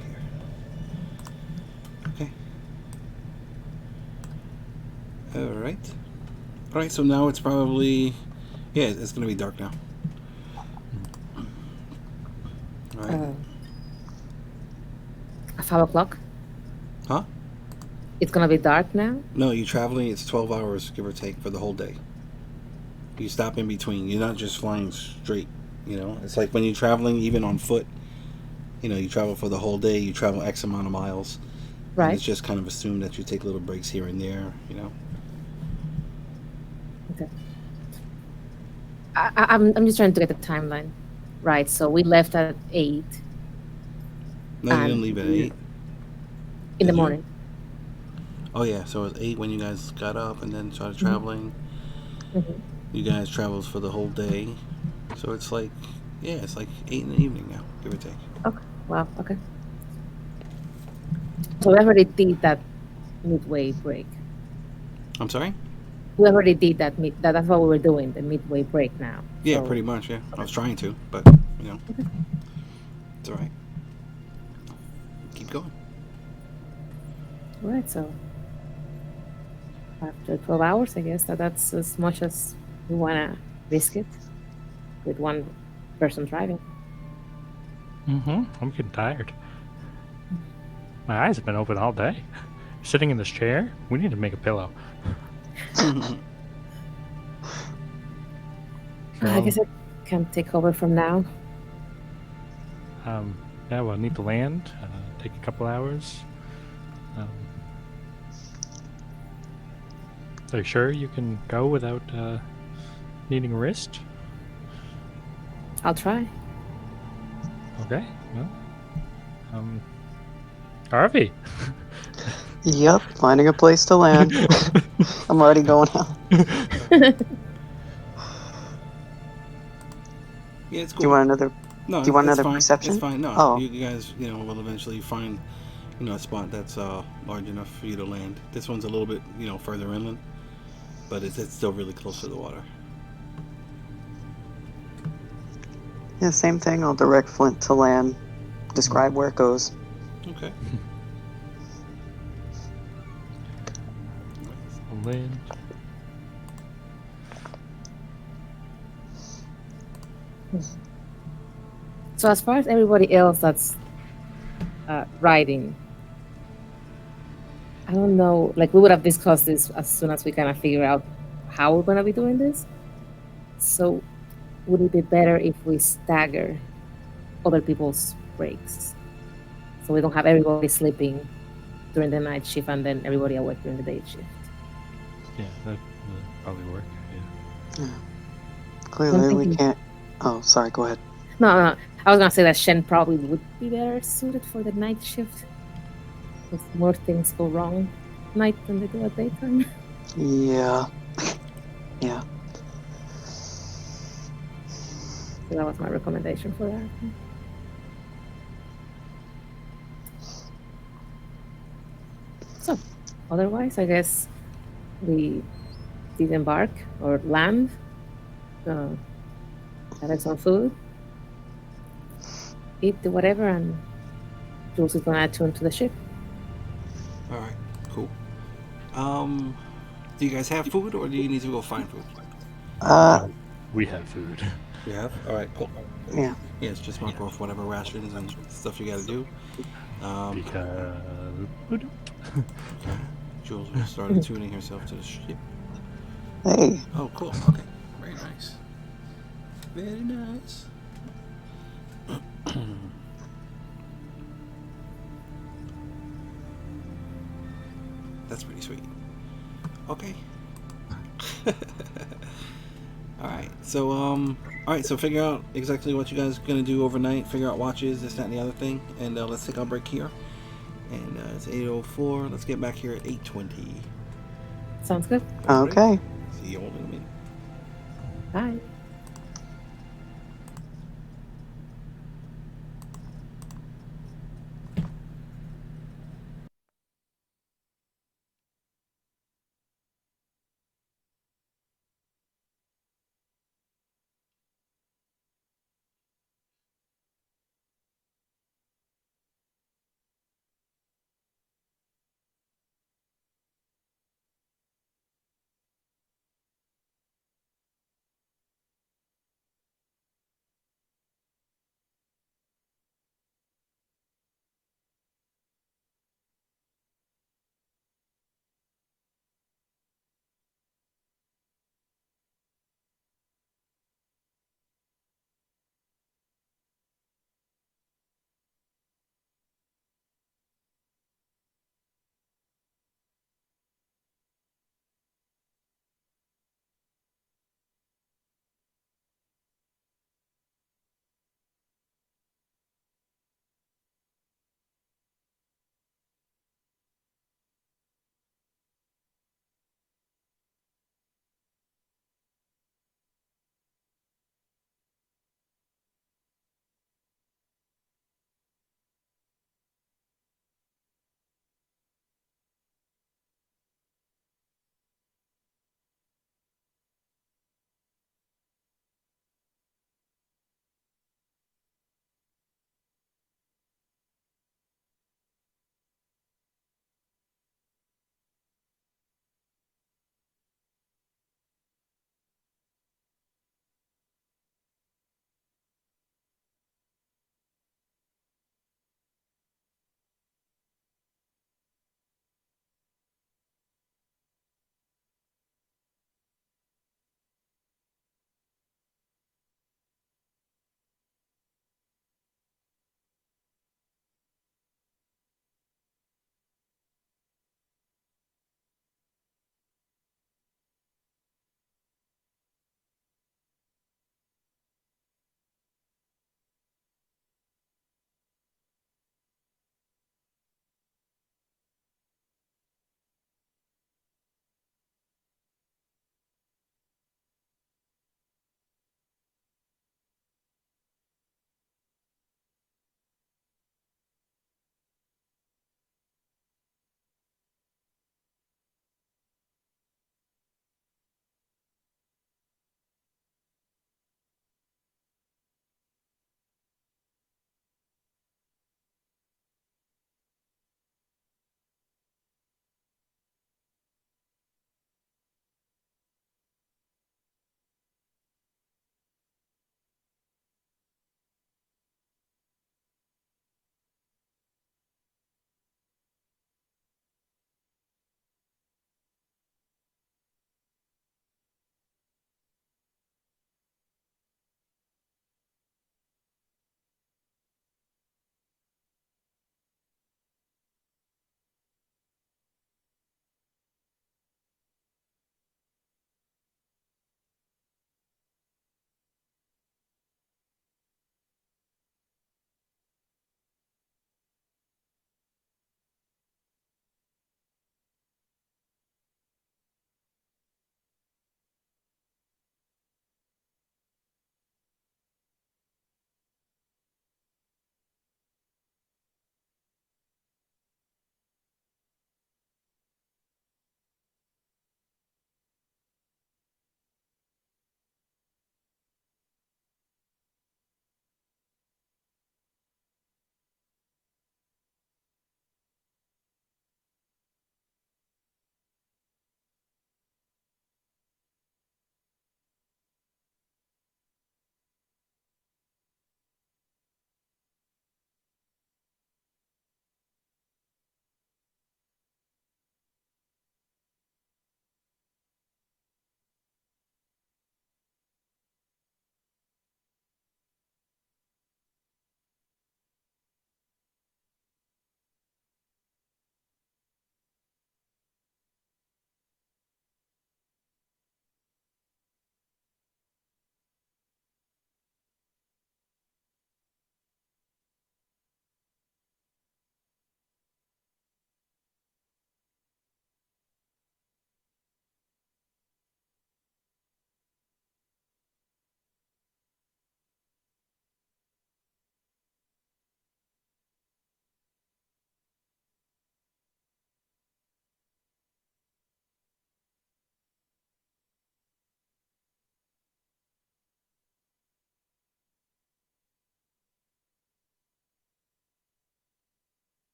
Speaker 1: here. Okay. All right. All right. So now it's probably, it's gonna be dark now. All right.
Speaker 5: At 5 o'clock?
Speaker 1: Huh?
Speaker 5: It's gonna be dark now.
Speaker 1: No, you're traveling. It's 12 hours, give or take, for the whole day. You stop in between. You're not just flying straight. It's like when you're traveling, even on foot. You travel for the whole day. You travel X amount of miles, and
Speaker 5: Right.
Speaker 1: it's just kind of assumed that you take little breaks here and there.
Speaker 5: Okay. I'm just trying to get the timeline right. So we left at 8
Speaker 1: No, you didn't
Speaker 5: and
Speaker 1: leave at 8,
Speaker 5: in the
Speaker 1: did you?
Speaker 5: morning.
Speaker 1: Oh yeah, so it was 8 when you guys got up and then started
Speaker 5: Mhm.
Speaker 1: traveling.
Speaker 5: Mhm.
Speaker 1: You guys traveled for the whole day, so it's like, yeah, it's like 8 in the evening now, give or take.
Speaker 5: Okay. Wow. Okay. So we already did that midway break.
Speaker 1: I'm sorry.
Speaker 5: We already did that's what we were doing, the midway break now.
Speaker 1: Yeah,
Speaker 5: So
Speaker 1: pretty much. Yeah, I
Speaker 5: okay.
Speaker 1: was trying to, but you know,
Speaker 5: Okay.
Speaker 1: it's all right. Keep going.
Speaker 5: All right. So after 12 hours, I guess that's as much as we wanna risk it with one person driving.
Speaker 4: I'm getting tired. My eyes have been open all day. Sitting in this chair, we need to make a pillow.
Speaker 5: I
Speaker 4: So,
Speaker 5: guess I can take over from now.
Speaker 4: yeah, we'll need to land. Take a couple hours. Um, are you sure you can go without needing a wrist?
Speaker 5: I'll try.
Speaker 4: Okay. Well, um, Harvey.
Speaker 2: Yep, finding a place to land. I'm already going out.
Speaker 1: Yeah, it's
Speaker 2: Do you
Speaker 1: cool.
Speaker 2: want another? Do
Speaker 1: No,
Speaker 2: you want
Speaker 1: it's
Speaker 2: another
Speaker 1: fine. It's
Speaker 2: perception?
Speaker 1: fine. No,
Speaker 2: Oh,
Speaker 1: you guys, will eventually find, a spot that's large enough for you to land. This one's a little bit, further inland, but it's still really close to the water.
Speaker 2: yeah, same thing. I'll direct Flint to land. Describe where it goes.
Speaker 1: Okay.
Speaker 4: Land.
Speaker 5: So as far as everybody else that's riding, I don't know. Like we would have discussed this as soon as we kind of figure out how we're gonna be doing this. So would it be better if we stagger other people's breaks so we don't have everybody sleeping during the night shift and then everybody awake during the day shift?
Speaker 4: Yeah, that would probably work. Yeah.
Speaker 2: Yeah.
Speaker 5: I'm
Speaker 2: Clearly, we
Speaker 5: thinking.
Speaker 2: can't. Oh, sorry. Go ahead.
Speaker 5: No, no, I was gonna say that Shen probably would be better suited for the night shift because more things go wrong at night than they do at daytime.
Speaker 2: Yeah. Yeah.
Speaker 5: So that was my recommendation for that. So otherwise, I guess we disembark or land, uh, gather some food, eat whatever, and Jules is gonna attune to the ship.
Speaker 1: All right. Cool. Um, do you guys have food, or do you need to go find food?
Speaker 2: Uh.
Speaker 4: Oh, we have food.
Speaker 1: You have. All right. Cool.
Speaker 2: Yeah.
Speaker 1: Yes, just mark off whatever rations and stuff you got to do. Um,
Speaker 4: Because.
Speaker 1: okay. Jules will start attuning herself to the ship.
Speaker 2: Hey.
Speaker 1: Oh, cool. Okay. Very nice. Very nice. That's pretty sweet. Okay. All right. So all right. So figure out exactly what you guys are gonna do overnight. Figure out watches, this, that, and the other thing, and let's take our break here. And it's 8:04. Let's get back here at 8:20.
Speaker 5: Sounds good.
Speaker 1: All right.
Speaker 2: Okay.
Speaker 1: See you all in a minute.
Speaker 5: Bye.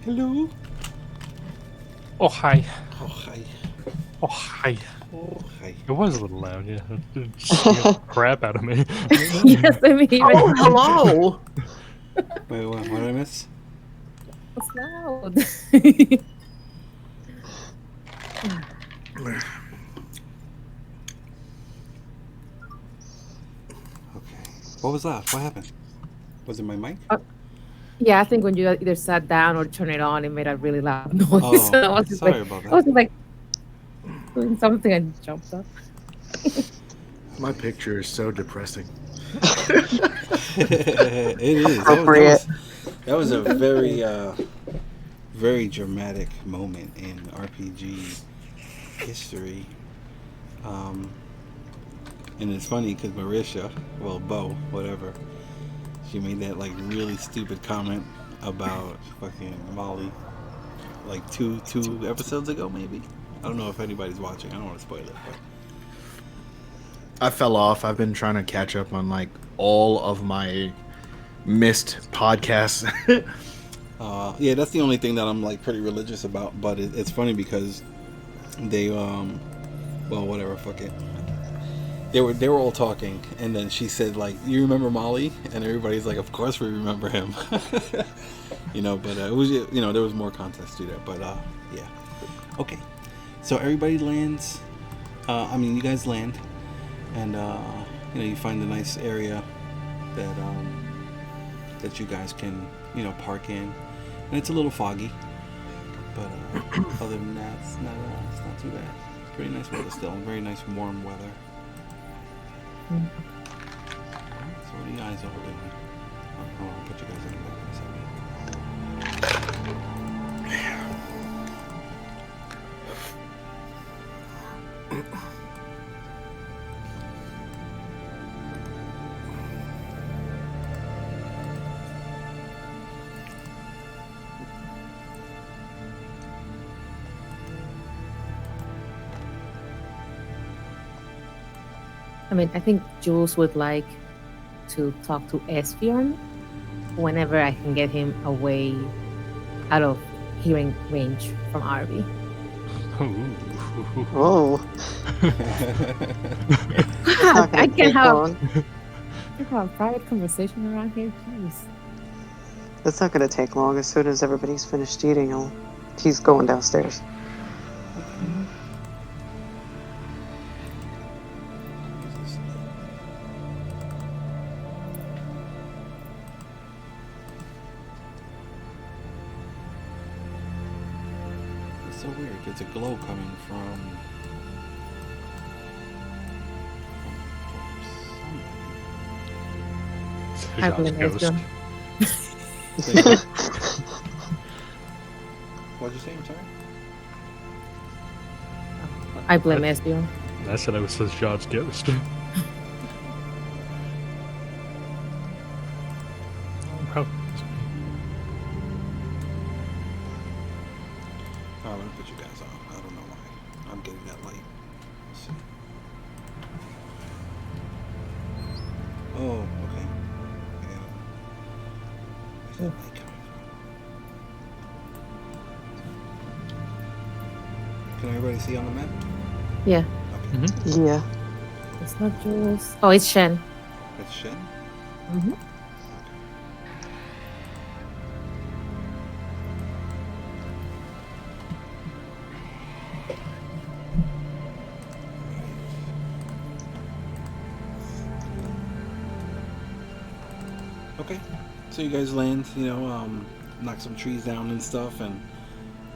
Speaker 1: Hello.
Speaker 4: Oh, hi.
Speaker 1: Oh, hi.
Speaker 4: Oh, hi.
Speaker 1: Oh, hi.
Speaker 4: It was a little loud, yeah. It scared the crap out of me.
Speaker 5: Yes, I mean, even
Speaker 3: Oh, hello.
Speaker 1: Wait, what did I miss?
Speaker 5: it's loud.
Speaker 1: Okay. What was that? What happened? Was it my mic?
Speaker 5: Yeah, I think when you either sat down or turned it on, it made a really loud noise.
Speaker 1: Oh,
Speaker 5: So I was just
Speaker 1: sorry
Speaker 5: like,
Speaker 1: about
Speaker 5: I was
Speaker 1: that.
Speaker 5: just like doing something and jumped up.
Speaker 3: My picture is so depressing.
Speaker 1: It is.
Speaker 2: Appropriate.
Speaker 1: That was a very very dramatic moment in RPG history. Um, and it's funny because Marisha, well, Bo, whatever, she made that like really stupid comment about fucking Molly, like two episodes ago, maybe. I don't know if anybody's watching. I don't want to spoil it, but
Speaker 3: I fell off. I've been trying to catch up on like all of my missed podcasts.
Speaker 1: yeah, that's the only thing that I'm like pretty religious about. But it's funny because they well, whatever, fuck it. They were all talking, and then she said like, "You remember Molly?" And everybody's like, "Of course we remember him." But it was there was more context to that, but yeah. Okay, so everybody lands. You guys land, and you find a nice area that you guys can park in, and it's a little foggy, but other than that, it's not too bad. Pretty nice weather still, very nice warm weather. So what are you guys all doing? I'll put you guys in the back in a second.
Speaker 5: I mean, I think Jules would like to talk to Esbjorn whenever I can get him away out of hearing range from Arby.
Speaker 2: Oh,
Speaker 5: God, I can't have
Speaker 2: long.
Speaker 5: a private conversation around here. Jeez.
Speaker 2: It's not going to take long. As soon as everybody's finished eating, he's going downstairs.
Speaker 1: It's so weird. There's a glow coming from
Speaker 5: I blame
Speaker 4: John's ghost.
Speaker 5: Esbjorn.
Speaker 1: What'd you say? I'm sorry.
Speaker 5: I blame Esbjorn.
Speaker 4: I said I was his John's ghost. How?
Speaker 1: Oh, I'm gonna put you guys on. I don't know why. I'm getting that light. Let's see. Oh, okay. Yeah. Where's that light coming from? Can everybody see on the map?
Speaker 5: Yeah,
Speaker 1: Okay.
Speaker 2: Yeah.
Speaker 5: it's not Jules. Oh, it's Shen.
Speaker 1: That's Shen?
Speaker 5: Mm-hmm.
Speaker 1: Okay. So you guys land, knock some trees down and stuff, and,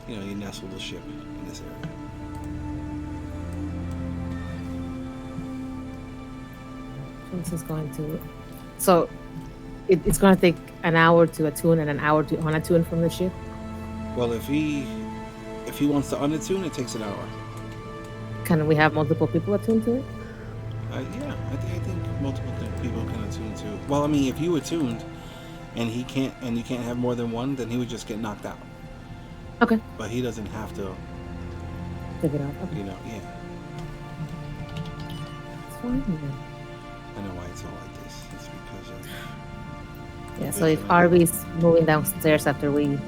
Speaker 1: you nestle the ship in this area.
Speaker 5: Jules is going to. So it's going to take an hour to attune and an hour to unattune from the ship.
Speaker 1: Well, if he wants to unattune, it takes an hour.
Speaker 5: Can we have multiple people attuned to it?
Speaker 1: Yeah, I think multiple people can attune to. Well, I mean, if you attuned, and you can't have more than one, then he would just get knocked out.
Speaker 5: Okay.
Speaker 1: But he doesn't have to.
Speaker 5: Take it out. Okay.
Speaker 1: Yeah.
Speaker 5: It's fine.
Speaker 1: I know why it's all like this. It's because of.
Speaker 5: Yeah. So if Arby's moving downstairs after we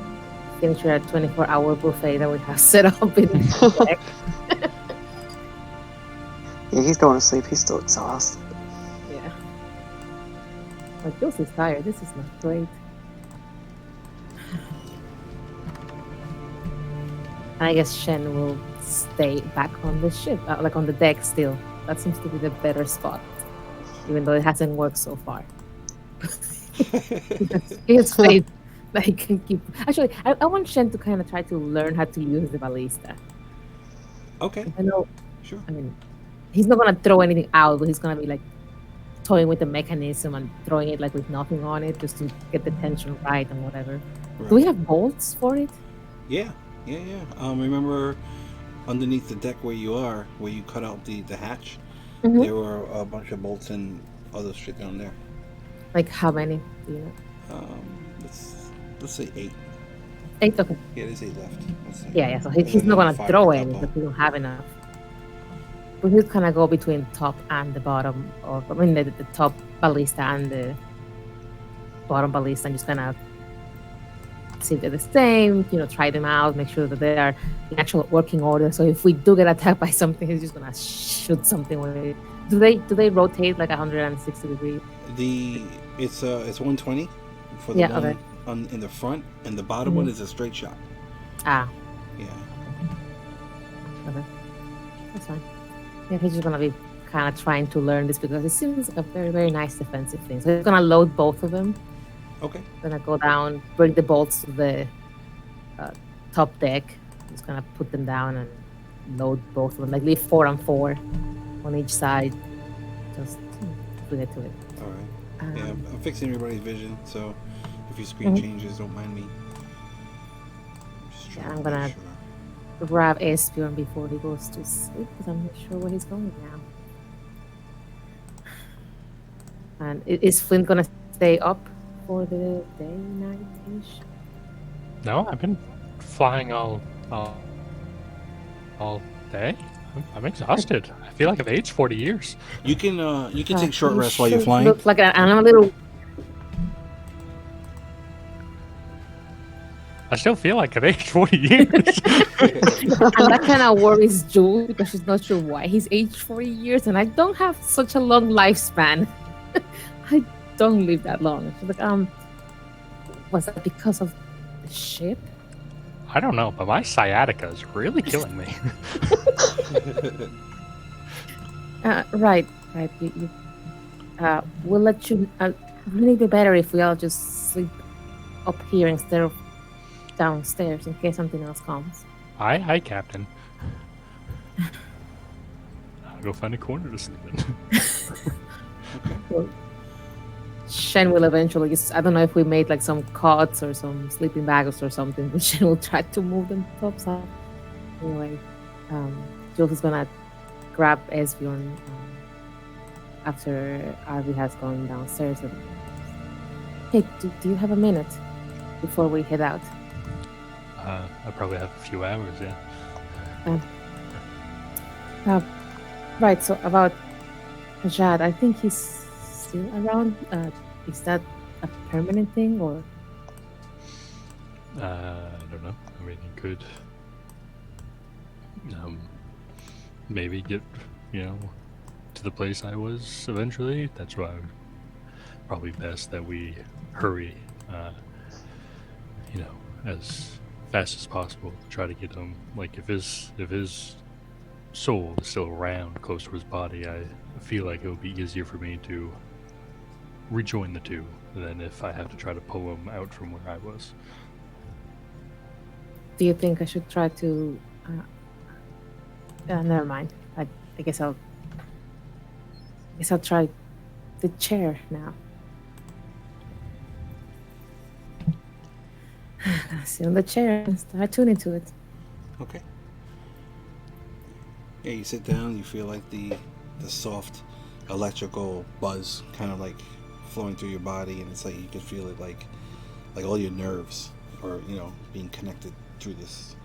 Speaker 5: finish our 24-hour buffet that we have set up in the deck.
Speaker 2: Yeah, he's going to sleep. He's still exhausted.
Speaker 5: Yeah. Like, Jules is tired. This is not great. I guess Shen will stay back on the ship, like on the deck still. That seems to be the better spot, even though it hasn't worked so far. He has faith that he can keep. Actually, I want Shen to kind of try to learn how to use the ballista.
Speaker 1: Okay,
Speaker 5: I know,
Speaker 1: sure.
Speaker 5: I mean, he's not gonna throw anything out, but he's gonna be like toying with the mechanism and throwing it like with nothing on it just to get the tension right and whatever.
Speaker 1: Right.
Speaker 5: Do we have bolts for it?
Speaker 1: Yeah. Remember underneath the deck where you cut out the hatch,
Speaker 5: Mhm.
Speaker 1: there were a bunch of bolts and other shit down there.
Speaker 5: Like how many? Do you know?
Speaker 1: Let's say 8.
Speaker 5: 8. Okay.
Speaker 1: Yeah, there's 8 left. Let's see.
Speaker 5: Yeah. So
Speaker 1: There's
Speaker 5: he's not
Speaker 1: another
Speaker 5: gonna
Speaker 1: 5
Speaker 5: throw
Speaker 1: to
Speaker 5: any
Speaker 1: couple.
Speaker 5: because we don't have enough. But he'll kind of go between top and the bottom, or I mean the top ballista and the bottom ballista, and just kind of see if they're the same. Try them out, make sure that they are in actual working order. So if we do get attacked by something, he's just gonna shoot something with it. Do they rotate like 160 degrees?
Speaker 1: It's 120 for the
Speaker 5: Yeah,
Speaker 1: one
Speaker 5: okay.
Speaker 1: in the front, and the bottom one is a straight shot.
Speaker 5: Ah,
Speaker 1: Yeah.
Speaker 5: okay, that's fine. Yeah, he's just gonna be kind of trying to learn this because it seems like a very, very nice defensive thing. So he's gonna load both of them.
Speaker 1: Okay.
Speaker 5: Gonna go down, bring the bolts to the top deck. Just gonna put them down and load both of them. Like leave 4 and 4 on each side. Just to get to it.
Speaker 1: All right. Yeah, I'm fixing everybody's vision, so if your screen
Speaker 5: Mhm.
Speaker 1: changes, don't mind me. Just
Speaker 5: Yeah,
Speaker 1: trying
Speaker 5: I'm
Speaker 1: to make
Speaker 5: gonna
Speaker 1: sure.
Speaker 5: grab Esbjorn before he goes to sleep because I'm not sure where he's going now. And is Flint gonna stay up for the day, night-ish?
Speaker 4: No, I've been flying all day. I'm exhausted. I feel like I've aged 40 years.
Speaker 1: You can take short
Speaker 5: You
Speaker 1: rests while you're
Speaker 5: should
Speaker 1: flying.
Speaker 5: look like I'm a little.
Speaker 4: I still feel like I've aged 40 years.
Speaker 5: And that kind of worries Jules because she's not sure why he's aged 40 years, and I don't have such a long lifespan. I don't live that long. She's like, was that because of the ship?
Speaker 4: I don't know, but my sciatica is really killing me.
Speaker 5: Right. We'll let you. Really be better if we all just sleep up here instead of downstairs in case something else comes.
Speaker 4: Hi, Captain. I'll go find a corner to sleep in.
Speaker 5: Shen will eventually just, I don't know if we made like some cots or some sleeping bags or something, but Shen will try to move them topside. Anyway, Jules is gonna grab Esbjorn after Arby has gone downstairs. And, hey, do you have a minute before we head out?
Speaker 4: I probably have a few hours, yeah.
Speaker 5: Right, so about Ajad, I think he's still around. Is that a permanent thing or?
Speaker 4: I don't know. I mean, you could maybe get, to the place I was eventually. That's why probably best that we hurry, as fast as possible to try to get him. Like if his soul is still around close to his body, I feel like it would be easier for me to rejoin the two than if I have to try to pull him out from where I was.
Speaker 5: Do you think I should try to? Never mind. I guess I'll try the chair now. Sit on the chair and start tuning to it.
Speaker 1: Okay. Yeah, you sit down. You feel like the soft electrical buzz kind of like flowing through your body, and it's like you can feel it like all your nerves are being connected through this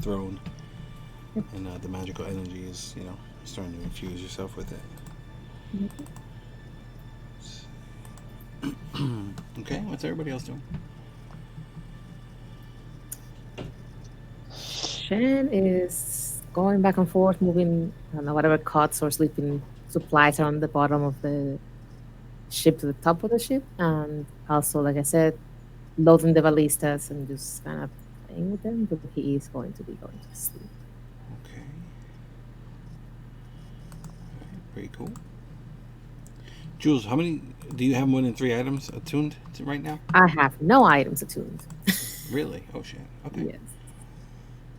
Speaker 1: throne, and the magical energy is starting to infuse yourself with it. Okay, what's everybody else doing?
Speaker 5: Shen is going back and forth, moving, I don't know, whatever cots or sleeping supplies are on the bottom of the ship to the top of the ship. And also, like I said, loading the ballistas and just kind of playing with them. But he is going to be going to sleep.
Speaker 1: Okay. Very cool. Jules, how many do you have more than 3 items attuned to right now?
Speaker 5: I have no items attuned.
Speaker 1: Really? Oh shit. Okay.
Speaker 5: Yes.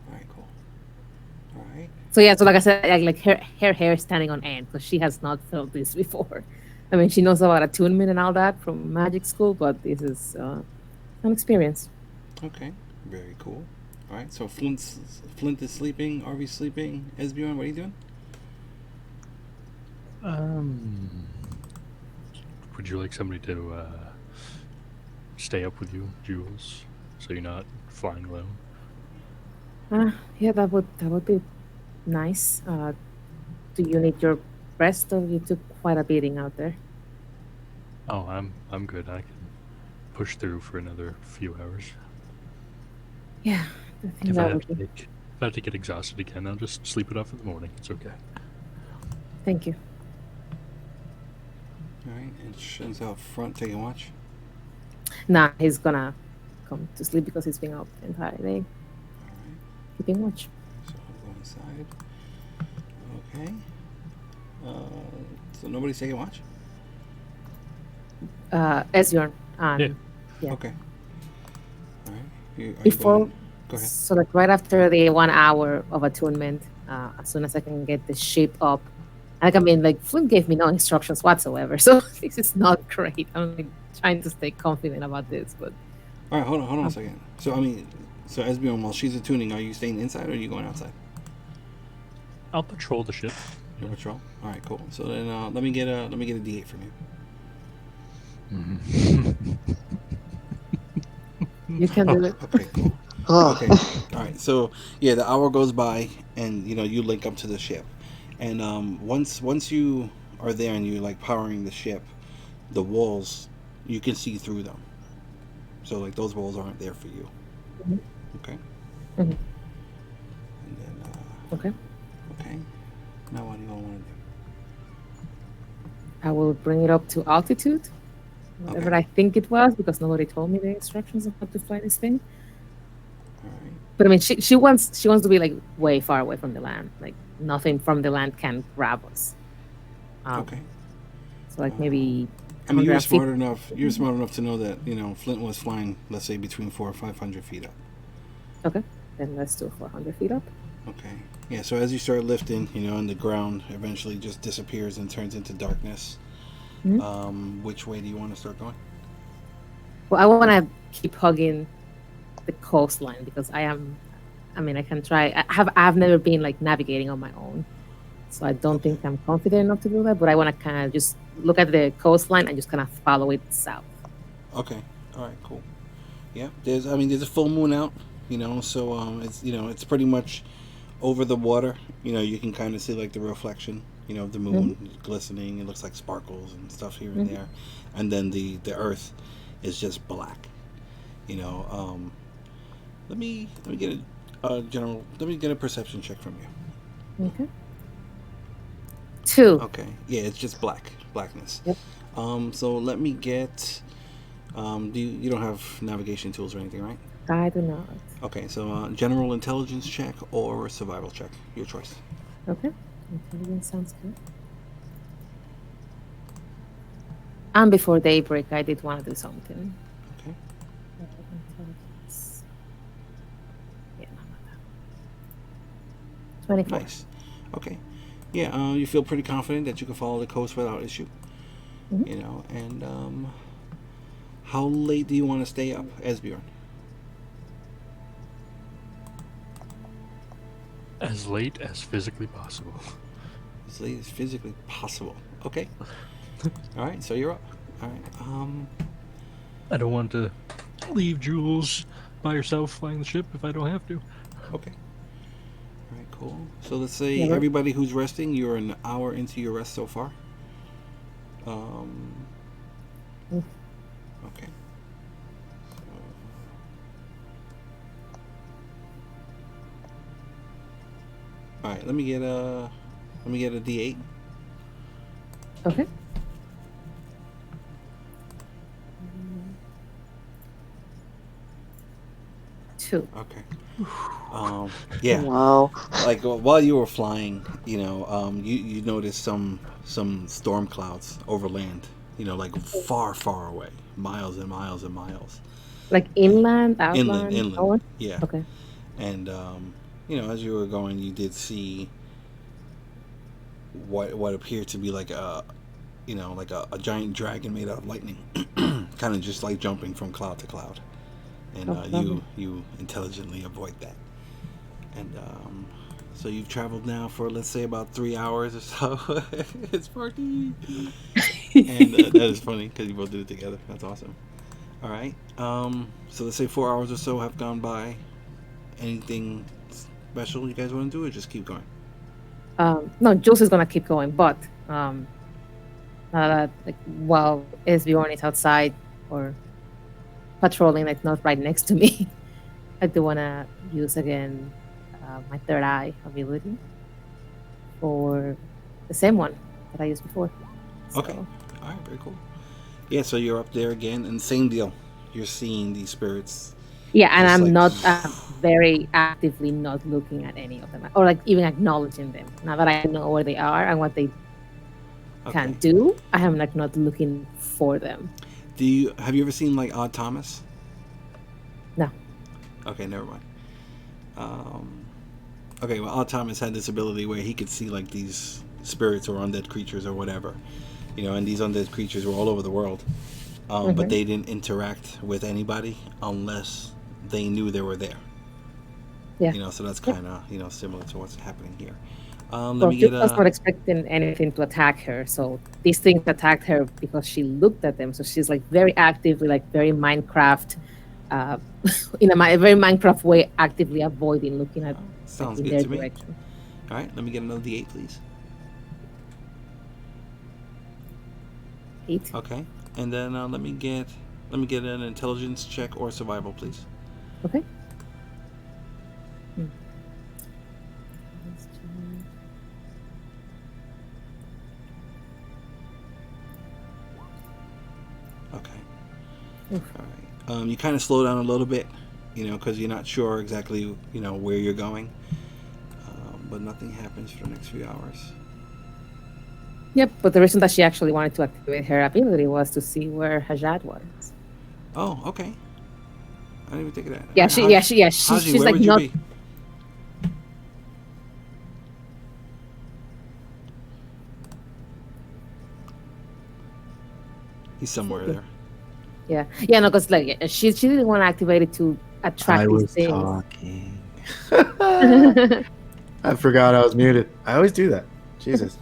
Speaker 1: All right. Cool. All right.
Speaker 5: So yeah, so like I said, like her hair is standing on end because she has not felt this before. I mean, she knows about attunement and all that from magic school, but this is an experience.
Speaker 1: Okay. Very cool. All right. So Flint is sleeping. Arby's sleeping. Esbjorn, what are you doing?
Speaker 4: Would you like somebody to stay up with you, Jules, so you're not flying alone?
Speaker 5: Yeah, that would be nice. Do you need your rest, or you took quite a beating out there?
Speaker 4: Oh, I'm good. I can push through for another few hours.
Speaker 5: Yeah, I think
Speaker 4: If I
Speaker 5: that
Speaker 4: have
Speaker 5: would
Speaker 4: to
Speaker 5: be.
Speaker 4: take, if I have to get exhausted again, I'll just sleep it off in the morning. It's okay.
Speaker 5: Thank you.
Speaker 1: All right. And Shen's out front taking watch.
Speaker 5: Nah, he's gonna come to sleep because he's been up the entire day,
Speaker 1: All right.
Speaker 5: keeping watch.
Speaker 1: So I'll go inside. Okay. So nobody's taking watch.
Speaker 5: Esbjorn, and yeah.
Speaker 1: Okay. All right. Are you
Speaker 5: Before,
Speaker 1: going? Go ahead.
Speaker 5: so like right after the 1 hour of attunement, as soon as I can get the ship up, like I mean, like Flynn gave me no instructions whatsoever, so this is not great. I'm like trying to stay confident about this, but
Speaker 1: All right. Hold on a second. So so Esbjorn, while she's attuning, are you staying inside or are you going outside?
Speaker 4: I'll patrol the ship.
Speaker 1: Your patrol. All right. Cool. So then let me get a D8 from you.
Speaker 5: you can do it.
Speaker 1: Okay. Cool.
Speaker 2: Oh,
Speaker 1: Okay. All right. So yeah, the hour goes by, and you link up to the ship, and once you are there and you're like powering the ship, the walls you can see through them. So like those walls aren't there for you.
Speaker 5: Mhm.
Speaker 1: Okay.
Speaker 5: Mhm.
Speaker 1: And then
Speaker 5: Okay.
Speaker 1: okay. Now what do you want to do?
Speaker 5: I will bring it up to altitude, whatever
Speaker 1: Okay.
Speaker 5: I think it was, because nobody told me the instructions of how to fly this thing.
Speaker 1: All right.
Speaker 5: But I mean, she wants to be like way far away from the land. Like nothing from the land can grab us.
Speaker 1: Okay.
Speaker 5: So like maybe
Speaker 1: I mean, you were
Speaker 5: 150.
Speaker 1: smart enough. You were smart enough to know that Flint was flying, let's say, between 400 or 500 feet up.
Speaker 5: Okay, then let's do 400 feet up.
Speaker 1: Okay. Yeah. So as you start lifting, and the ground eventually just disappears and turns into darkness.
Speaker 5: Mhm.
Speaker 1: Which way do you want to start going?
Speaker 5: Well, I want to keep hugging the coastline because I mean, I can try. I've never been like navigating on my own, so I don't think I'm confident enough to do that. But I want to kind of just look at the coastline and just kind of follow it south.
Speaker 1: Okay. All right. Cool. Yeah. There's a full moon out. So it's pretty much over the water. You can kind of see like the reflection. Of the moon glistening. It looks like sparkles and stuff here and there, and then the earth is just black. Let me get a general. Let me get a perception check from you.
Speaker 5: Okay. 2.
Speaker 1: Okay. Yeah, it's just blackness.
Speaker 5: Yep.
Speaker 1: So let me get. You don't have navigation tools or anything, right?
Speaker 5: I do not.
Speaker 1: Okay. So general intelligence check or survival check, your choice.
Speaker 5: Okay. Intelligence sounds good. And before daybreak, I did want to do something.
Speaker 1: Okay.
Speaker 5: Intelligence. Yeah, no, not that. 24.
Speaker 1: Nice. Okay. Yeah. You feel pretty confident that you can follow the coast without issue. And how late do you want to stay up, Esbjorn?
Speaker 4: As late as physically possible.
Speaker 1: As late as physically possible. Okay. All right. So you're up. All right.
Speaker 4: I don't want to leave Jules by herself flying the ship if I don't have to.
Speaker 1: Okay. All right. Cool. So let's say
Speaker 5: Yeah.
Speaker 1: everybody who's resting, you're an hour into your rest so far. Okay. So, All right, let me get a D8.
Speaker 5: Okay. Two.
Speaker 1: Okay. Yeah.
Speaker 2: Wow.
Speaker 1: Like while you were flying, you noticed some storm clouds over land. Like far, far away, miles and miles and miles.
Speaker 5: Like
Speaker 1: And
Speaker 5: inland,
Speaker 1: inland,
Speaker 5: outland,
Speaker 1: inland.
Speaker 5: outward?
Speaker 1: Yeah.
Speaker 5: Okay.
Speaker 1: And as you were going, you did see what appeared to be like a giant dragon made out of lightning, kind of just like jumping from cloud to cloud. And
Speaker 5: Oh, lovely.
Speaker 1: you intelligently avoid that. And so you've traveled now for, let's say, about 3 hours or so. It's Sparky. And that is funny because you both did it together. That's awesome. All right. So let's say 4 hours or so have gone by. Anything special you guys want to do, or just keep going?
Speaker 5: No, Jules is gonna keep going, but like while Esbjorn is outside or patrolling, like not right next to me, I do wanna use again my third eye ability for the same one that I used before.
Speaker 1: Okay. All right. Very cool. Yeah. So you're up there again, and same deal. You're seeing these spirits.
Speaker 5: Yeah, and
Speaker 1: Just
Speaker 5: I'm
Speaker 1: like
Speaker 5: not very actively not looking at any of them or like even acknowledging them. Now that I know where they are and what they can
Speaker 1: okay.
Speaker 5: do, I am like not looking for them.
Speaker 1: Have you ever seen like Odd Thomas?
Speaker 5: No.
Speaker 1: Okay, never mind. Okay, well, Odd Thomas had this ability where he could see like these spirits or undead creatures or whatever, and these undead creatures were all over the world, but they didn't interact with anybody unless they knew they were there.
Speaker 5: Yeah.
Speaker 1: So that's kind of similar to what's happening here. Let
Speaker 5: Well,
Speaker 1: me
Speaker 5: she
Speaker 1: get
Speaker 5: was not expecting anything to attack her, so these things attacked her because she looked at them. So she's like very actively, like very Minecraft, in a very Minecraft way, actively avoiding looking at
Speaker 1: sounds
Speaker 5: in
Speaker 1: good
Speaker 5: their
Speaker 1: to me.
Speaker 5: direction.
Speaker 1: All right, let me get another D8, please.
Speaker 5: 8.
Speaker 1: Okay, and then let me get an intelligence check or survival, please.
Speaker 5: Okay.
Speaker 1: Okay.
Speaker 5: Oof.
Speaker 1: All right. You kind of slow down a little bit, because you're not sure exactly, where you're going. But nothing happens for the next few hours.
Speaker 5: Yep, but the reason that she actually wanted to activate her ability was to see where Hajad was.
Speaker 1: Oh, okay. I didn't even think of that.
Speaker 5: Yeah,
Speaker 1: All right, Haji,
Speaker 5: she's
Speaker 1: where
Speaker 5: like
Speaker 1: would you
Speaker 5: not.
Speaker 1: be? He's somewhere there.
Speaker 5: Yeah, no, because like she didn't want to activate it to attract
Speaker 3: I
Speaker 5: these
Speaker 3: was
Speaker 5: things.
Speaker 3: talking. I forgot I was muted. I always do that. Jesus.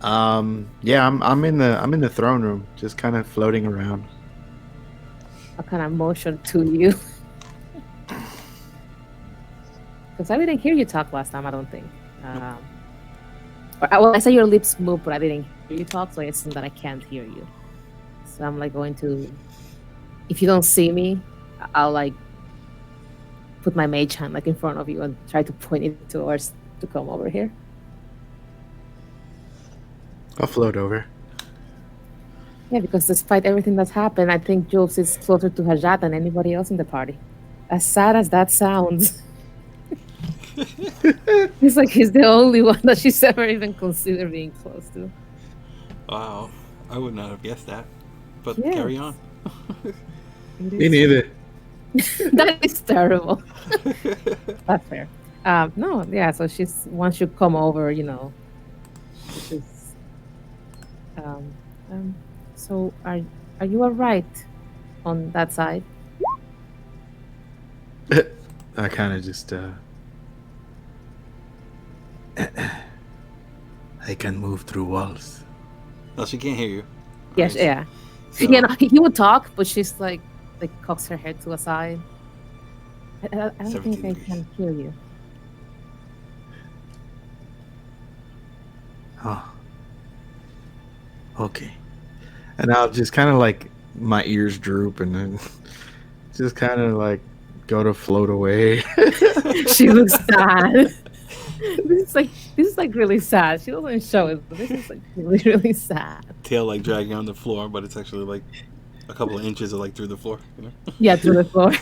Speaker 3: Yeah, I'm in the throne room, just kind of floating around.
Speaker 5: I kind of motion to you because I didn't hear you talk last time. I don't think. Well, I saw your lips move, but I didn't hear you talk, so I assume that I can't hear you. So I'm like going to. If you don't see me, I'll like put my mage hand like in front of you and try to point it towards to come over here.
Speaker 3: I'll float over.
Speaker 5: Yeah, because despite everything that's happened, I think Jules is closer to Hajat than anybody else in the party. As sad as that sounds. It's like he's the only one that she's ever even considered being close to.
Speaker 1: Wow, I would not have guessed that. But
Speaker 5: Yes.
Speaker 1: carry on.
Speaker 3: Me neither.
Speaker 5: That is terrible. That's fair. No, yeah. So she's once you come over, she's, so are you all right on that side?
Speaker 3: I kind of just I can move through walls.
Speaker 1: No, she can't hear you.
Speaker 5: Yes,
Speaker 1: Right?
Speaker 5: yeah.
Speaker 1: So,
Speaker 5: Yeah, no, he would talk, but she's like cocks her head to a side. I don't
Speaker 1: 17
Speaker 5: think I
Speaker 1: degrees.
Speaker 5: can hear you.
Speaker 3: Oh. Okay. And I'll just kind of like my ears droop and then just kind of like go to float away.
Speaker 5: She looks sad. this is like really sad. She doesn't show it, but this is like really really sad.
Speaker 1: Tail like dragging on the floor, but it's actually like a couple of inches of like through the floor. You know.
Speaker 5: Yeah, through the floor.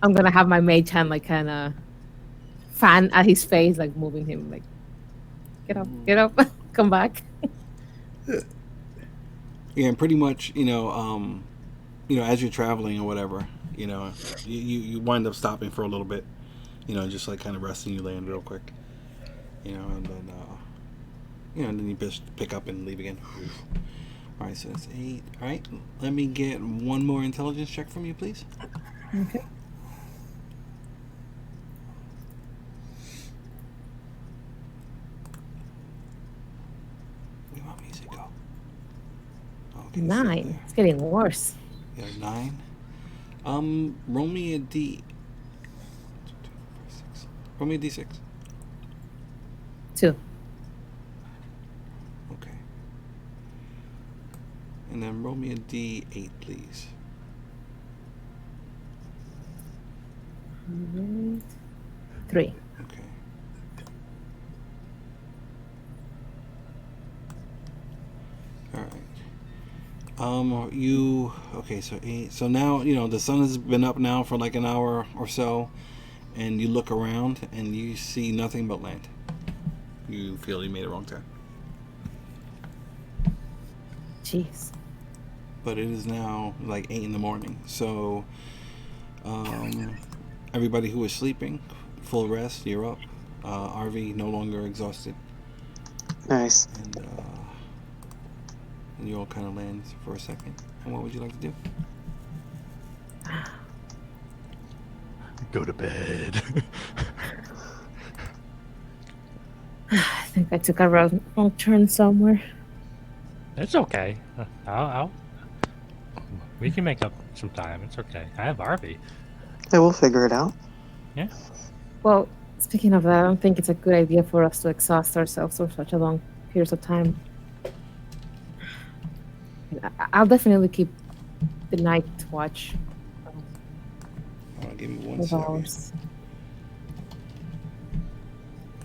Speaker 5: I'm gonna have my mage hand like kind of fan at his face, like moving him, like get up, come back.
Speaker 1: Yeah, and pretty much, as you're traveling or whatever, you wind up stopping for a little bit, just like kind of resting. You land real quick, and then and then you pick up and leave again. All right, so that's 8. All right, let me get one more intelligence check from you, please.
Speaker 5: Okay.
Speaker 1: Where do you want me to go? Oh, okay,
Speaker 5: 9. It's getting worse.
Speaker 1: Yeah, 9. Roll me a D. Roll me a D6.
Speaker 5: 2.
Speaker 1: Okay. And then roll me a D8, please.
Speaker 5: 3.
Speaker 1: Okay. All right. Okay, so 8. So now, the sun has been up now for like an hour or so, and you look around and you see nothing but land. You feel you made a wrong turn.
Speaker 5: Jeez.
Speaker 1: But it is now like 8 in the morning. So, everybody who is sleeping, full rest, you're up. RV no longer exhausted.
Speaker 2: Nice.
Speaker 1: And you all kind of land for a second. And what would you like to do?
Speaker 4: Go to bed.
Speaker 5: I think I took a wrong turn somewhere.
Speaker 4: It's okay. We can make up some time. It's okay. I have RV.
Speaker 2: Yeah, we'll figure it out.
Speaker 4: Yeah.
Speaker 5: Well, speaking of that, I don't think it's a good idea for us to exhaust ourselves for such a long period of time. I'll definitely keep the night watch.
Speaker 1: Give me 1
Speaker 5: Of
Speaker 1: second.
Speaker 5: ours.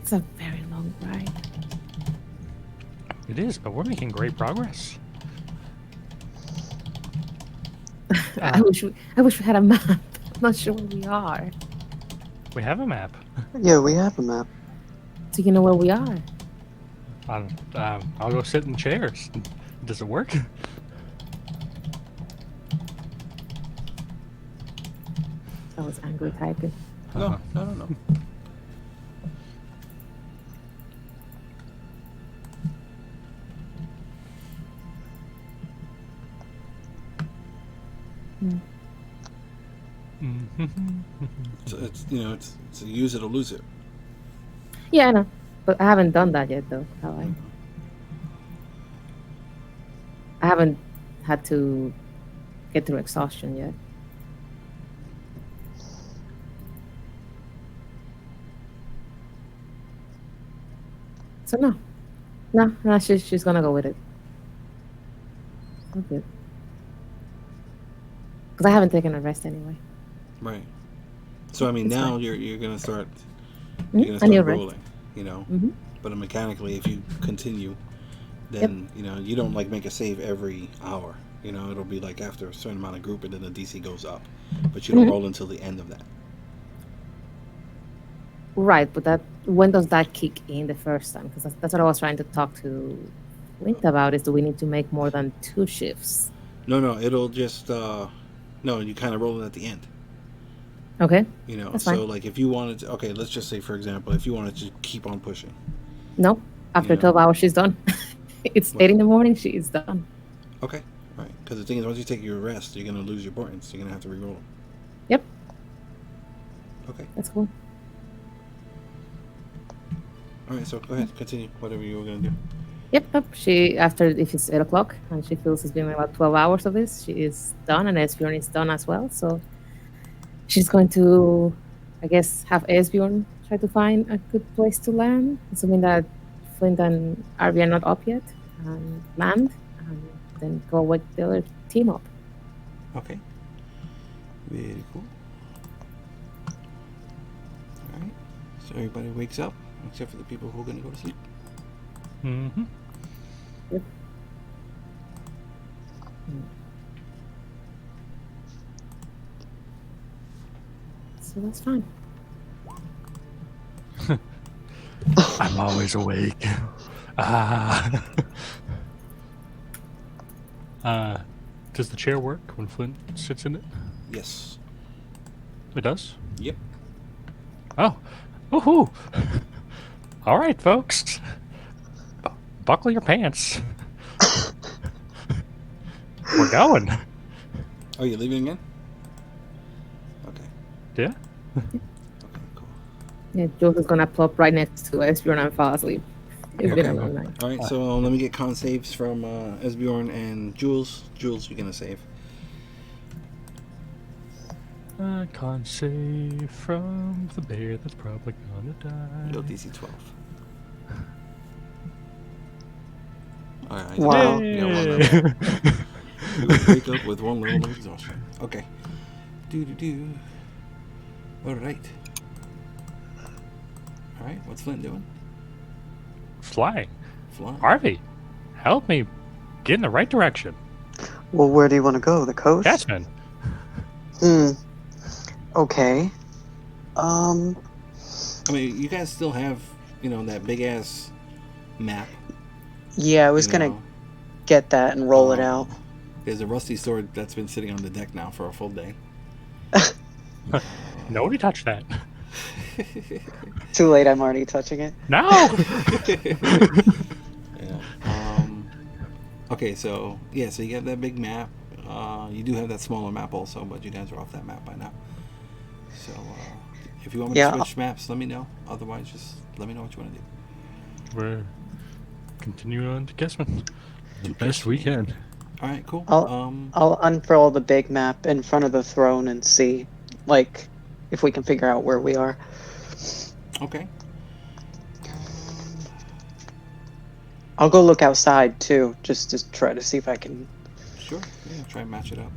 Speaker 5: It's a very long ride.
Speaker 4: It is, but we're making great progress.
Speaker 5: I wish we had a map. I'm not sure where we are.
Speaker 4: We have a map.
Speaker 2: Yeah, we have a map.
Speaker 5: Do you know where we are?
Speaker 4: I'll go sit in chairs. Does it work?
Speaker 5: I was angry typing.
Speaker 1: No. So it's a use it or lose it.
Speaker 5: Yeah, I know. But I haven't done that yet, though, have I? I haven't had to get through exhaustion yet. So no, she's gonna go with it. Okay. Because I haven't taken a rest anyway.
Speaker 1: Right. So I mean,
Speaker 5: It's
Speaker 1: now
Speaker 5: fine.
Speaker 1: you're gonna start.
Speaker 5: Mhm.
Speaker 1: You're gonna
Speaker 5: I
Speaker 1: start
Speaker 5: need a rest.
Speaker 1: rolling.
Speaker 5: Mhm.
Speaker 1: But mechanically, if you continue, then you don't like make a save every hour. It'll be like after a certain amount of group, and then the DC goes up. But you don't roll until the end of that.
Speaker 5: Right, but when does that kick in the first time? Because that's what I was trying to talk to Clint about. Is do we need to make more than 2 shifts?
Speaker 1: No, it'll just no. You kind of roll it at the end.
Speaker 5: Okay. That's
Speaker 1: So
Speaker 5: fine.
Speaker 1: like if you wanted to, okay, let's just say for example, if you wanted to keep on pushing.
Speaker 5: No, after 12 hours, she's done. It's 8 in the morning. She is done.
Speaker 1: Okay, right. Because the thing is, once you take your rest, you're gonna lose your points. You're gonna have to re-roll them.
Speaker 5: Yep,
Speaker 1: Okay.
Speaker 5: that's cool.
Speaker 1: All right. So go ahead, continue. Whatever you were gonna do.
Speaker 5: Yep. She after if it's 8 o'clock and she feels it's been about 12 hours of this, she is done, and Esbjorn is done as well. So she's going to, I guess, have Esbjorn try to find a good place to land, assuming that Flint and Arby are not up yet, and land, and then go with the other team up.
Speaker 1: Okay. Very cool. All right. So So everybody wakes up, except for the people who are going to go to sleep.
Speaker 4: Mm-hmm.
Speaker 5: So that's fine.
Speaker 4: I'm always awake. Ah. Does the chair work when Flint sits in it?
Speaker 1: Yes.
Speaker 4: It does?
Speaker 1: Yep.
Speaker 4: Oh. Woohoo! All right, folks. Buckle your pants. We're going.
Speaker 1: Oh, you're leaving again? Okay.
Speaker 4: Yeah?
Speaker 1: Okay, cool.
Speaker 5: Yeah, Jules is gonna plop right next to Esbjorn and fall asleep. It's been a
Speaker 1: Okay.
Speaker 5: long night.
Speaker 1: All right, so let me get con saves from Esbjorn and Jules. Jules, you're going to save.
Speaker 4: I can't save from the bear that's probably gonna die.
Speaker 1: Yo, DC 12. All right.
Speaker 2: Wow.
Speaker 1: You got one level. You wake up with one level of exhaustion. Okay. Do. All right. All right. What's Flint doing?
Speaker 4: Flying.
Speaker 1: Flying.
Speaker 4: Harvey, help me get in the right direction.
Speaker 2: Well, where do you want to go? The coast?
Speaker 4: Catchman.
Speaker 2: Okay.
Speaker 1: I mean, you guys still have, that big ass map.
Speaker 2: Yeah, I was gonna get that and roll it out.
Speaker 1: There's a rusty sword that's been sitting on the deck now for a full day.
Speaker 4: Nobody touched that.
Speaker 2: Too late, I'm already touching it.
Speaker 4: No!
Speaker 1: Yeah. Okay, so you got that big map. You do have that smaller map also, but you guys are off that map by now. So if you want me to switch maps, let me know. Otherwise, just let me know what you want to do.
Speaker 4: We're continuing on to Guessman. The best we can.
Speaker 1: All right, cool.
Speaker 2: I'll unfurl the big map in front of the throne and see, if we can figure out where we are.
Speaker 1: Okay.
Speaker 2: I'll go look outside too, just to try to see if I can.
Speaker 1: Sure. Yeah, try and match it up.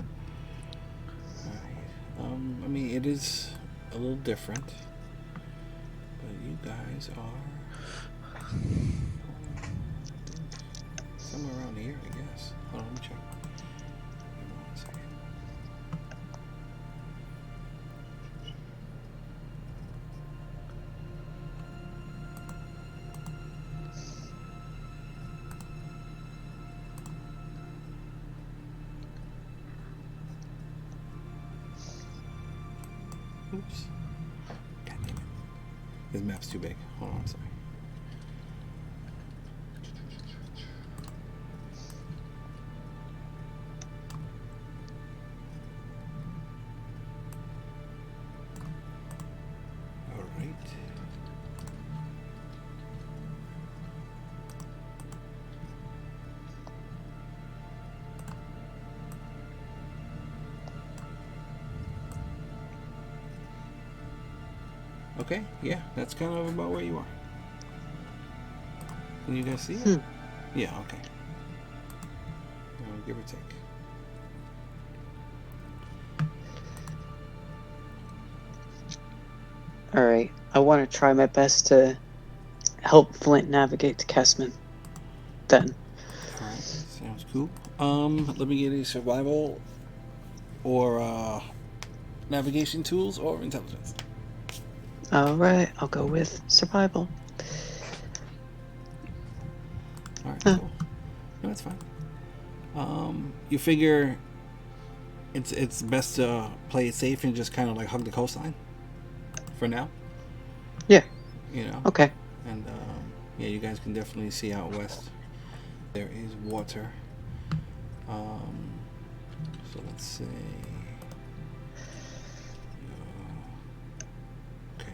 Speaker 1: All right. I mean, it is a little different, but you guys are somewhere around here, I guess. Hold on, let me check. Give me 1 second. Oops. God damn it. This map's too big. Hold on, sorry. Alright. Okay, yeah, that's kind of about where you are. Can you guys see it? Yeah, okay. Give or take.
Speaker 2: Alright, I want to try my best to help Flint navigate to Kessman. Then.
Speaker 1: Alright, sounds cool. Let me get a survival or navigation tools or intelligence.
Speaker 2: Alright, I'll go with survival.
Speaker 1: Alright, cool. No, that's fine. You figure it's best to play it safe and just kind of like hug the coastline for now.
Speaker 2: Yeah.
Speaker 1: Okay. And yeah, you guys can definitely see out west. There is water. So let's say. Okay.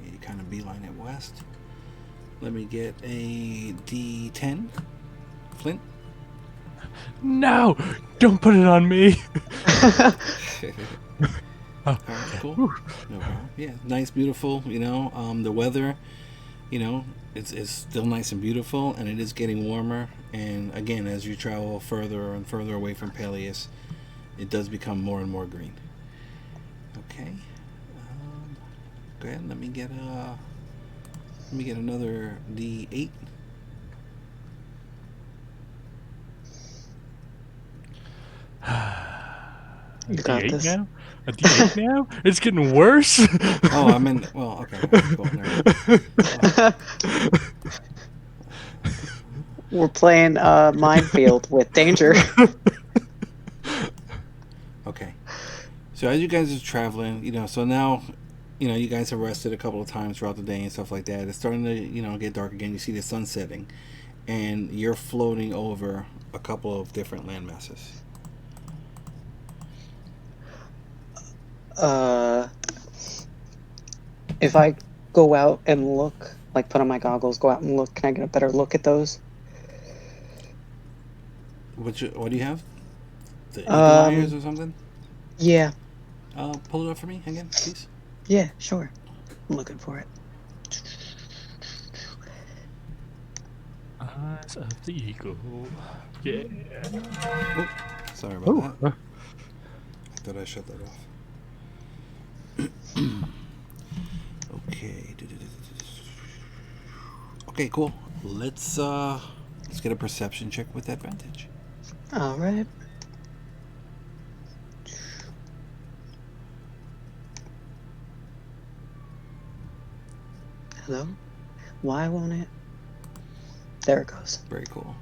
Speaker 1: Yeah, you kind of beeline it west. Let me get a D10. Flint.
Speaker 4: No! Don't put it on me!
Speaker 1: Alright, cool. No problem. Yeah, nice, beautiful, the weather, it's still nice and beautiful, and it is getting warmer, and again, as you travel further and further away from Peleus, it does become more and more green. Okay. Go ahead, let me get a Let me get another D8.
Speaker 2: You
Speaker 4: A
Speaker 2: got
Speaker 4: D8
Speaker 2: this.
Speaker 4: now? A D8 now? It's getting worse.
Speaker 1: Oh, I meant. Well, okay. All right, cool. Never mind.
Speaker 2: We're playing minefield with danger.
Speaker 1: Okay. So as you guys are traveling, so now, you guys have rested a couple of times throughout the day and stuff like that. It's starting to, get dark again. You see the sun setting, and you're floating over a couple of different land masses.
Speaker 2: If I go out and look, like put on my goggles, go out and look, can I get a better look at those?
Speaker 1: What do you have? The eagle eyes or something?
Speaker 2: Yeah,
Speaker 1: Pull it up for me again, please.
Speaker 2: yeah, sure. I'm looking for it.
Speaker 4: Eyes of the eagle. Yeah.
Speaker 1: Oh, sorry about that.
Speaker 4: Oh.
Speaker 1: I thought I shut that off. Okay. Okay, cool. Let's get a perception check with advantage.
Speaker 2: All right. Hello? Why won't it? There it goes.
Speaker 1: Very cool.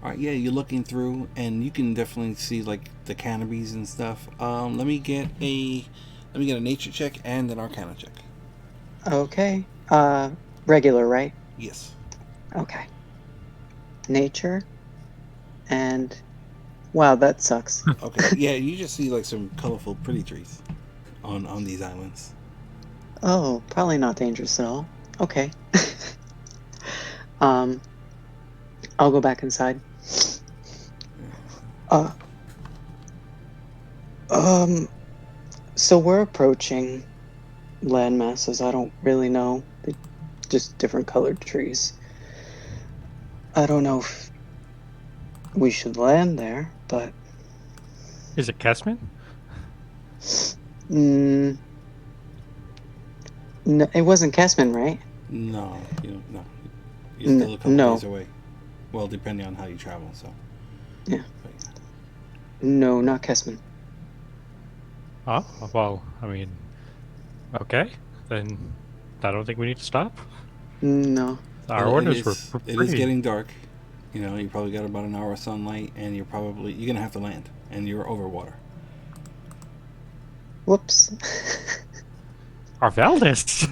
Speaker 1: All right, yeah, you're looking through, and you can definitely see like the canopies and stuff. Let me get a nature check and an arcana check.
Speaker 2: Okay. Regular, right?
Speaker 1: Yes.
Speaker 2: Okay. Nature. And wow, that sucks.
Speaker 1: Okay. Yeah, you just see like some colorful, pretty trees on these islands.
Speaker 2: Oh, probably not dangerous at all. Okay. I'll go back inside. So we're approaching land masses. I don't really know. They're just different colored trees. I don't know if we should land there, but
Speaker 4: Is it Kessman?
Speaker 2: no, it wasn't Kessman, right?
Speaker 1: No, no. You're still a couple
Speaker 2: no.
Speaker 1: days away. Well, depending on how you travel, so.
Speaker 2: Yeah.
Speaker 1: But, yeah.
Speaker 2: No, not Kessman.
Speaker 4: Oh, well, I mean, okay. Then I don't think we need to stop.
Speaker 2: No.
Speaker 4: Our
Speaker 1: Well,
Speaker 4: orders were
Speaker 1: it
Speaker 4: pretty...
Speaker 1: is getting dark. You probably got about an hour of sunlight, and you're gonna have to land, and you're over water.
Speaker 2: Whoops.
Speaker 4: Our Valdez!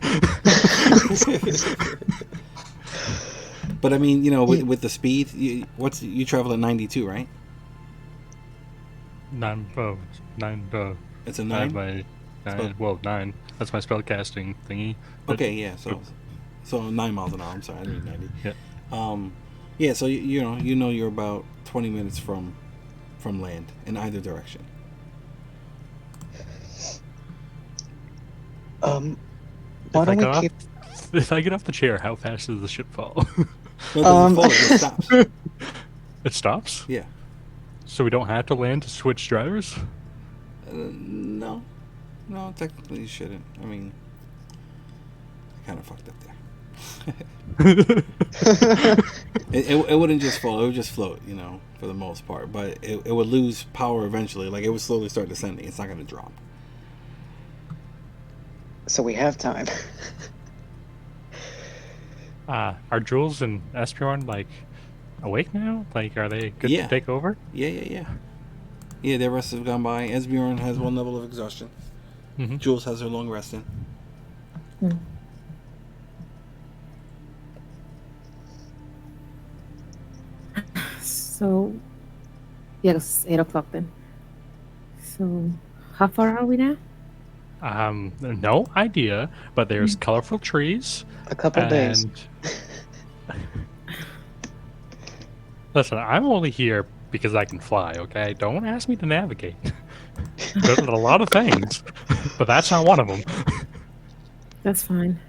Speaker 1: But I mean, with the speed, you travel at 92, right?
Speaker 4: Nine.
Speaker 1: It's a
Speaker 4: I have
Speaker 1: 9.
Speaker 4: my 9. That's my spell casting thingy. But,
Speaker 1: Okay, yeah. So 9 miles an hour. I'm sorry, I didn't mean 90.
Speaker 4: Yeah.
Speaker 1: Yeah. So you're about 20 minutes from land in either direction.
Speaker 2: Why don't we keep?
Speaker 4: If I get off the chair, how fast does the ship fall?
Speaker 1: No, it doesn't fall. It just stops.
Speaker 4: It stops?
Speaker 1: Yeah.
Speaker 4: So we don't have to land to switch drivers?
Speaker 1: No, technically you shouldn't. I mean, I kind of fucked up there. it wouldn't just fall; it would just float, for the most part. But it would lose power eventually. Like it would slowly start descending. It's not going to drop.
Speaker 2: So we have time.
Speaker 4: Are Jules and Esbjorn awake now? Are they good to take over?
Speaker 1: Yeah. Yeah, their rest have gone by. Esbjorn has 1 level of exhaustion.
Speaker 4: Mm-hmm.
Speaker 1: Jules has her long rest in.
Speaker 5: So, yeah, it's 8 o'clock then. So, how far are we now?
Speaker 4: No idea, but there's colorful trees.
Speaker 2: A couple days.
Speaker 4: Listen, I'm only here because I can fly, okay? Don't ask me to navigate. There's a lot of things, but that's not one of them.
Speaker 5: That's fine.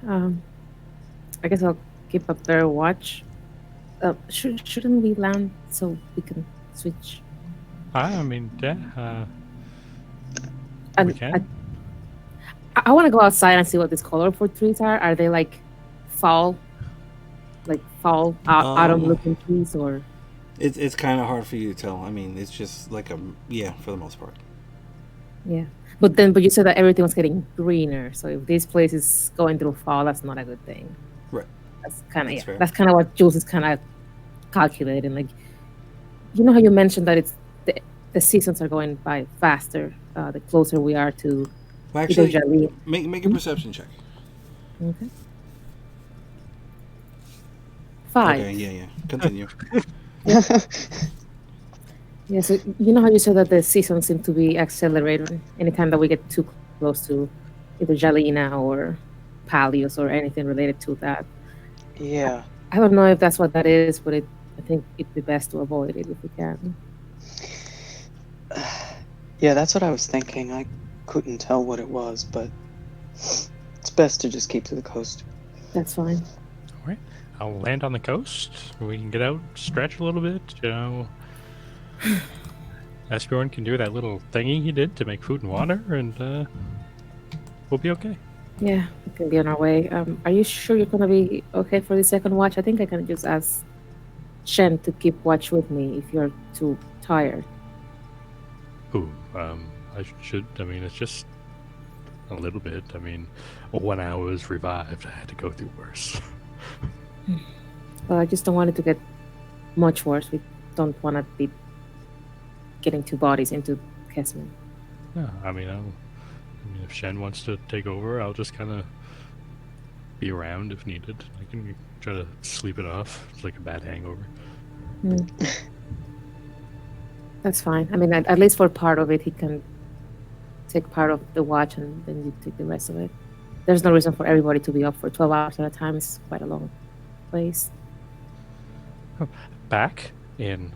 Speaker 5: I guess I'll keep a better watch. Shouldn't we land so we can switch?
Speaker 4: I mean, yeah, we can.
Speaker 5: I want to go outside and see what these colorful trees are. Are they fall fall autumn looking trees or?
Speaker 1: It's kind of hard for you to tell. I mean, it's just like yeah, for the most part.
Speaker 5: Yeah. But you said that everything was getting greener. So if this place is going through fall, that's not a good thing.
Speaker 1: Right.
Speaker 5: That's kind of
Speaker 1: That's fair.
Speaker 5: That's kind of what Jules is kind of calculating. Like, you know how you mentioned that the seasons are going by faster the closer we are to
Speaker 1: Well,
Speaker 5: either
Speaker 1: actually,
Speaker 5: Jali.
Speaker 1: make a perception check.
Speaker 5: Okay. 5.
Speaker 1: Okay. Yeah. Continue.
Speaker 5: Yeah. So you know how you said that the seasons seem to be accelerating anytime that we get too close to either Jalina or Palios or anything related to that.
Speaker 2: Yeah.
Speaker 5: I don't know if that's what that is, but I think it'd be best to avoid it if we can.
Speaker 2: Yeah, that's what I was thinking. I couldn't tell what it was, but it's best to just keep to the coast.
Speaker 5: That's fine.
Speaker 4: All right. I'll land on the coast. We can get out, stretch a little bit. You know, Esbjorn can do that little thingy he did to make food and water, and we'll be okay.
Speaker 5: Yeah, we can be on our way. Are you sure you're gonna be okay for the second watch? I think I can just ask Shen to keep watch with me if you're too tired.
Speaker 4: Ooh, I should. I mean, it's just a little bit. I mean, when I was revived, I had to go through worse.
Speaker 5: Well, I just don't want it to get much worse. We don't want to be getting 2 bodies into Kesman.
Speaker 4: No, I mean, if Shen wants to take over, I'll just kind of be around if needed. I can try to sleep it off. It's like a bad hangover.
Speaker 5: That's fine. I mean, at least for part of it, he can take part of the watch and then you take the rest of it. There's no reason for everybody to be up for 12 hours at a time. It's quite a long place.
Speaker 4: Back in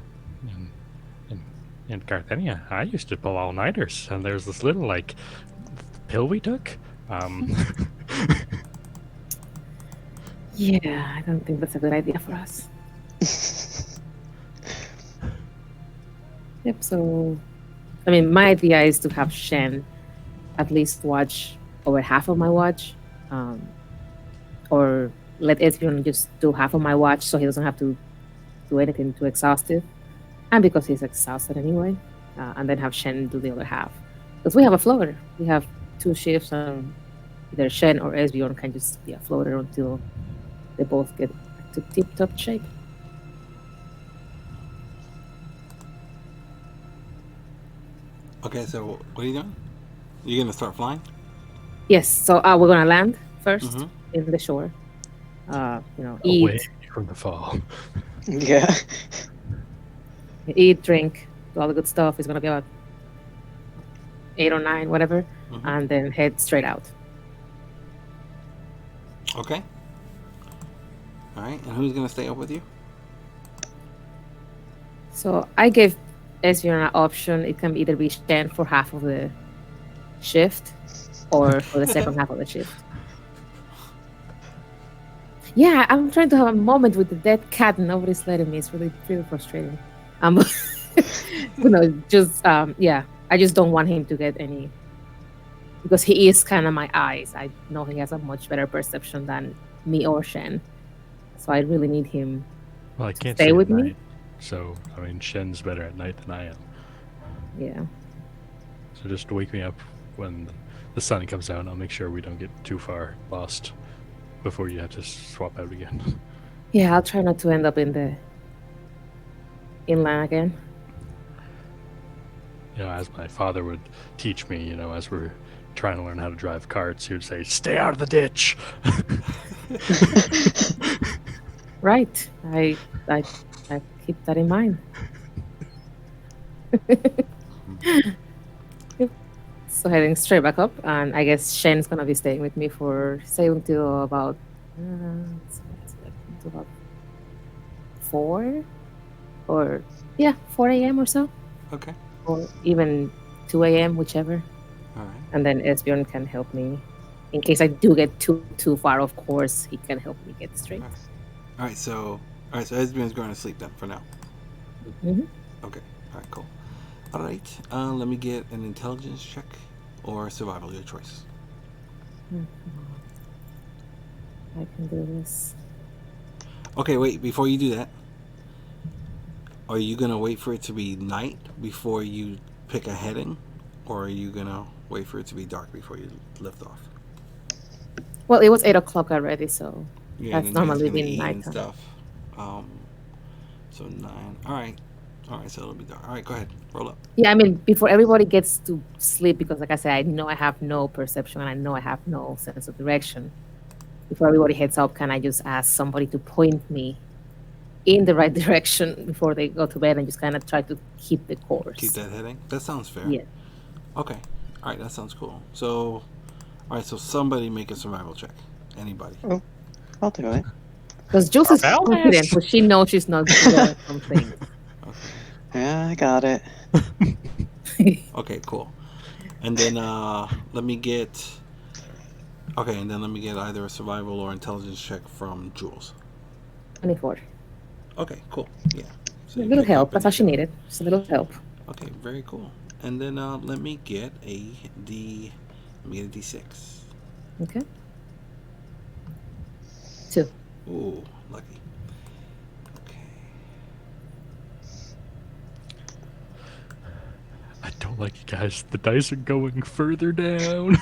Speaker 4: Carthenia, I used to pull all-nighters, and there's this little like pill we took.
Speaker 5: Yeah, I don't think that's a good idea for us. Yep, so I mean, my idea is to have Shen at least watch over half of my watch, or let Esbjorn just do half of my watch so he doesn't have to do anything too exhaustive, and because he's exhausted anyway, and then have Shen do the other half. Because we have a floater. We have 2 shifts, and either Shen or Esbjorn can just be a floater until they both get to tip-top shape.
Speaker 1: Okay, so what are you doing? You're gonna start flying?
Speaker 5: Yes, so we're gonna land first in the shore. Eat,
Speaker 4: away from the fall.
Speaker 2: Yeah.
Speaker 5: eat, drink, do all the good stuff. It's gonna be about 8 or 9, whatever, and then head straight out.
Speaker 1: Okay. All right, and who's gonna stay up with you?
Speaker 5: So I gave Esbjorn an option. It can either be Shen for half of the shift or for the second half of the shift. Yeah, I'm trying to have a moment with the dead cat and nobody's letting me. It's really, really frustrating. Yeah, I just don't want him to get any, because he is kind of my eyes. I know he has a much better perception than me or Shen. So I really need him
Speaker 4: Well, I can't
Speaker 5: stay
Speaker 4: see
Speaker 5: with
Speaker 4: at
Speaker 5: me.
Speaker 4: night, so I mean, Shen's better at night than I am.
Speaker 5: Yeah.
Speaker 4: So just wake me up when the sun comes out. And I'll make sure we don't get too far lost before you have to swap out again.
Speaker 5: Yeah, I'll try not to end up in the inland again.
Speaker 4: You know, as my father would teach me, you know, as we're trying to learn how to drive carts, he would say, "Stay out of the ditch."
Speaker 5: Right. I keep that in mind. Yep. So heading straight back up, and I guess Shen's gonna be staying with me for say until about until about 4 or 4 a.m. or so,
Speaker 1: Okay.
Speaker 5: or even 2 a.m. whichever.
Speaker 1: All right.
Speaker 5: And then Esbjorn can help me in case I do get too far. Of course, he can help me get straight.
Speaker 1: All right. So Esbjorn's going to sleep then for now.
Speaker 5: Mhm.
Speaker 1: Okay. All right. Cool. All right. Let me get an intelligence check or survival, your choice.
Speaker 5: I can do this.
Speaker 1: Okay, wait. Before you do that, are you gonna wait for it to be night before you pick a heading, or are you gonna wait for it to be dark before you lift off?
Speaker 5: Well, it was 8 o'clock already, so
Speaker 1: Yeah, and
Speaker 5: that's
Speaker 1: then you guys
Speaker 5: normally
Speaker 1: gonna
Speaker 5: been
Speaker 1: eat and
Speaker 5: nighttime.
Speaker 1: stuff. Um, so 9. All right. All right. So it'll be dark. All right. Go ahead. Roll up.
Speaker 5: Yeah, I mean, before everybody gets to sleep, because like I said, I know I have no perception and I know I have no sense of direction. Before everybody heads up, can I just ask somebody to point me in the right direction before they go to bed and just kind of try to keep the course?
Speaker 1: Keep that heading. That sounds fair.
Speaker 5: Yeah.
Speaker 1: Okay. All right. That sounds cool. So, all right. So somebody make a survival check. Anybody.
Speaker 2: Oh, I'll do it.
Speaker 5: Because Jules is
Speaker 4: Our
Speaker 5: confident,
Speaker 4: best.
Speaker 5: so she knows she's not good at something.
Speaker 1: Okay.
Speaker 2: Yeah, I got it.
Speaker 1: Okay. Cool. And then let me get. Okay, and then let me get either a survival or intelligence check from Jules.
Speaker 5: 24.
Speaker 1: Okay, cool. Yeah. So
Speaker 5: A
Speaker 1: you
Speaker 5: little
Speaker 1: pick
Speaker 5: help.
Speaker 1: up
Speaker 5: That's
Speaker 1: and
Speaker 5: all she
Speaker 1: you go.
Speaker 5: needed. Just a little help.
Speaker 1: Okay, very cool. And then let me get a D. Let me get a D6.
Speaker 5: Okay. 2.
Speaker 1: Ooh, lucky. Okay.
Speaker 4: I don't like you guys. The dice are going further down.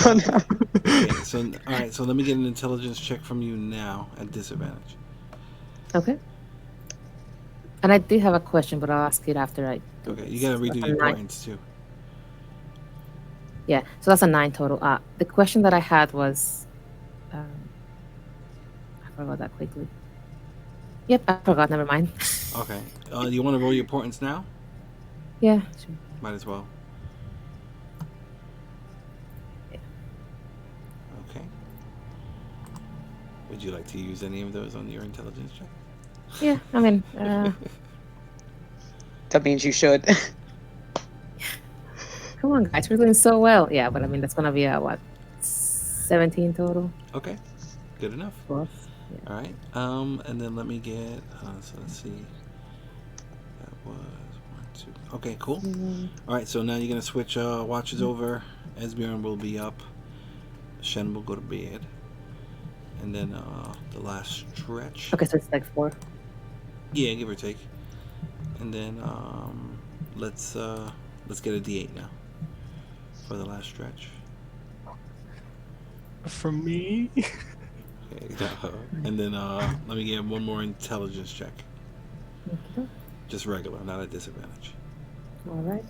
Speaker 2: Oh, no.
Speaker 1: Okay, so all right, so let me get an intelligence check from you now at disadvantage.
Speaker 5: Okay. And I did have a question, but I'll ask it after I do
Speaker 1: Okay,
Speaker 5: this.
Speaker 1: you gotta
Speaker 5: So
Speaker 1: redo
Speaker 5: that's a
Speaker 1: your
Speaker 5: 9.
Speaker 1: points too.
Speaker 5: Yeah, so that's a 9 total. The question that I had was, I forgot that quickly. Yep, I forgot. Never mind.
Speaker 1: Okay. You want to roll your points now?
Speaker 5: Yeah, sure.
Speaker 1: Might as well.
Speaker 5: Yeah.
Speaker 1: Okay. Would you like to use any of those on your intelligence check?
Speaker 5: Yeah, I mean,
Speaker 2: That means you should.
Speaker 5: come on, guys, we're doing so well. Yeah, but I mean, that's gonna be a what, 17 total
Speaker 1: Okay. Good enough.
Speaker 5: plus. Yeah.
Speaker 1: All right. And then let me get. So let's see. That was 1, 2. Okay, cool. All right. So now you're gonna switch watches over. Esbjorn will be up. Shen will go to bed. And then the last stretch.
Speaker 5: Okay, so it's like 4.
Speaker 1: Yeah, give or take. And then let's get a D8 now for the last stretch.
Speaker 4: From me?
Speaker 1: Okay. And then let me get one more intelligence check.
Speaker 5: Okay.
Speaker 1: Just regular, not at disadvantage.
Speaker 5: All right.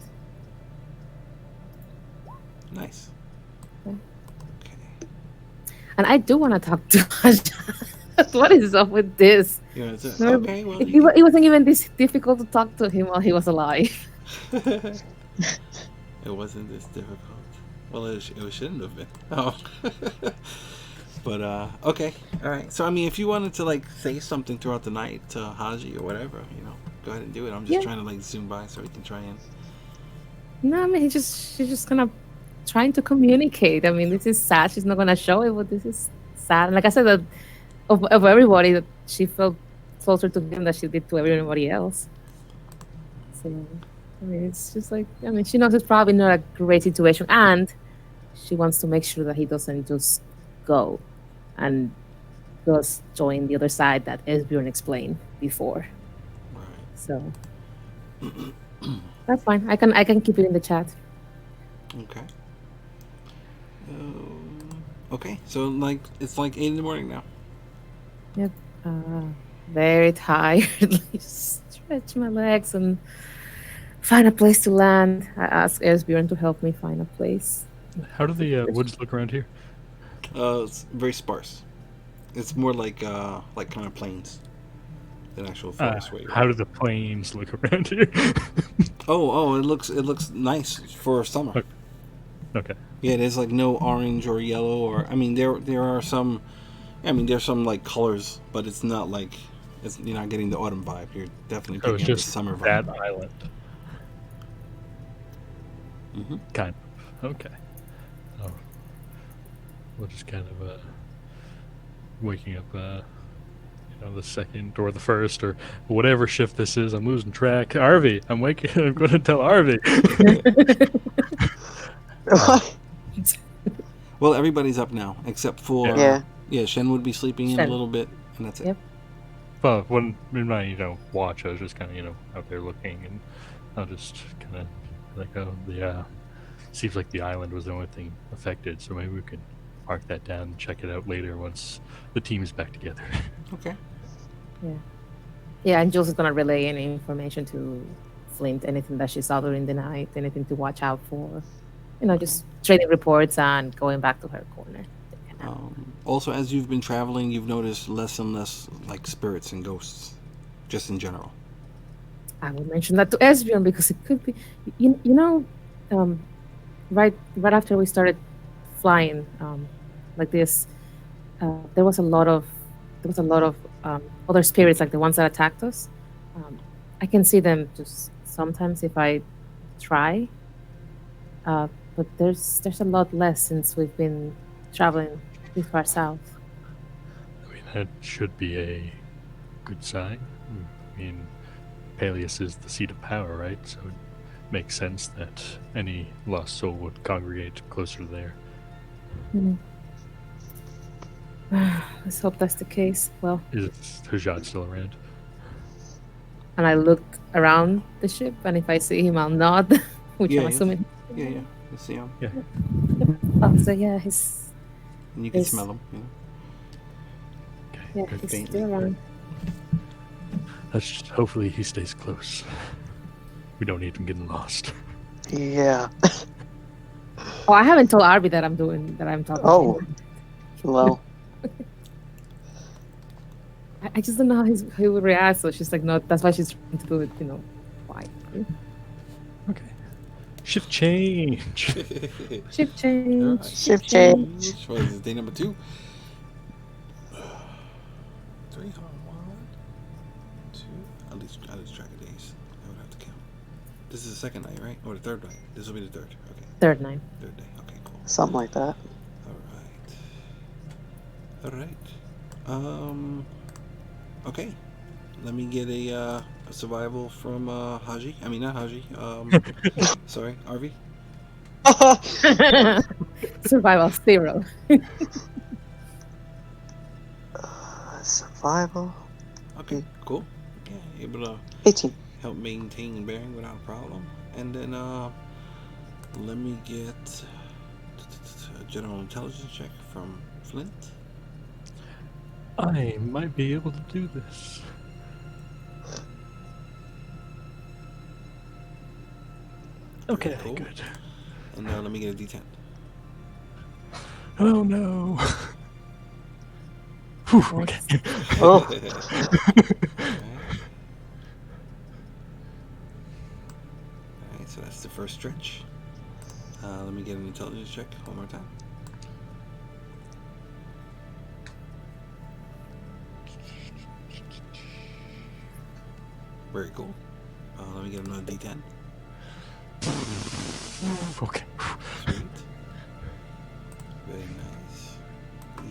Speaker 1: Nice.
Speaker 5: Okay.
Speaker 1: Okay.
Speaker 5: And I do want to talk to Aja. What is up with this?
Speaker 1: You know, it's
Speaker 5: No,
Speaker 1: okay. Well,
Speaker 5: it wasn't even this difficult to talk to him while he was alive.
Speaker 1: it wasn't this difficult. Well, it shouldn't have been. Oh. But okay, all right. So I mean, if you wanted to like say something throughout the night to Haji or whatever, you know, go ahead and do it. I'm just
Speaker 5: Yeah.
Speaker 1: trying to like zoom by so we can try and.
Speaker 5: No, I mean, she's just kind of trying to communicate. I mean, this is sad. She's not gonna show it, but this is sad. And like I said, that of everybody, that she felt closer to him than she did to everybody else. So, I mean, it's just like, I mean, she knows it's probably not a great situation, and she wants to make sure that he doesn't just go and just join the other side that Esbjorn explained before.
Speaker 1: Right.
Speaker 5: So that's fine. I can keep it in the chat.
Speaker 1: Okay. Okay. So like it's like 8 in the morning now.
Speaker 5: Yep. Very tired. Stretch my legs and find a place to land. I asked Esbjorn to help me find a place.
Speaker 4: How do the woods look around here?
Speaker 1: It's very sparse. It's more like kind of plains than actual forest. Where you're
Speaker 4: How do the plains look around here?
Speaker 1: Oh, it looks nice for summer.
Speaker 4: Okay.
Speaker 1: Yeah, there's like no orange or yellow or I mean there are some. I mean there's some like colors, but it's not like you're not getting the autumn vibe. You're definitely
Speaker 4: So it's
Speaker 1: picking up the
Speaker 4: just
Speaker 1: summer vibe.
Speaker 4: that island.
Speaker 1: Mm-hmm.
Speaker 4: Kind of. Okay. Oh. We'll just kind of waking up the second or the first or whatever shift this is. I'm losing track. Arvi, I'm waking. I'm going to tell Arvi.
Speaker 1: Well, everybody's up now except for
Speaker 2: Yeah.
Speaker 1: Shen would be sleeping in a
Speaker 5: Shen.
Speaker 1: little bit, and that's it.
Speaker 5: Yep.
Speaker 4: Well, when in my watch, I was just kind of out there looking, and I'll just kind of like, oh, the seems like the island was the only thing affected, so maybe we can mark that down and check it out later once the team's back together.
Speaker 1: Okay.
Speaker 5: Yeah. Yeah, and Jules is gonna relay any information to Flint, anything that she saw during the night, anything to watch out for. Just trading reports and going back to her corner.
Speaker 1: Also, as you've been traveling, you've noticed less and less like spirits and ghosts, just in general.
Speaker 5: I will mention that to Esbjorn because it could be, um, right after we started flying, like this, there was a lot of other spirits like the ones that attacked us. I can see them just sometimes if I try, but there's a lot less since we've been traveling this far south.
Speaker 4: I mean, that should be a good sign. I mean, Peleus is the seat of power, right? So it makes sense that any lost soul would congregate closer to there.
Speaker 5: Let's hope that's the case. Well,
Speaker 4: Is Hujat still around?
Speaker 5: and I look around the ship, and if I see him, I'll nod, which
Speaker 1: Yeah,
Speaker 5: I'm
Speaker 1: yes.
Speaker 5: assuming.
Speaker 1: Yeah, yeah. You see him,
Speaker 5: Oh, so yeah, he's
Speaker 1: and you can
Speaker 5: Yes.
Speaker 1: smell him.
Speaker 4: Okay, good.
Speaker 5: he's
Speaker 1: faintly.
Speaker 5: still around.
Speaker 4: Hopefully he stays close. We don't need him getting lost.
Speaker 2: Yeah.
Speaker 5: Oh, I haven't told Arby that I'm talking.
Speaker 2: Oh.
Speaker 5: To him.
Speaker 2: Well,
Speaker 5: I just don't know how he would react. So she's like, no, that's why she's trying to do it, quietly.
Speaker 4: Okay. Shift change.
Speaker 5: Shift change.
Speaker 1: Alright.
Speaker 2: shift change.
Speaker 1: What is it, day number 2? 3 on 1, 2. I'll lose track of days. I would have to count. This is the second night, right? Or the third night? This will be the third. Okay,
Speaker 5: Third night.
Speaker 1: third day. Okay, cool.
Speaker 2: Something like that.
Speaker 1: All right. Okay. Let me get a survival from Haji. I mean, not Haji. Sorry, Arvi.
Speaker 5: Survival 0.
Speaker 2: Survival.
Speaker 1: Okay, cool. Yeah, able to
Speaker 2: 18.
Speaker 1: help maintain bearing without a problem. And then let me get a general intelligence check from Flint.
Speaker 4: I might be able to do this. Okay,
Speaker 1: Cool.
Speaker 4: good.
Speaker 1: And let me get a D10.
Speaker 4: Oh no. Whew, okay.
Speaker 2: Oh.
Speaker 1: Alright, so that's the first stretch. Let me get an intelligence check one more time. Very cool. Let me get another D10.
Speaker 4: Okay.
Speaker 1: Sweet. Very nice.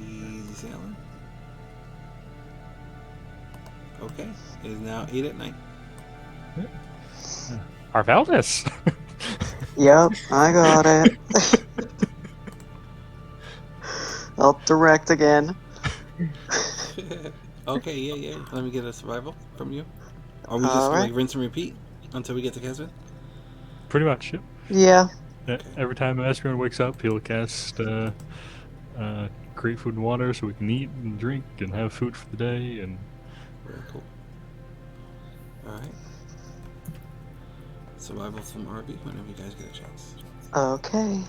Speaker 1: Easy sailing. Okay. It is now 8 at night.
Speaker 4: Arvaldez.
Speaker 2: Yep, I got it. I'll direct again.
Speaker 1: Okay, yeah. Let me get a survival from you. Are we just
Speaker 2: Alright.
Speaker 1: like rinse and repeat until we get to Kesman?
Speaker 4: Pretty much, yep.
Speaker 2: Yeah.
Speaker 4: Every time Esbjorn wakes up, he'll cast create food and water so we can eat and drink and have food for the day. And
Speaker 1: Very cool. Alright. Survival from RB whenever you guys get a chance.
Speaker 2: Okay.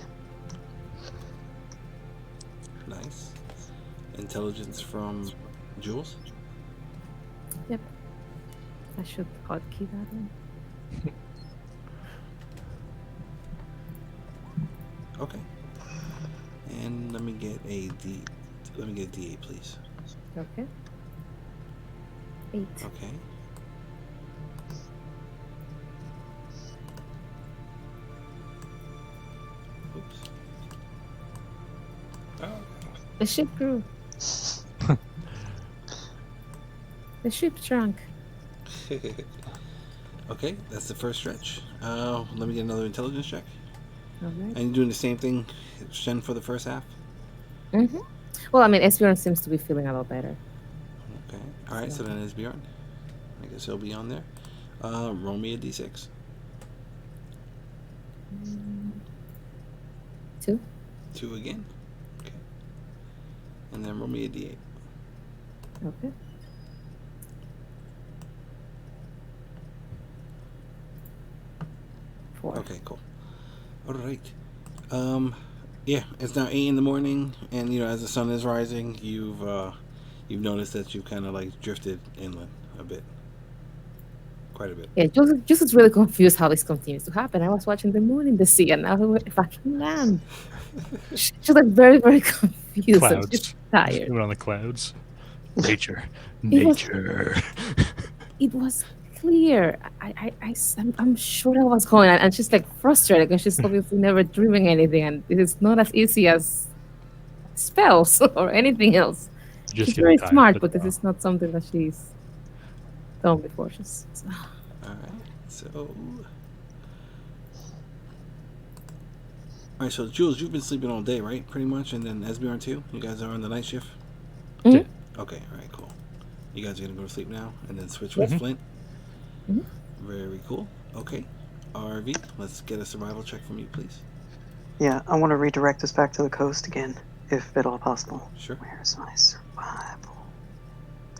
Speaker 1: Nice. Intelligence from Jules.
Speaker 5: I should hotkey that in.
Speaker 1: Okay. And let me get a D8, please.
Speaker 5: Okay. 8.
Speaker 1: Okay. Oops. Oh.
Speaker 5: The ship grew. The ship shrunk.
Speaker 1: Okay, that's the first stretch. Let me get another intelligence check.
Speaker 5: Alright.
Speaker 1: And you're doing the same thing, Shen, for the first half?
Speaker 5: Mm-hmm. Well, I mean, Esbjorn seems to be feeling a lot better.
Speaker 1: Okay. All right, so then it's Bjorn. I guess he'll be on there. Roll me a d6.
Speaker 5: 2.
Speaker 1: 2 again. Okay. And then roll me a d8.
Speaker 5: Okay. Four.
Speaker 1: Okay, cool. All right. Yeah, it's now 8 in the morning, and as the sun is rising, you've noticed that you kind of like drifted inland a bit, quite a bit.
Speaker 5: Yeah, just was really confused how this continues to happen. I was watching the moon in the sea, and now we're fucking land. She's like very, very confused. And she's
Speaker 4: Clouds.
Speaker 5: tired.
Speaker 4: Moving on the clouds. Nature.
Speaker 5: It was-
Speaker 4: Nature.
Speaker 5: It was clear. I'm sure that was going on, and she's like frustrated because she's obviously never dreaming anything, and it is not as easy as spells or anything else.
Speaker 4: Just
Speaker 5: She's
Speaker 4: getting
Speaker 5: very
Speaker 4: tired,
Speaker 5: smart,
Speaker 4: but
Speaker 5: but this
Speaker 4: no.
Speaker 5: is not something that she's done before. She's
Speaker 1: All right. So Jules, you've been sleeping all day, right? Pretty much, and then Esbjorn too. You guys are on the night shift.
Speaker 5: Mhm.
Speaker 1: Okay. All right. Cool. You guys are gonna go to sleep now, and then switch with Flint.
Speaker 5: Mhm.
Speaker 1: Very cool. Okay. RV, let's get a survival check from you, please.
Speaker 2: Yeah, I want to redirect us back to the coast again, if at all possible.
Speaker 1: Sure.
Speaker 2: Where's my survival?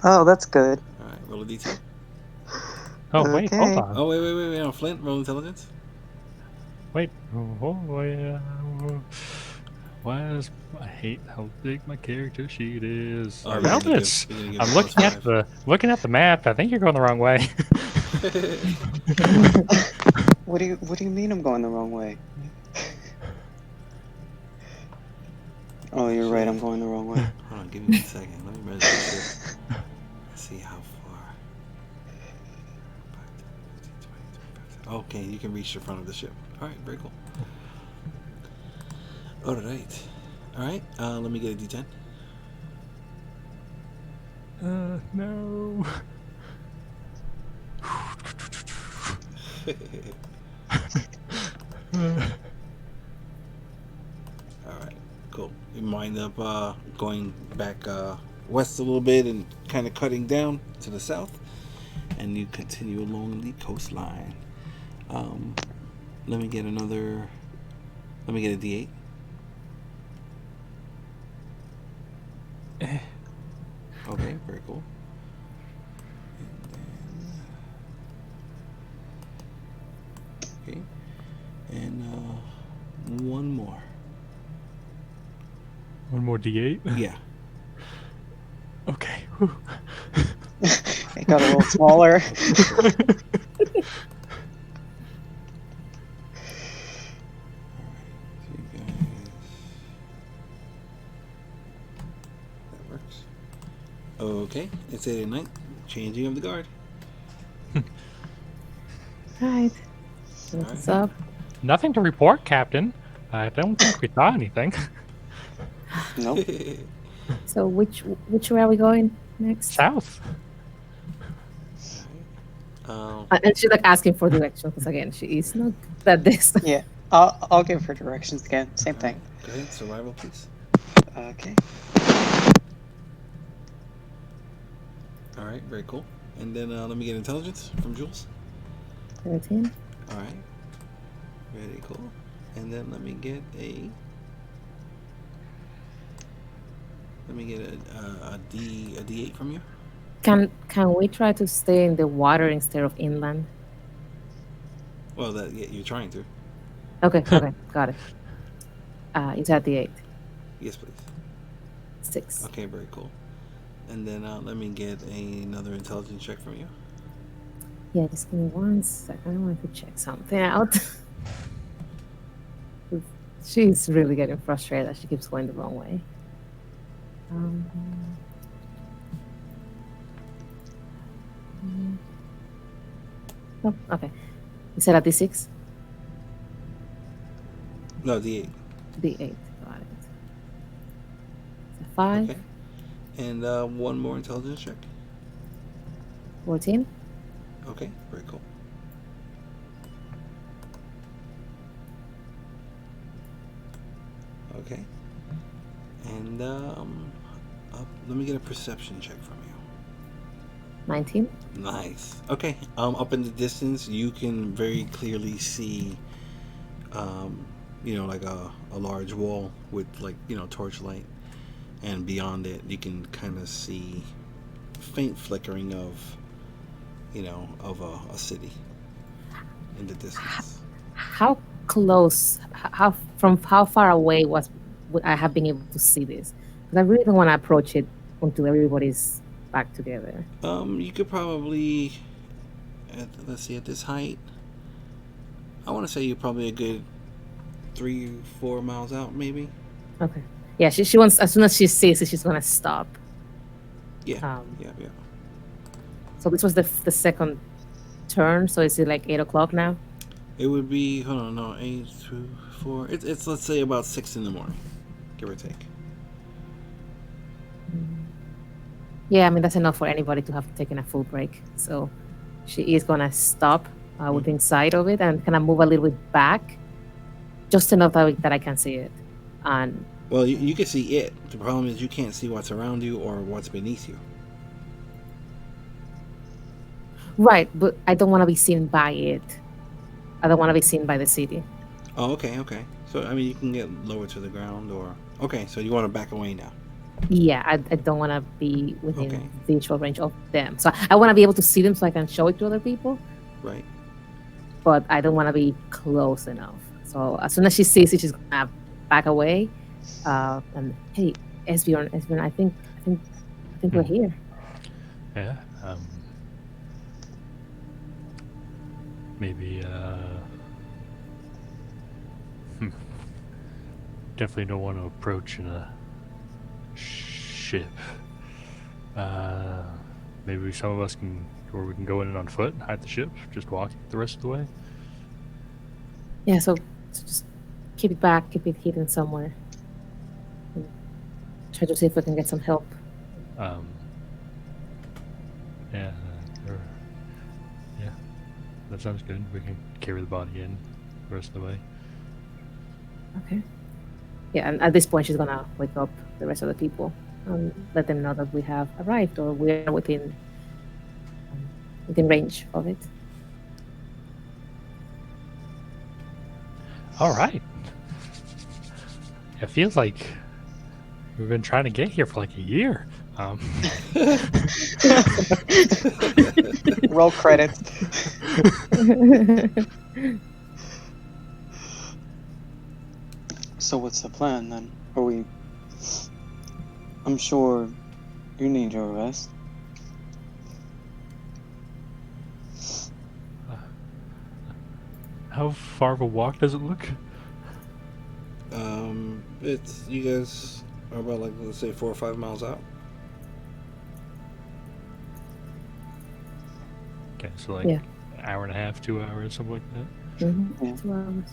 Speaker 2: Oh, that's good.
Speaker 1: All right. Roll a d10.
Speaker 4: Oh, wait, hold
Speaker 2: Okay.
Speaker 4: on.
Speaker 1: Oh wait. No, Flint, roll intelligence.
Speaker 4: Wait. Oh, yeah. I hate how big my character sheet is.
Speaker 1: Oh,
Speaker 4: Or
Speaker 1: you're gonna give-
Speaker 4: Velvet's.
Speaker 1: you're gonna give
Speaker 4: I'm
Speaker 1: it
Speaker 4: looking at the map. I think you're going the wrong way.
Speaker 2: What do you mean I'm going the wrong way? Oh, you're right. I'm going the wrong way.
Speaker 1: Hold on, give me 1 second. Let me measure this ship. Let's see how far. 5, 10, 15, 20, 25. Okay, you can reach the front of the ship. All right, very cool. All right. Let me get a d10.
Speaker 4: No.
Speaker 1: All right, cool. You wind up going back west a little bit and kind of cutting down to the south, and you continue along the coastline. Let me get a d8. Okay, very cool. Okay, and one more.
Speaker 4: One more D8?
Speaker 1: Yeah.
Speaker 4: Okay. Whew.
Speaker 2: It got a little smaller.
Speaker 1: So you guys, that works. Okay, it's 8 at night. Changing of the guard.
Speaker 5: right. What's
Speaker 1: Alright.
Speaker 5: up?
Speaker 4: Nothing to report, Captain. I don't think we saw anything.
Speaker 2: Nope.
Speaker 5: So which way are we going next?
Speaker 4: South.
Speaker 5: And she's like asking for directions because again, she is not good at this.
Speaker 2: Yeah, I'll give her directions again. Same thing.
Speaker 1: Go ahead, survival, please.
Speaker 2: Okay.
Speaker 1: All right, very cool. And then let me get intelligence from Jules.
Speaker 5: 13.
Speaker 1: All right, very cool. And then let me get a D8 from you.
Speaker 5: Can we try to stay in the water instead of inland?
Speaker 1: Well, you're trying to.
Speaker 5: Okay, got it. You said the 8.
Speaker 1: Yes, please.
Speaker 5: 6.
Speaker 1: Okay, very cool. And then let me get another intelligence check from you.
Speaker 5: Yeah, just give me 1 second. I want to check something out. She's really getting frustrated that she keeps going the wrong way. Oh, okay. You said at D6?
Speaker 1: No, D8.
Speaker 5: D8. Got it. So 5,
Speaker 1: Okay. And one more intelligence check.
Speaker 5: 14.
Speaker 1: Okay, very cool. Okay. And let me get a perception check from you.
Speaker 5: 19.
Speaker 1: Nice. Okay. Up in the distance, you can very clearly see, like a large wall with torchlight, and beyond it, you can kind of see faint flickering of, a city in the distance.
Speaker 5: How close? How far away would I have been able to see this? Because I really don't want to approach it until everybody's back together.
Speaker 1: You could probably, let's see, at this height, I want to say you're probably a good 3-4 miles out, maybe.
Speaker 5: Okay. Yeah, she wants, as soon as she sees it, she's gonna stop.
Speaker 1: Yeah. Yeah.
Speaker 5: So this was the second turn. So is it like 8 o'clock now?
Speaker 1: It would be, hold on, no, 8 through 4. It's let's say about 6 in the morning, give or take.
Speaker 5: Yeah, I mean that's enough for anybody to have taken a full break. So she is gonna stop within sight of it and kind of move a little bit back, just enough that I can see it. And
Speaker 1: well, you can see it. The problem is you can't see what's around you or what's beneath you.
Speaker 5: right, but I don't want to be seen by it. I don't want to be seen by the city.
Speaker 1: Oh, okay. So I mean, you can get lower to the ground, or okay. So you want to back away now?
Speaker 5: Yeah, I don't want to be within
Speaker 1: Okay.
Speaker 5: visual range of them. So I want to be able to see them so I can show it to other people,
Speaker 1: Right.
Speaker 5: but I don't want to be close enough. So as soon as she sees it, she's gonna back away. And hey, Esbjorn, I think we're here.
Speaker 4: Yeah. Maybe. Definitely don't want to approach in a ship. Maybe some of us can, or we can go in on foot and hide the ship, just walk the rest of the way.
Speaker 5: Yeah, so just keep it back, keep it hidden somewhere. And try to see if we can get some help.
Speaker 4: Yeah, yeah, that sounds good. We can carry the body in the rest of the way.
Speaker 5: Okay. Yeah, and at this point, she's gonna wake up the rest of the people and let them know that we have arrived or we're within range of it.
Speaker 4: All right. It feels like we've been trying to get here for like a year.
Speaker 2: Roll credits. So what's the plan then? I'm sure you need your rest.
Speaker 4: How far of a walk does it look?
Speaker 1: It's you guys are about like let's say 4 or 5 miles out.
Speaker 4: Okay, so like
Speaker 5: Yeah.
Speaker 4: an hour and a half, 2 hours, something like that.
Speaker 5: Mm-hmm.
Speaker 2: Yeah.
Speaker 5: 2 hours.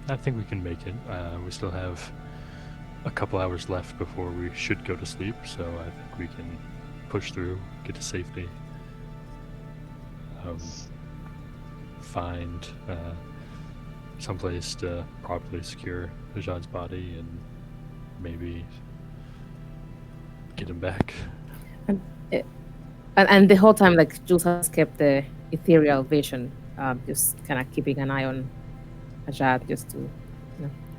Speaker 4: I think we can make it. We still have a couple hours left before we should go to sleep, so I think we can push through, get to safety, find someplace to properly secure Ajad's body and maybe get him back.
Speaker 5: And the whole time, like Jules has kept the ethereal vision, just kind of keeping an eye on Ajad, just to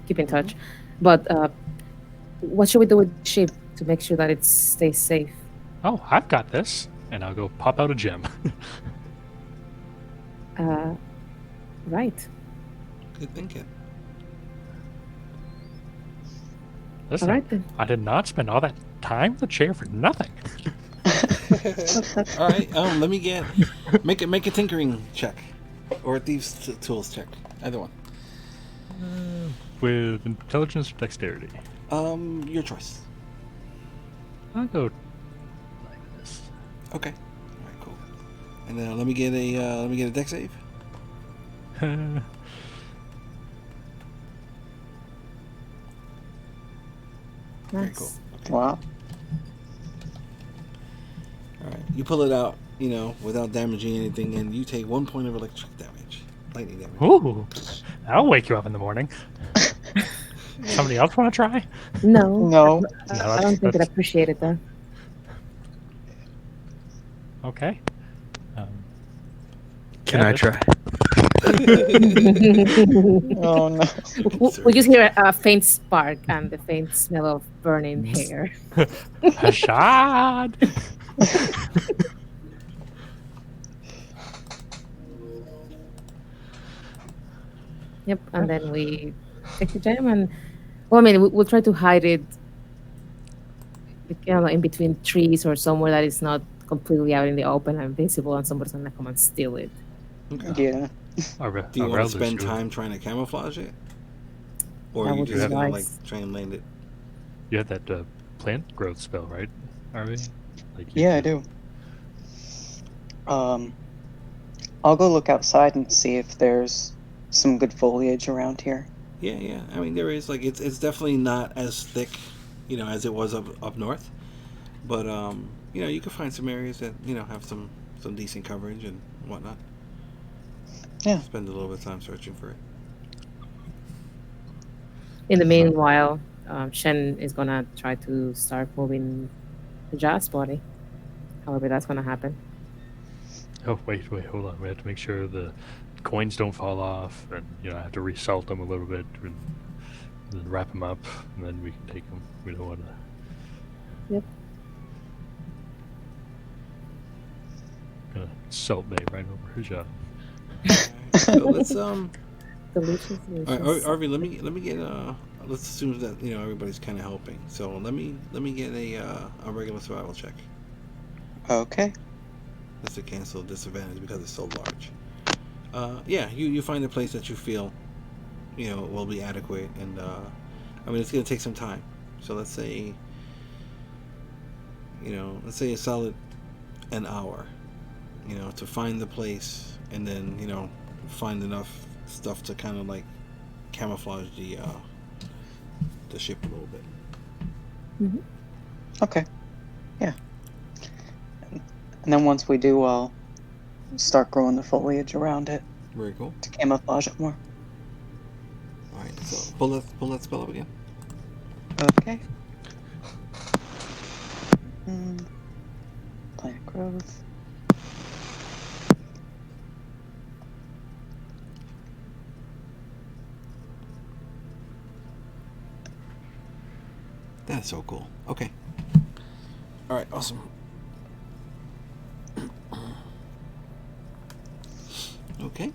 Speaker 5: keep in touch. But what should we do with the ship to make sure that it stays safe?
Speaker 4: Oh, I've got this, and I'll go pop out a gem.
Speaker 5: Right.
Speaker 1: Good thinking.
Speaker 4: Listen,
Speaker 5: All right then.
Speaker 4: I did not spend all that time in the chair for nothing.
Speaker 1: All right. Let me make a tinkering check, or a thieves tools check. Either one.
Speaker 4: With intelligence or dexterity?
Speaker 1: Your choice.
Speaker 4: I'll go like this.
Speaker 1: Okay. All right. Cool. And then let me get a dex save. Very
Speaker 5: Nice.
Speaker 1: cool. Okay.
Speaker 2: Wow.
Speaker 1: All right. You pull it out, without damaging anything, and you take 1 point of electric damage, lightning damage.
Speaker 4: Ooh, I'll wake you up in the morning. Somebody else want to try?
Speaker 5: No,
Speaker 2: No.
Speaker 5: I don't think it appreciated that.
Speaker 4: Okay.
Speaker 3: Can I
Speaker 4: Kevin?
Speaker 3: try?
Speaker 2: Oh no.
Speaker 5: We just hear a faint spark and the faint smell of burning hair.
Speaker 4: Hashad!
Speaker 5: Yep, and then we take the gem and, well, I mean, we'll try to hide it, in between trees or somewhere that is not completely out in the open and visible, and somebody's gonna come and steal it.
Speaker 1: Okay.
Speaker 2: Yeah.
Speaker 1: Do you want to spend time trying to camouflage it, or
Speaker 5: That
Speaker 1: are you
Speaker 5: would be
Speaker 1: just gonna
Speaker 5: nice.
Speaker 1: try and land it?
Speaker 4: You have that plant growth spell, right, Harvey? Like
Speaker 2: Yeah, I do. I'll go look outside and see if there's some good foliage around here.
Speaker 1: Yeah. I mean, there is, like, it's definitely not as thick, as it was up north. But you can find some areas that have some decent coverage and whatnot.
Speaker 2: Yeah.
Speaker 1: Spend a little bit of time searching for it.
Speaker 5: In the meanwhile, Shen is gonna try to start moving the jazz body. However, that's gonna happen.
Speaker 4: Oh, wait, hold on. We have to make sure the coins don't fall off, and I have to resalt them a little bit, and then wrap them up, and then we can take them. We don't want to.
Speaker 5: Yep.
Speaker 4: Gonna salt May right over her job.
Speaker 1: So let's
Speaker 5: Delicious.
Speaker 1: All right, Arvi, let me get let's assume that everybody's kind of helping. So let me get a regular survival check.
Speaker 2: Okay.
Speaker 1: That's to cancel disadvantage because it's so large. Yeah, you find a place that you feel will be adequate, and I mean, it's gonna take some time. So let's say a solid an hour, to find the place, and then find enough stuff to kind of like camouflage the ship a little bit.
Speaker 5: Mm-hmm.
Speaker 2: Okay. Yeah. And then once we do, I'll start growing the foliage around it
Speaker 1: Very cool.
Speaker 2: to camouflage it more.
Speaker 1: All right, so pull that spell up again.
Speaker 2: Okay. Plant growth.
Speaker 1: That's so cool. Okay. All right, awesome. Okay.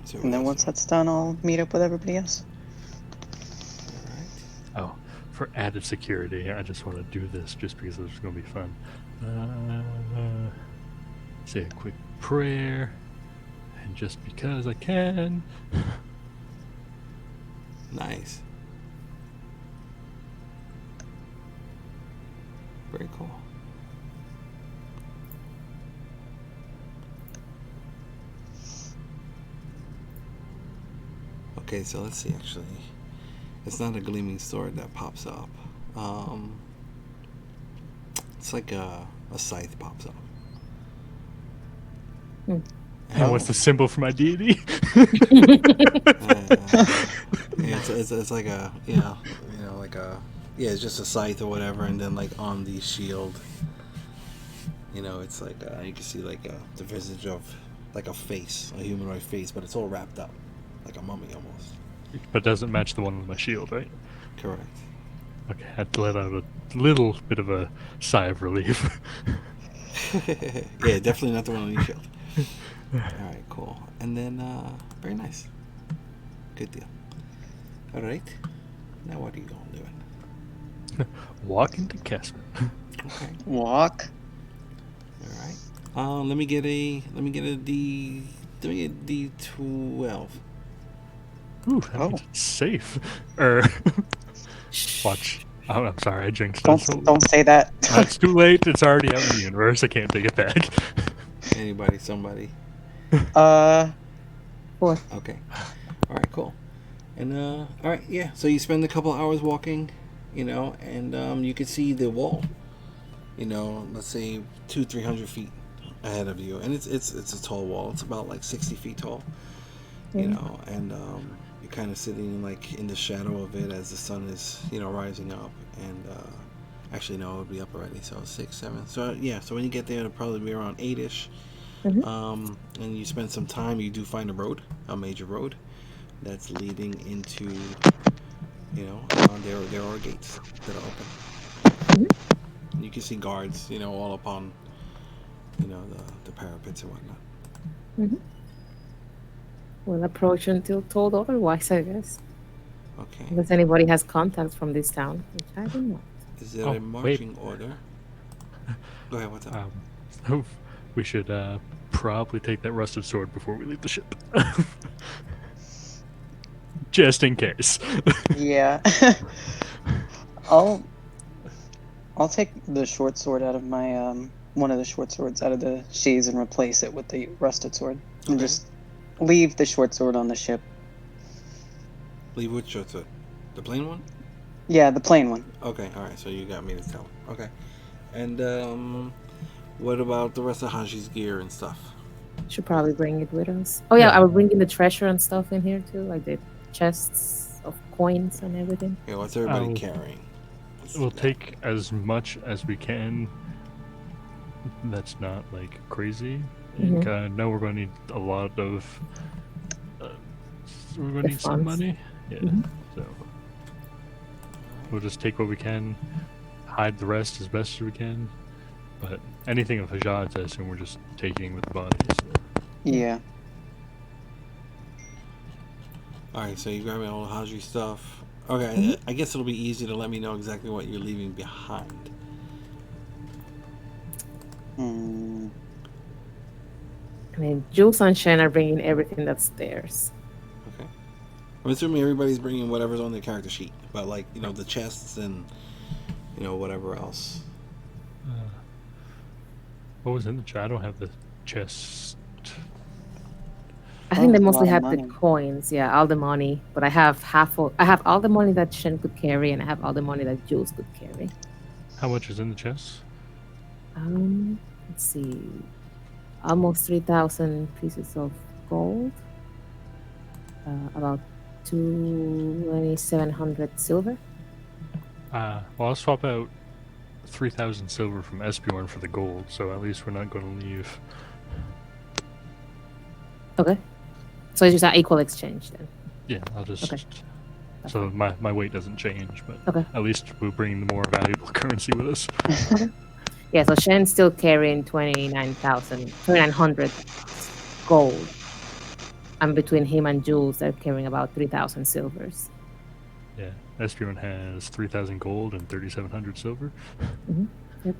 Speaker 1: So
Speaker 2: And then once that's done, I'll meet up with everybody else.
Speaker 1: all right.
Speaker 4: Oh, for added security, I just want to do this just because it's going to be fun. Say a quick prayer, and just because I can.
Speaker 1: Nice. Very cool. Okay, so let's see. Actually, it's not a gleaming sword that pops up. It's like a scythe pops up.
Speaker 4: And what's the symbol for my deity?
Speaker 1: It's like a like a it's just a scythe or whatever, and then like on the shield, it's like you can see like the visage of like a face, a humanoid face, but it's all wrapped up like a mummy almost.
Speaker 4: But it doesn't match the one on my shield, right?
Speaker 1: Correct.
Speaker 4: Okay, I had to let out a little bit of a sigh of relief.
Speaker 1: Yeah, definitely not the one on your shield. All right, cool. And then very nice. Good deal. All right. Now what are you going doing?
Speaker 4: Walk into Casper.
Speaker 1: Okay.
Speaker 2: Walk.
Speaker 1: All right. Let me get a D12.
Speaker 4: Ooh, that means it's safe. Watch. Oh, I'm sorry, I jinxed us.
Speaker 2: Don't say that.
Speaker 4: It's too late. It's already out in the universe. I can't take it back.
Speaker 1: Anybody, somebody.
Speaker 5: 4.
Speaker 1: Okay. All right, cool. And all right, yeah. So you spend a couple hours walking, and you can see the wall. Let's say 200-300 feet ahead of you, and it's a tall wall. It's about like 60 feet tall. And you kind of sitting like in the shadow of it as the sun is, rising up. And actually, no, it'll be up already. So 6, 7. So yeah. So when you get there, it'll probably be around 8ish. And you spend some time. You do find a major road, that's leading into, there are gates that are open. You can see guards, all upon, the parapets and whatnot.
Speaker 5: We'll approach until told otherwise, I guess.
Speaker 1: Okay.
Speaker 5: Unless anybody has contacts from this town, which I do not.
Speaker 1: Is there a marching order? Go ahead, what's up?
Speaker 4: We should probably take that rusted sword before we leave the ship. Just in case.
Speaker 2: Yeah. I'll take the short sword out of my one of the short swords out of the sheaths and replace it with the rusted sword, and just leave the short sword on the ship.
Speaker 1: Leave which short sword? The plain one?
Speaker 2: Yeah, the plain one.
Speaker 1: Okay, all right. So you got me to tell. Okay, and what about the rest of Haji's gear and stuff?
Speaker 5: Should probably bring it with us. Oh yeah, I will bring in the treasure and stuff in here too, like the chests of coins and everything.
Speaker 1: Yeah, what's everybody carrying?
Speaker 4: We'll take as much as we can. That's not like crazy. And I know we're going to need a lot of. We're going to need some money. Yeah. So we'll just take what we can, hide the rest as best as we can. But anything of Hajad's, I assume we're just taking with the bodies.
Speaker 2: Yeah.
Speaker 1: Alright, so you're grabbing all the Haji stuff. Okay, I guess it'll be easy to let me know exactly what you're leaving behind.
Speaker 5: I mean, Jules and Shen are bringing everything that's theirs.
Speaker 1: Okay. I'm assuming everybody's bringing whatever's on their character sheet. But, like, the chests and, whatever else.
Speaker 4: What was in the chest? I don't have the chest.
Speaker 5: I think they mostly had the coins, all the money. But I have I have all the money that Shen could carry, and I have all the money that Jules could carry.
Speaker 4: How much is in the chest?
Speaker 5: Let's see, almost 3,000 pieces of gold, about 2,700 silver.
Speaker 4: Well, I'll swap out 3,000 silver from Esbjorn for the gold, so at least we're not going to leave.
Speaker 5: Okay. So it's just an equal exchange then?
Speaker 4: Yeah, I'll just... Okay. So my weight doesn't change, but at least we'll bring the more valuable currency with us.
Speaker 5: Okay. Yeah, so Shen's still carrying 2,900 gold. And between him and Jules, they're carrying about 3,000 silvers.
Speaker 4: Yeah, Esbjorn has 3,000 gold and 3,700 silver.
Speaker 5: Yep.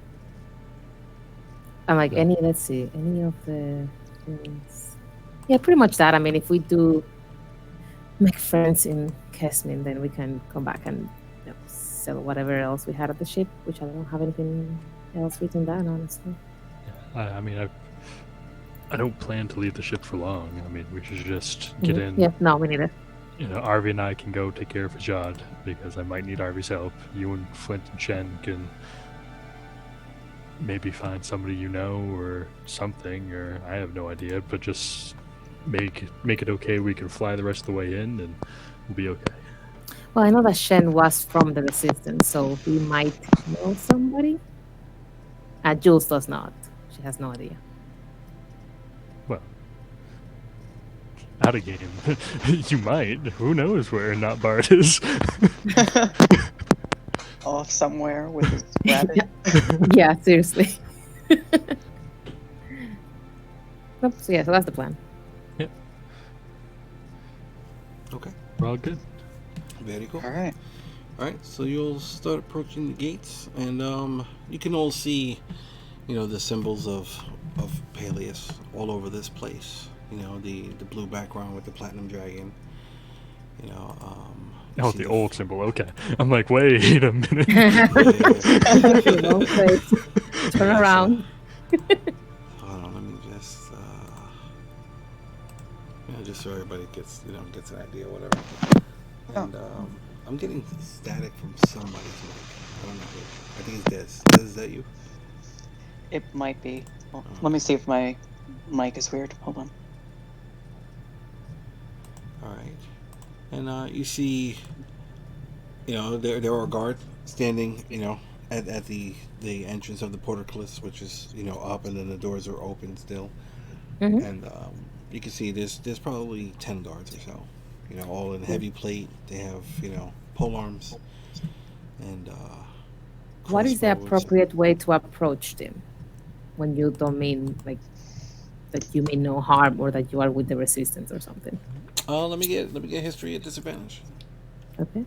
Speaker 5: And like let's see, any of the things. Yeah, pretty much that. I mean, if we do make friends in Kesmin, then we can come back and sell whatever else we had at the ship, which I don't have anything else written down, honestly.
Speaker 4: Yeah, I mean, I don't plan to leave the ship for long. I mean, we should just get in.
Speaker 5: Yeah, no, we need it.
Speaker 4: Arvi and I can go take care of Hajad, because I might need Arvi's help. You and Flint and Shen can maybe find somebody or something, or I have no idea, but just make it okay. We can fly the rest of the way in, and we'll be okay.
Speaker 5: Well, I know that Shen was from the Resistance, so he might know somebody. Jules does not. She has no idea.
Speaker 4: Well, out of game. You might. Who knows where Not Bard is?
Speaker 2: Off somewhere with his rabbit.
Speaker 5: Yeah, seriously. So that's the plan.
Speaker 4: Yep.
Speaker 1: Okay.
Speaker 4: We're all good.
Speaker 1: Very cool.
Speaker 2: All right.
Speaker 1: So you'll start approaching the gates, and you can all see, the symbols of Peleus all over this place. The blue background with the platinum dragon.
Speaker 4: The old symbol. Okay. I'm like, wait a minute.
Speaker 5: Turn around.
Speaker 1: Hold on, let me just so everybody gets an idea, whatever. And I'm getting static from somebody's mic. I don't know who. I think it's Des. Des, is that you?
Speaker 2: It might be. Well, let me see if my mic is weird. Hold on.
Speaker 1: All right. and you see, there are guards standing, at the entrance of the portcullis, which is up, and then the doors are open still,
Speaker 5: Hmm.
Speaker 1: and you can see there's probably 10 guards or so, all in heavy plate. They have pole arms and
Speaker 5: What is the
Speaker 1: crossbows.
Speaker 5: appropriate way to approach them when you don't mean like that you mean no harm or that you are with the resistance or something?
Speaker 1: Let me get history at disadvantage,
Speaker 5: Okay.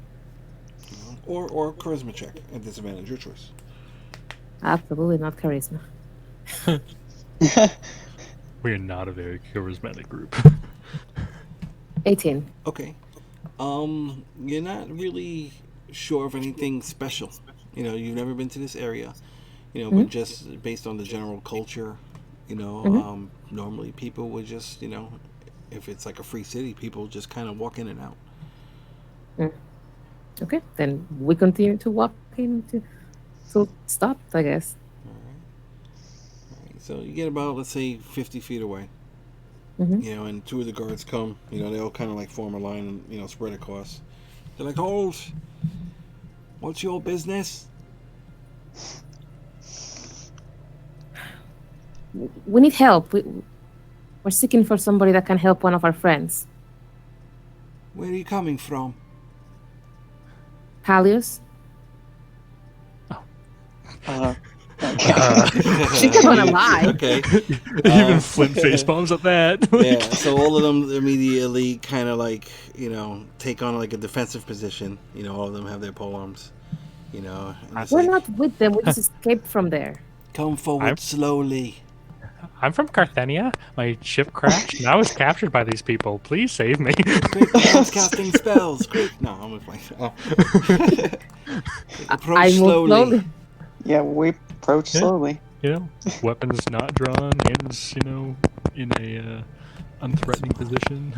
Speaker 1: or charisma check at disadvantage, your choice.
Speaker 5: Absolutely not charisma.
Speaker 4: We are not a very charismatic group.
Speaker 5: 18.
Speaker 1: Okay. You're not really sure of anything special. You've never been to this area. But
Speaker 5: Mhm.
Speaker 1: just based on the general culture,
Speaker 5: Mhm.
Speaker 1: normally people would just, if it's like a free city, people just kind of walk in and out.
Speaker 5: Mm. Okay, then we continue to walk to stop, I guess.
Speaker 1: All right. All right. So you get about, let's say, 50 feet away,
Speaker 5: Hmm.
Speaker 1: and two of the guards come. They all kind of like form a line and, spread across. They're like, hold! What's your business?
Speaker 5: We need help. We're seeking for somebody that can help one of our friends.
Speaker 1: Where are you coming from?
Speaker 5: Palios?
Speaker 2: Okay.
Speaker 5: She's not gonna lie.
Speaker 1: Okay.
Speaker 4: Even Flint face bombs at that.
Speaker 1: Yeah, so all of them immediately kind of like, take on like a defensive position. All of them have their pole arms, and it's
Speaker 5: We're
Speaker 1: like,
Speaker 5: not with them. We just escaped from there.
Speaker 1: come
Speaker 4: I'm
Speaker 1: forward slowly.
Speaker 4: I'm from Carthenia. My ship crashed, and I was captured by these people. Please save me.
Speaker 1: Quick, no one's casting spells. Quick. No, I'm playing.
Speaker 5: I
Speaker 1: Approach
Speaker 5: move
Speaker 1: slowly.
Speaker 5: slowly.
Speaker 2: Yeah, we approach
Speaker 4: Yeah.
Speaker 2: slowly.
Speaker 4: Weapons not drawn, hands, in a unthreatening position.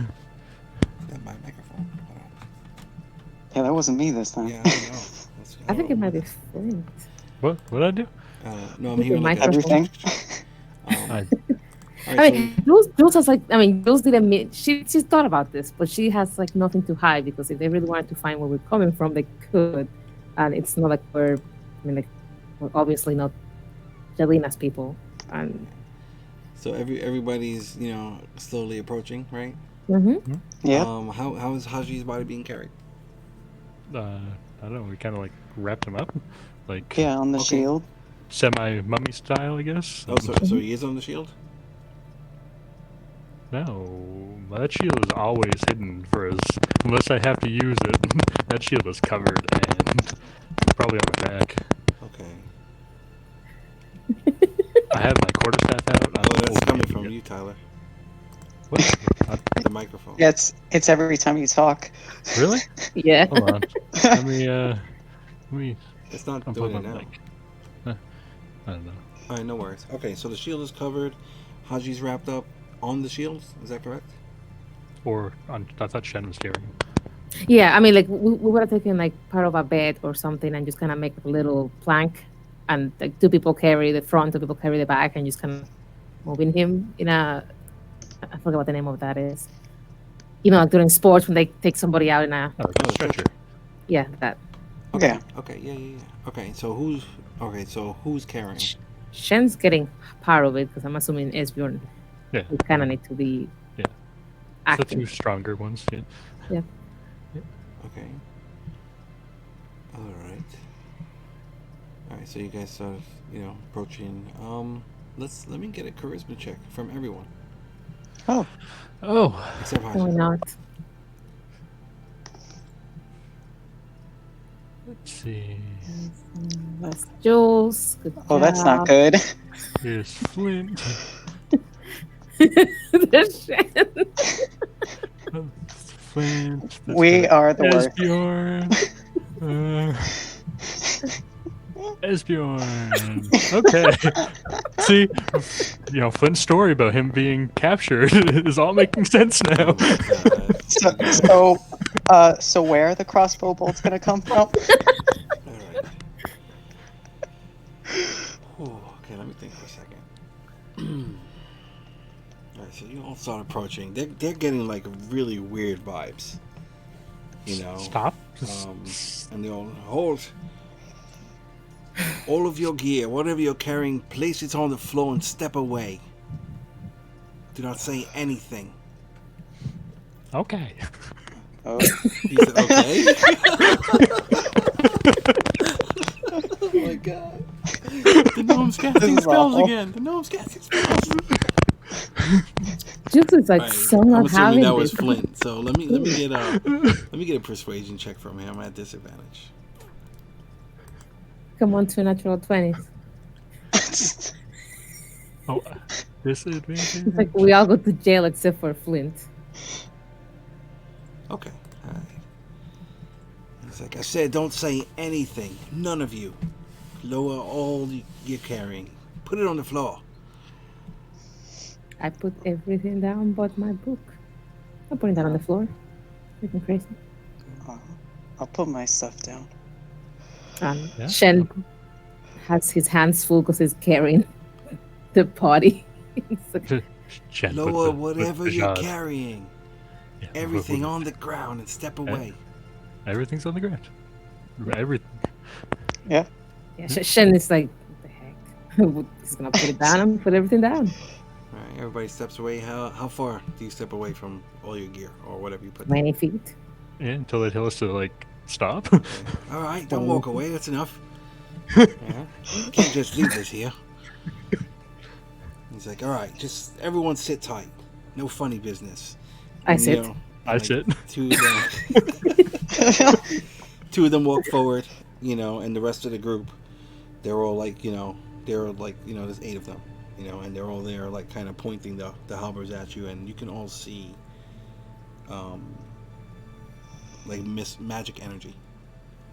Speaker 1: That my microphone. Hold on.
Speaker 2: Yeah, that wasn't me this time.
Speaker 1: Yeah, I don't know.
Speaker 5: I think it might be Flint.
Speaker 4: What'd I do?
Speaker 1: No, I'm
Speaker 5: With
Speaker 1: hearing
Speaker 5: your
Speaker 1: like
Speaker 2: Everything.
Speaker 4: I,
Speaker 1: all right,
Speaker 5: I mean, Jules has like, I mean, Jules didn't mean, she thought about this, but she has like nothing to hide because if they really wanted to find where we're coming from, they could. And it's not like we're obviously not Jelina's people. And
Speaker 1: so everybody's slowly approaching, right?
Speaker 2: Yeah.
Speaker 1: How is Haji's body being carried?
Speaker 4: I don't know. We kind of like wrapped him up, like
Speaker 2: Yeah, on the
Speaker 1: Okay.
Speaker 2: shield.
Speaker 4: semi mummy style, I guess.
Speaker 1: Oh, so he is on the shield.
Speaker 4: No, that shield is always hidden for us, unless I have to use it. That shield is covered and probably on my back.
Speaker 1: Okay.
Speaker 4: I have my quarterstaff out.
Speaker 1: Oh, that's
Speaker 4: holding
Speaker 1: coming
Speaker 4: it.
Speaker 1: from you, Tyler.
Speaker 4: What?
Speaker 1: The microphone.
Speaker 2: Yeah, it's every time you talk.
Speaker 4: Really?
Speaker 5: yeah.
Speaker 4: Hold on. Let me
Speaker 1: It's not
Speaker 4: unplug
Speaker 1: doing
Speaker 4: my
Speaker 1: it now.
Speaker 4: mic. I don't know.
Speaker 1: All right, no worries. Okay, so the shield is covered. Haji's wrapped up on the shield. Is that correct?
Speaker 4: Or I thought Shen was carrying him.
Speaker 5: Yeah, I mean, like we would have taken like part of a bed or something and just kind of make a little plank, and like two people carry the front, two people carry the back, and just kind of moving him in a. I forget what the name of that is. Like during sports when they take somebody out in a.
Speaker 4: Oh,
Speaker 1: Oh,
Speaker 4: stretcher.
Speaker 5: Yeah, that.
Speaker 1: Okay.
Speaker 2: Yeah.
Speaker 1: Okay. Yeah. Okay. So who's carrying?
Speaker 5: Shen's getting part of it because I'm assuming Esbjorn.
Speaker 4: Yeah.
Speaker 5: We kind of need to be.
Speaker 4: Yeah. The
Speaker 5: Acting.
Speaker 4: two stronger ones. Yeah.
Speaker 5: Yeah.
Speaker 1: Okay. All right. All right. So you guys start, approaching. Let me get a charisma check from everyone
Speaker 2: Oh,
Speaker 4: Oh.
Speaker 1: except
Speaker 5: Why
Speaker 1: Haji.
Speaker 5: not?
Speaker 4: Let's see.
Speaker 5: That's Jules. Good
Speaker 2: oh, that's not
Speaker 5: job.
Speaker 2: good.
Speaker 4: Here's Flint.
Speaker 5: There's Shen.
Speaker 4: Flint.
Speaker 2: We are the worst.
Speaker 4: Esbjorn. Esbjorn. Okay. See, Flint's story about him being captured is all making sense now.
Speaker 1: Oh my god.
Speaker 2: So where are the crossbow bolts gonna come from?
Speaker 1: All right. Okay, let me think for a second. All right, so you all start approaching. They're getting like really weird vibes. You know.
Speaker 4: Stop.
Speaker 1: And they all hold. All of your gear, whatever you're carrying, place it on the floor and step away. Do not say anything.
Speaker 4: Okay.
Speaker 2: Oh,
Speaker 1: He said, okay. Oh my god. The gnome's casting
Speaker 2: is
Speaker 1: spells
Speaker 2: awful.
Speaker 1: again. The gnome's casting spells.
Speaker 5: Juice is like
Speaker 1: Right.
Speaker 5: so
Speaker 1: I'm
Speaker 5: not
Speaker 1: assuming
Speaker 5: having
Speaker 1: that was
Speaker 5: this.
Speaker 1: Flint. So let me get a persuasion check from him at disadvantage.
Speaker 5: Come on to natural 20s.
Speaker 4: Oh, disadvantage.
Speaker 5: It's like we all go to jail except for Flint.
Speaker 1: Okay. All right. He's like, I said, don't say anything. None of you. Lower all you're carrying. Put it on the floor.
Speaker 5: I put everything down but my book. I'm putting that on the floor. Freaking crazy.
Speaker 2: I'll put my stuff down.
Speaker 4: Yeah.
Speaker 5: Shen has his hands full because he's carrying the body. It's like,
Speaker 4: Jen,
Speaker 1: Lower whatever you're
Speaker 4: Jad.
Speaker 1: carrying.
Speaker 4: Yeah,
Speaker 1: Everything on the ground and step away.
Speaker 4: Everything's on the ground. Everything.
Speaker 2: Yeah.
Speaker 5: yeah, Shen is like, what the heck? He's gonna put it down and put everything down.
Speaker 1: All right, everybody steps away. How far do you step away from all your gear or whatever you put?
Speaker 5: Many feet.
Speaker 4: Yeah, until they tell us to like stop.
Speaker 1: All right, don't walk away. That's enough. Yeah, you can't just leave this here. He's like, all right, just everyone sit tight. No funny business.
Speaker 5: I
Speaker 1: And,
Speaker 5: sit.
Speaker 4: I sit.
Speaker 1: Two of them walk forward, and the rest of the group, they're all like, there's 8 of them, and they're all there, like, kind of pointing the halberds at you, and you can all see, like, magic energy,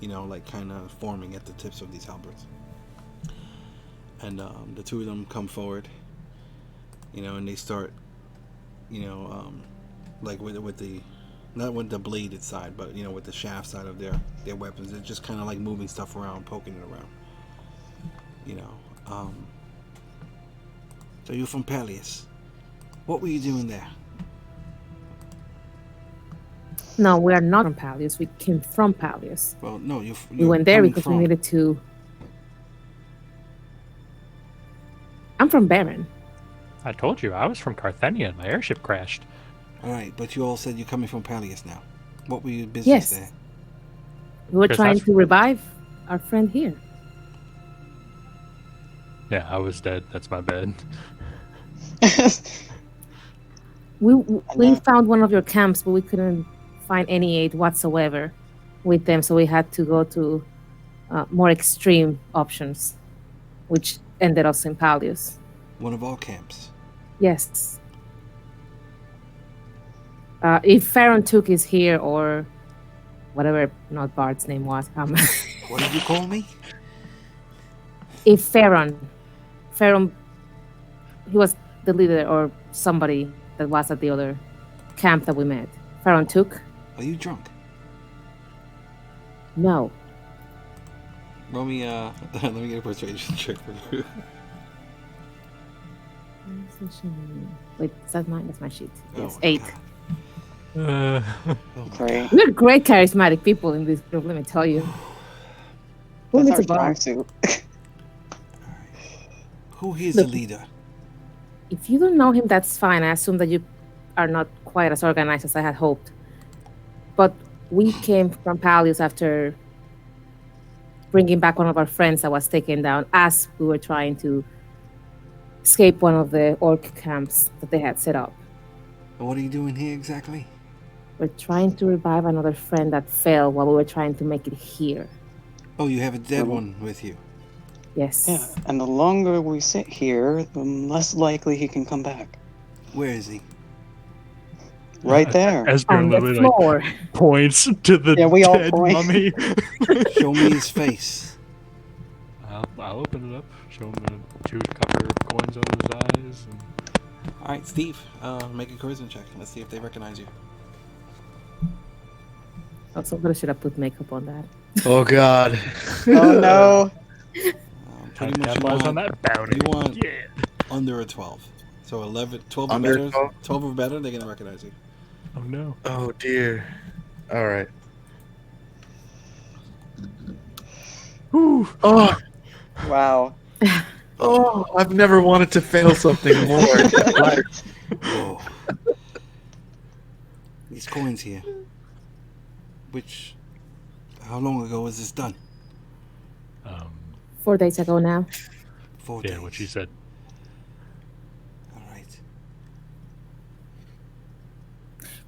Speaker 1: like, kind of forming at the tips of these halberds. And the 2 of them come forward, and they start, like with the, not with the bladed side, but with the shaft side of their weapons. They're just kind of like moving stuff around, poking it around. So you're from Peleus. What were you doing there?
Speaker 5: No, we are not from Peleus. We came from Peleus.
Speaker 1: Well, no,
Speaker 5: We
Speaker 1: you're
Speaker 5: went there
Speaker 1: coming
Speaker 5: because
Speaker 1: from.
Speaker 5: we needed to. I'm from Baron.
Speaker 4: I told you I was from Carthenia and my airship crashed.
Speaker 1: All right, but you all said you're coming from Peleus now. What were your business
Speaker 5: Yes.
Speaker 1: there?
Speaker 5: We were
Speaker 4: Because
Speaker 5: trying
Speaker 4: that's-
Speaker 5: to revive our friend here.
Speaker 4: Yeah, I was dead. That's my bed.
Speaker 5: We found one of your camps, but we couldn't find any aid whatsoever with them, so we had to go to more extreme options, which ended us in Peleus.
Speaker 1: One of our camps.
Speaker 5: Yes. If Farron Took is here, or whatever, not Bard's name was.
Speaker 1: What did you call me?
Speaker 5: If Farron, he was the leader or somebody that was at the other camp that we met. Farron Took?
Speaker 1: Are you drunk?
Speaker 5: No.
Speaker 1: Roll me, let me get a persuasion check for you.
Speaker 5: Wait, is that mine? That's my sheet. Yes,
Speaker 1: Oh,
Speaker 5: 8.
Speaker 1: God.
Speaker 4: Uh,
Speaker 1: Oh, my
Speaker 2: Great.
Speaker 5: We're great charismatic people in this group, let me tell you. Who
Speaker 2: That's
Speaker 5: needs
Speaker 2: our
Speaker 5: a bar?
Speaker 2: strong suit.
Speaker 1: Who is the
Speaker 5: Look.
Speaker 1: leader?
Speaker 5: If you don't know him, that's fine. I assume that you are not quite as organized as I had hoped. But we came from Peleus after bringing back one of our friends that was taken down as we were trying to escape one of the orc camps that they had set up.
Speaker 1: And what are you doing here exactly?
Speaker 5: We're trying to revive another friend that fell while we were trying to make it here.
Speaker 1: Oh, you have a dead one with you.
Speaker 5: Yes.
Speaker 2: Yeah, and the longer we sit here, the less likely he can come back.
Speaker 1: Where is he?
Speaker 2: Right there.
Speaker 4: Esbjorn
Speaker 5: On the
Speaker 4: literally
Speaker 5: floor.
Speaker 4: points to the
Speaker 2: Yeah, we all
Speaker 4: dead
Speaker 2: point.
Speaker 4: mummy.
Speaker 1: Show me his face.
Speaker 4: I'll open it up. Show him the 2 copper coins on his eyes. And...
Speaker 1: All right, Steve, make a charisma check. Let's see if they recognize you.
Speaker 5: Oh, somebody should have put makeup on that.
Speaker 3: Oh God.
Speaker 2: Oh no.
Speaker 1: Pretty much you
Speaker 4: capitalize on
Speaker 1: want
Speaker 4: that bounty.
Speaker 1: you want-
Speaker 4: Yeah.
Speaker 1: under a 12. So 11, 12 or
Speaker 3: Under
Speaker 1: better.
Speaker 3: 12?
Speaker 1: 12 or better, they're going to recognize you.
Speaker 4: Oh no.
Speaker 3: Oh dear. All right.
Speaker 4: Whew.
Speaker 3: Oh,
Speaker 2: Wow.
Speaker 3: oh! I've never wanted to fail something more in my life.
Speaker 1: Whoa. These coins here. How long ago was this done?
Speaker 4: Um,
Speaker 5: 4 days ago now.
Speaker 1: 4 days.
Speaker 4: yeah, what she said.
Speaker 1: All right.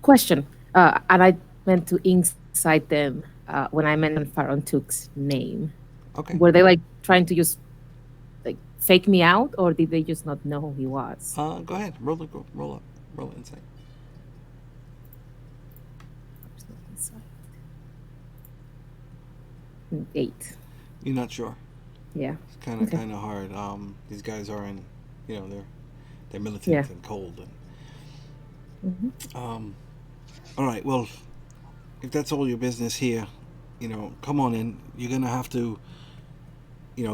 Speaker 5: Question. And I meant to incite them when I mentioned Pharaoh Tuk's name.
Speaker 1: Okay.
Speaker 5: Were they like trying to just like fake me out, or did they just not know who he was?
Speaker 1: Go ahead. Roll up. Roll insight.
Speaker 5: Inside. 8.
Speaker 1: You're not sure.
Speaker 5: Yeah.
Speaker 1: It's kind
Speaker 5: Okay.
Speaker 1: of hard. These guys are in, they're militant
Speaker 5: Yeah.
Speaker 1: and cold.
Speaker 5: Mhm.
Speaker 1: All right. Well, if that's all your business here, come on in. You're gonna have to,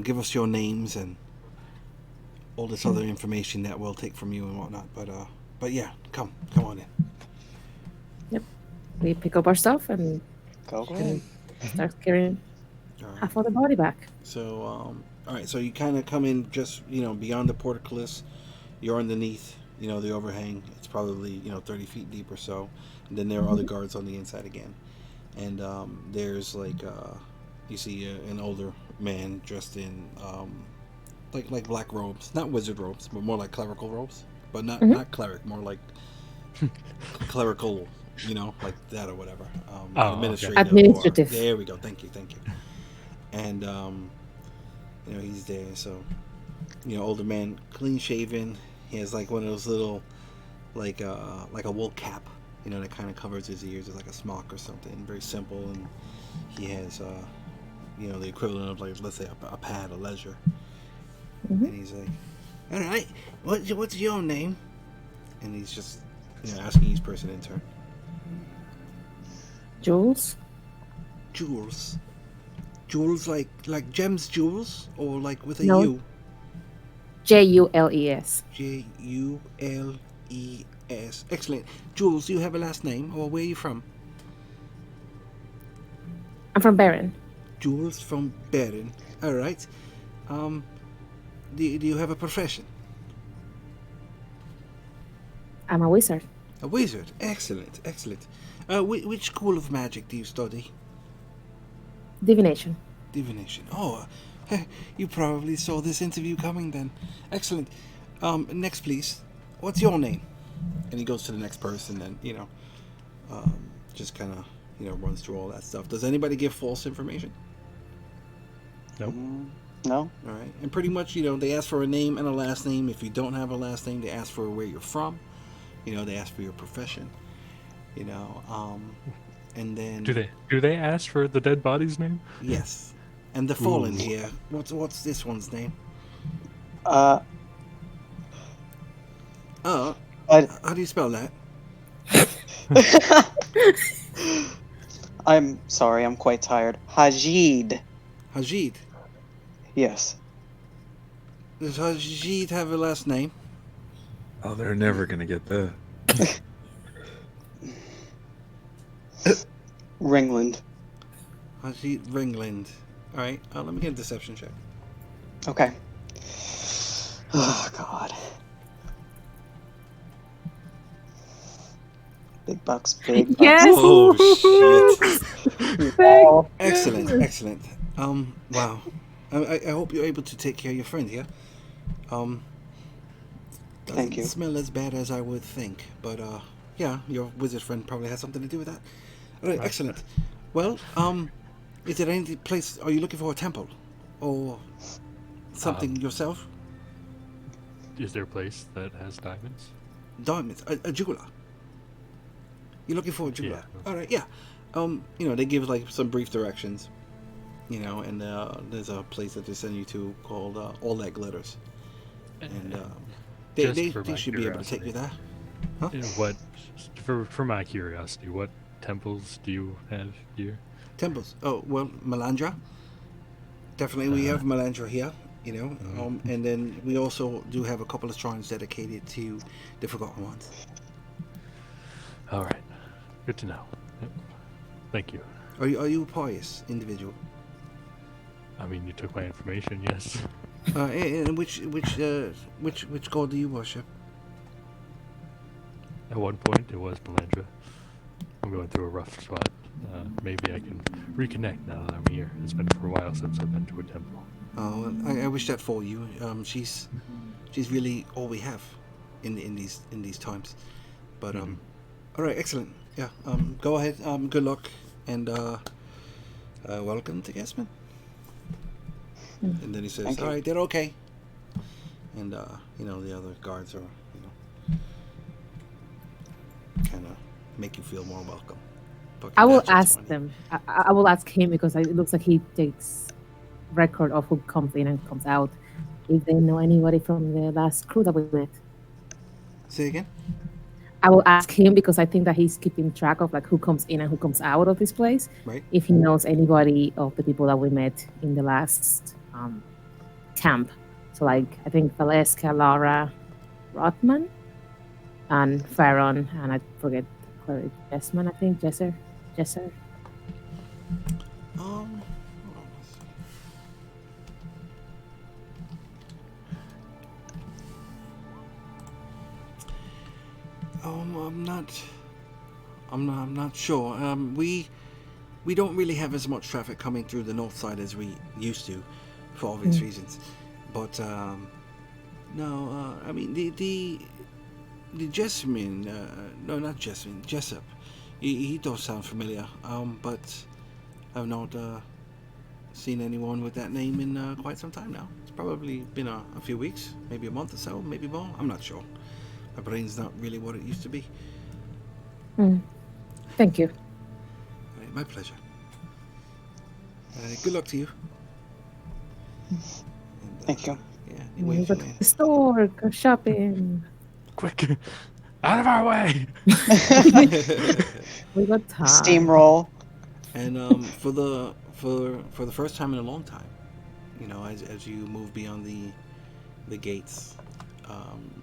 Speaker 1: give us your names and all this other information that we'll take from you and whatnot. But yeah, come on in.
Speaker 5: Yep. We pick up our stuff and
Speaker 2: Go
Speaker 5: can
Speaker 2: ahead.
Speaker 5: start carrying
Speaker 1: All right.
Speaker 5: half of the body back.
Speaker 1: So, all right. So you kind of come in just beyond the portcullis. You're underneath the overhang. It's probably 30 feet deep or so. And then there are other guards on the inside again. And there's you see an older man dressed in like black robes, not wizard robes, but more like clerical robes, but not cleric, more like clerical, like that or whatever.
Speaker 4: Oh, okay.
Speaker 1: Administrative.
Speaker 5: Administrative.
Speaker 1: There we go. Thank you. And he's there. So older man, clean shaven. He has like one of those little like a wool cap, that kind of covers his ears. It's like a smock or something. Very simple, and he has the equivalent of like, let's say a pad, a ledger.
Speaker 5: Mhm.
Speaker 1: And he's like, all right, what's your name? And he's just asking each person in turn.
Speaker 5: Jules?
Speaker 1: Jules like gems jewels, or like with a
Speaker 5: No.
Speaker 1: U?
Speaker 5: Jules.
Speaker 1: Jules. Excellent. Jules, do you have a last name, or where are you from?
Speaker 5: I'm from Baron.
Speaker 1: Jules from Baron. All right. Do you have a profession?
Speaker 5: I'm a wizard.
Speaker 1: A wizard. Excellent. Which school of magic do you study?
Speaker 5: Divination.
Speaker 1: Divination. Oh, you probably saw this interview coming then. Excellent. Next, please. What's your name? And he goes to the next person, and just kind of runs through all that stuff. Does anybody give false information?
Speaker 4: Nope.
Speaker 2: No.
Speaker 1: All right. And pretty much, they ask for a name and a last name. If you don't have a last name, they ask for where you're from. They ask for your profession. And then
Speaker 4: Do they ask for the dead body's name?
Speaker 1: yes. And the fallen here. What's this one's name?
Speaker 2: I,
Speaker 1: How do you spell that?
Speaker 2: I'm sorry, I'm quite tired. Hajid.
Speaker 1: Hajid.
Speaker 2: Yes.
Speaker 1: Does Hajid have a last name?
Speaker 3: Oh, they're never gonna get that.
Speaker 2: Ringland.
Speaker 1: Hajid Ringland. All right. Let me get a deception check.
Speaker 2: Okay. Oh, God. Big bucks, big bucks.
Speaker 5: Yes!
Speaker 1: Oh shit!
Speaker 2: Oh,
Speaker 1: Excellent. Wow. I hope you're able to take care of your friend here. Doesn't
Speaker 2: Thank you.
Speaker 1: smell as bad as I would think, but yeah, your wizard friend probably has something to do with that. All right, excellent. Well, is there any place? Are you looking for a temple, or something yourself?
Speaker 4: Is there a place that has diamonds?
Speaker 1: Diamonds, a jeweler. You're looking for a jeweler.
Speaker 4: Yeah.
Speaker 1: All right, yeah. They give like some brief directions. And there's a place that they send you to called All That Glitters, and they should be able to take you there. Huh?
Speaker 4: What, for my curiosity, what temples do you have here?
Speaker 1: Temples. Oh well, Melandra. Definitely, we have Melandra here. And then we also do have a couple of shrines dedicated to the Forgotten Ones.
Speaker 4: All right, good to know. Yep. Thank you.
Speaker 1: Are you a pious individual?
Speaker 4: I mean, you took my information, yes.
Speaker 1: And which god do you worship?
Speaker 4: At one point, it was Melandra. I'm going through a rough spot. Maybe I can reconnect now that I'm here. It's been for a while since I've been to a temple.
Speaker 1: Oh, I wish that for you. She's really all we have in these times. But all right, excellent. Yeah. Go ahead. Good luck, and welcome to Gasman. And then he says,
Speaker 2: Thank
Speaker 1: "All
Speaker 2: you.
Speaker 1: right, they're okay." And the other guards are kind of make you feel more welcome. But
Speaker 5: I will
Speaker 1: congratulations,
Speaker 5: ask
Speaker 1: Wendy.
Speaker 5: them. I will ask him because it looks like he takes record of who comes in and comes out. If they know anybody from the last crew that we met,
Speaker 1: Say again.
Speaker 5: I will ask him because I think that he's keeping track of like who comes in and who comes out of this place.
Speaker 1: Right.
Speaker 5: If he knows anybody of the people that we met in the last camp, so like I think Valeska, Laura, Rothman, and Farron, and I forget Jessman. I think Jesser.
Speaker 1: Hold on, let's see. I'm not sure. We don't really have as much traffic coming through the north side as we used to, for obvious reasons. But no, I mean the Jessamine, no, not Jessamine, Jessup. He does sound familiar. But I've not seen anyone with that name in quite some time now. It's probably been a few weeks, maybe a month or so, maybe more. I'm not sure. My brain's not really what it used to be.
Speaker 5: Thank you.
Speaker 1: My pleasure. Good luck to you. And,
Speaker 2: Thank you.
Speaker 1: Yeah,
Speaker 5: We
Speaker 1: anyway,
Speaker 5: go to the store, go shopping.
Speaker 4: Quick, out of our way!
Speaker 5: We got time.
Speaker 2: Steamroll.
Speaker 1: And for the first time in a long time, as you move beyond the gates,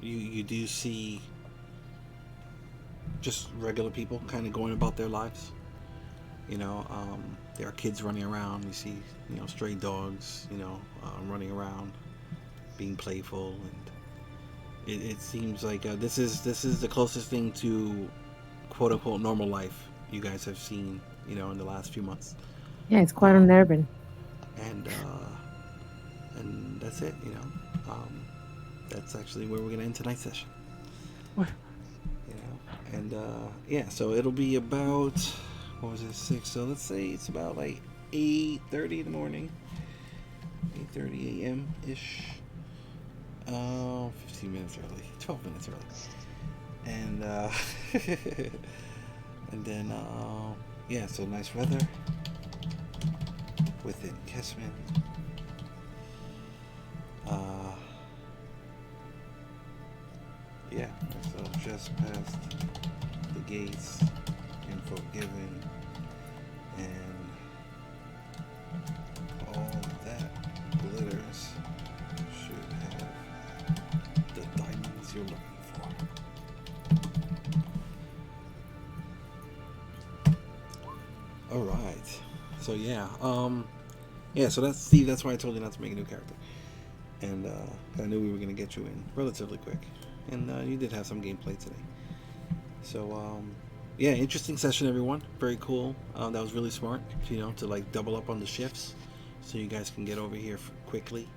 Speaker 1: you do see just regular people kind of going about their lives. There are kids running around. You see, stray dogs, running around, being playful, and it seems like this is the closest thing to quote unquote normal life you guys have seen, in the last few months.
Speaker 5: Yeah, it's quite unnerving.
Speaker 1: And that's it. That's actually where we're gonna end tonight's session.
Speaker 4: What?
Speaker 1: And yeah, so it'll be about, what was it, 6? So let's say it's about like 8:30 in the morning, 8:30 a.m. ish. 15 minutes early, 12 minutes early, and and then yeah, so nice weather within Kessman. Yeah, so just past the gates in Forgiven, and all that glitters should have the diamonds you're looking for. All right. So yeah, yeah. So that's Steve. That's why I told you not to make a new character, and I knew we were gonna get you in relatively quick. And you did have some gameplay today. So, yeah, interesting session, everyone. Very cool. That was really smart, to like double up on the shifts so you guys can get over here quickly.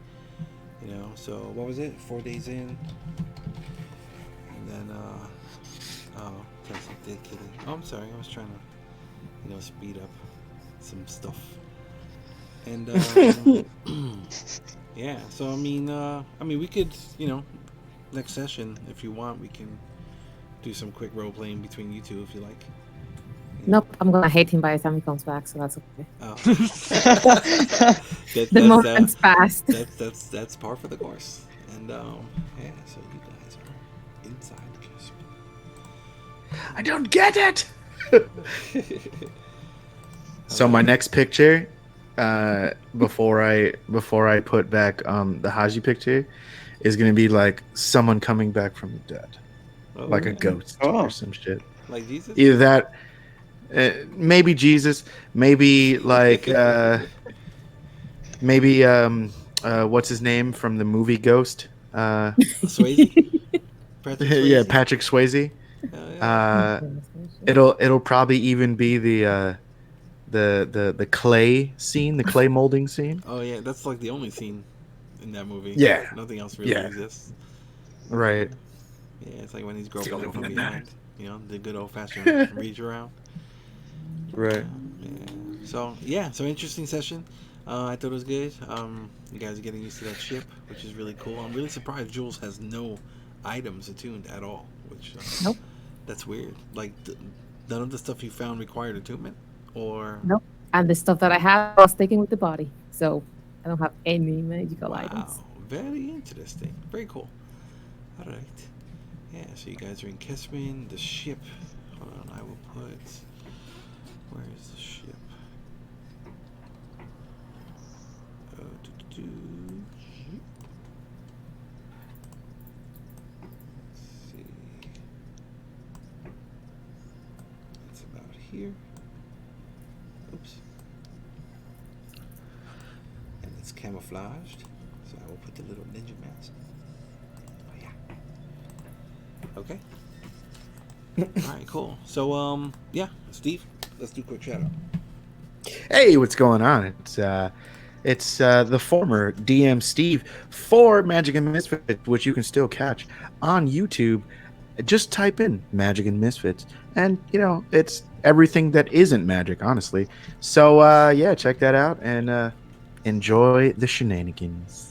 Speaker 1: So what was it? 4 days in. And then, oh, that's a dead kitty. Oh, I'm sorry. I was trying to, speed up some stuff. And, yeah, so I mean, we could, next session, if you want, we can do some quick role playing between you two if you like.
Speaker 5: Nope, I'm gonna hate him by the time he comes back, so that's okay.
Speaker 1: Oh.
Speaker 5: The moment's passed.
Speaker 1: That's par for the course. And yeah, so you guys are inside the castle.
Speaker 3: I don't get it. So my next picture, before I put back the Haji picture, is gonna be like someone coming back from the dead, like a ghost or some shit.
Speaker 1: Like Jesus?
Speaker 3: Either that, maybe Jesus, maybe like Maybe what's his name from the movie Ghost?
Speaker 1: Swayze, Patrick
Speaker 3: Yeah,
Speaker 1: Swayze.
Speaker 3: Patrick Swayze.
Speaker 1: Hell yeah.
Speaker 3: Uh, it'll probably even be the clay scene, the clay molding scene.
Speaker 1: Oh yeah, that's like the only scene in that movie.
Speaker 3: Yeah,
Speaker 1: Nothing else really
Speaker 3: yeah,
Speaker 1: exists.
Speaker 3: right.
Speaker 1: Yeah, it's like when he's
Speaker 3: It's the
Speaker 1: groping
Speaker 3: only
Speaker 1: it
Speaker 3: one
Speaker 1: from
Speaker 3: that
Speaker 1: behind.
Speaker 3: matters.
Speaker 1: You know, the good old fashioned reach around.
Speaker 3: Right.
Speaker 1: Yeah. So yeah, so interesting session. I thought it was good. You guys are getting used to that ship, which is really cool. I'm really surprised Jules has no items attuned at all, which
Speaker 5: Nope.
Speaker 1: that's weird. Like none of the stuff you found required attunement, or
Speaker 5: Nope. And the stuff that I have was taken with the body. So I don't have any magical items.
Speaker 1: wow, very interesting, very cool. All right, yeah. So you guys are in Kessman, the ship. Hold on, I will put. Where is the ship? Let's see. It's about here. Oops. And it's camouflaged. So I will put the little ninja mask. Oh yeah. Okay. Alright, cool. So yeah, Steve, let's do a quick shout out.
Speaker 3: Hey, what's going on? It's the former DM Steve for Magic and Misfits, which you can still catch on YouTube. Just type in Magic and Misfits, and it's everything that isn't magic, honestly. So yeah, check that out and enjoy the shenanigans.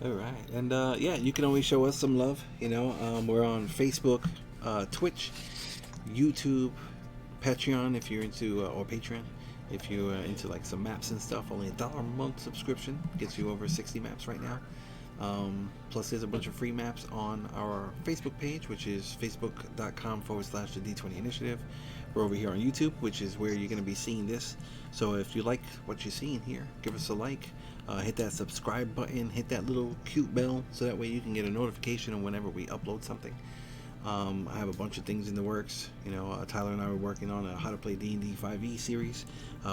Speaker 1: All right, and yeah, you can always show us some love. We're on Facebook, Twitch, YouTube, Patreon if you're into, or Patreon if you're into like some maps and stuff. Only $1 a month subscription gets you over 60 maps right now. Plus, there's a bunch of free maps on our Facebook page, which is facebook.com/the D20 Initiative. We're over here on YouTube, which is where you're going to be seeing this. So if you like what you're seeing here, give us a like. Hit that subscribe button, hit that little cute bell, so that way you can get a notification of whenever we upload something. I have a bunch of things in the works. Tyler and I were working on a How to Play D&D 5e series,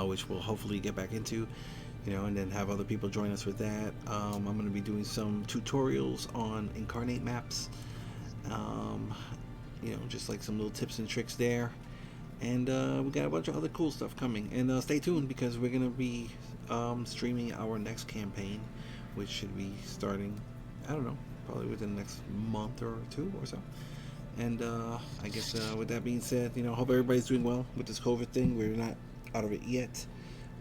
Speaker 1: which we'll hopefully get back into, and then have other people join us with that. I'm going to be doing some tutorials on Incarnate maps, just like some little tips and tricks there. And we got a bunch of other cool stuff coming. And stay tuned, because we're going to be streaming our next campaign, which should be starting, I don't know, probably within the next month or two or so. And I guess with that being said, hope everybody's doing well with this COVID thing. We're not out of it yet,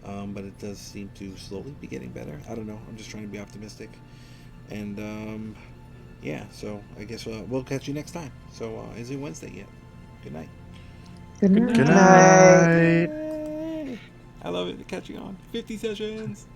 Speaker 1: but it does seem to slowly be getting better. I don't know. I'm just trying to be optimistic. And yeah, so I guess we'll catch you next time. So is it Wednesday yet? Good night.
Speaker 5: Good night.
Speaker 3: Good night.
Speaker 1: Yay! I love it. Catching on. 50 sessions.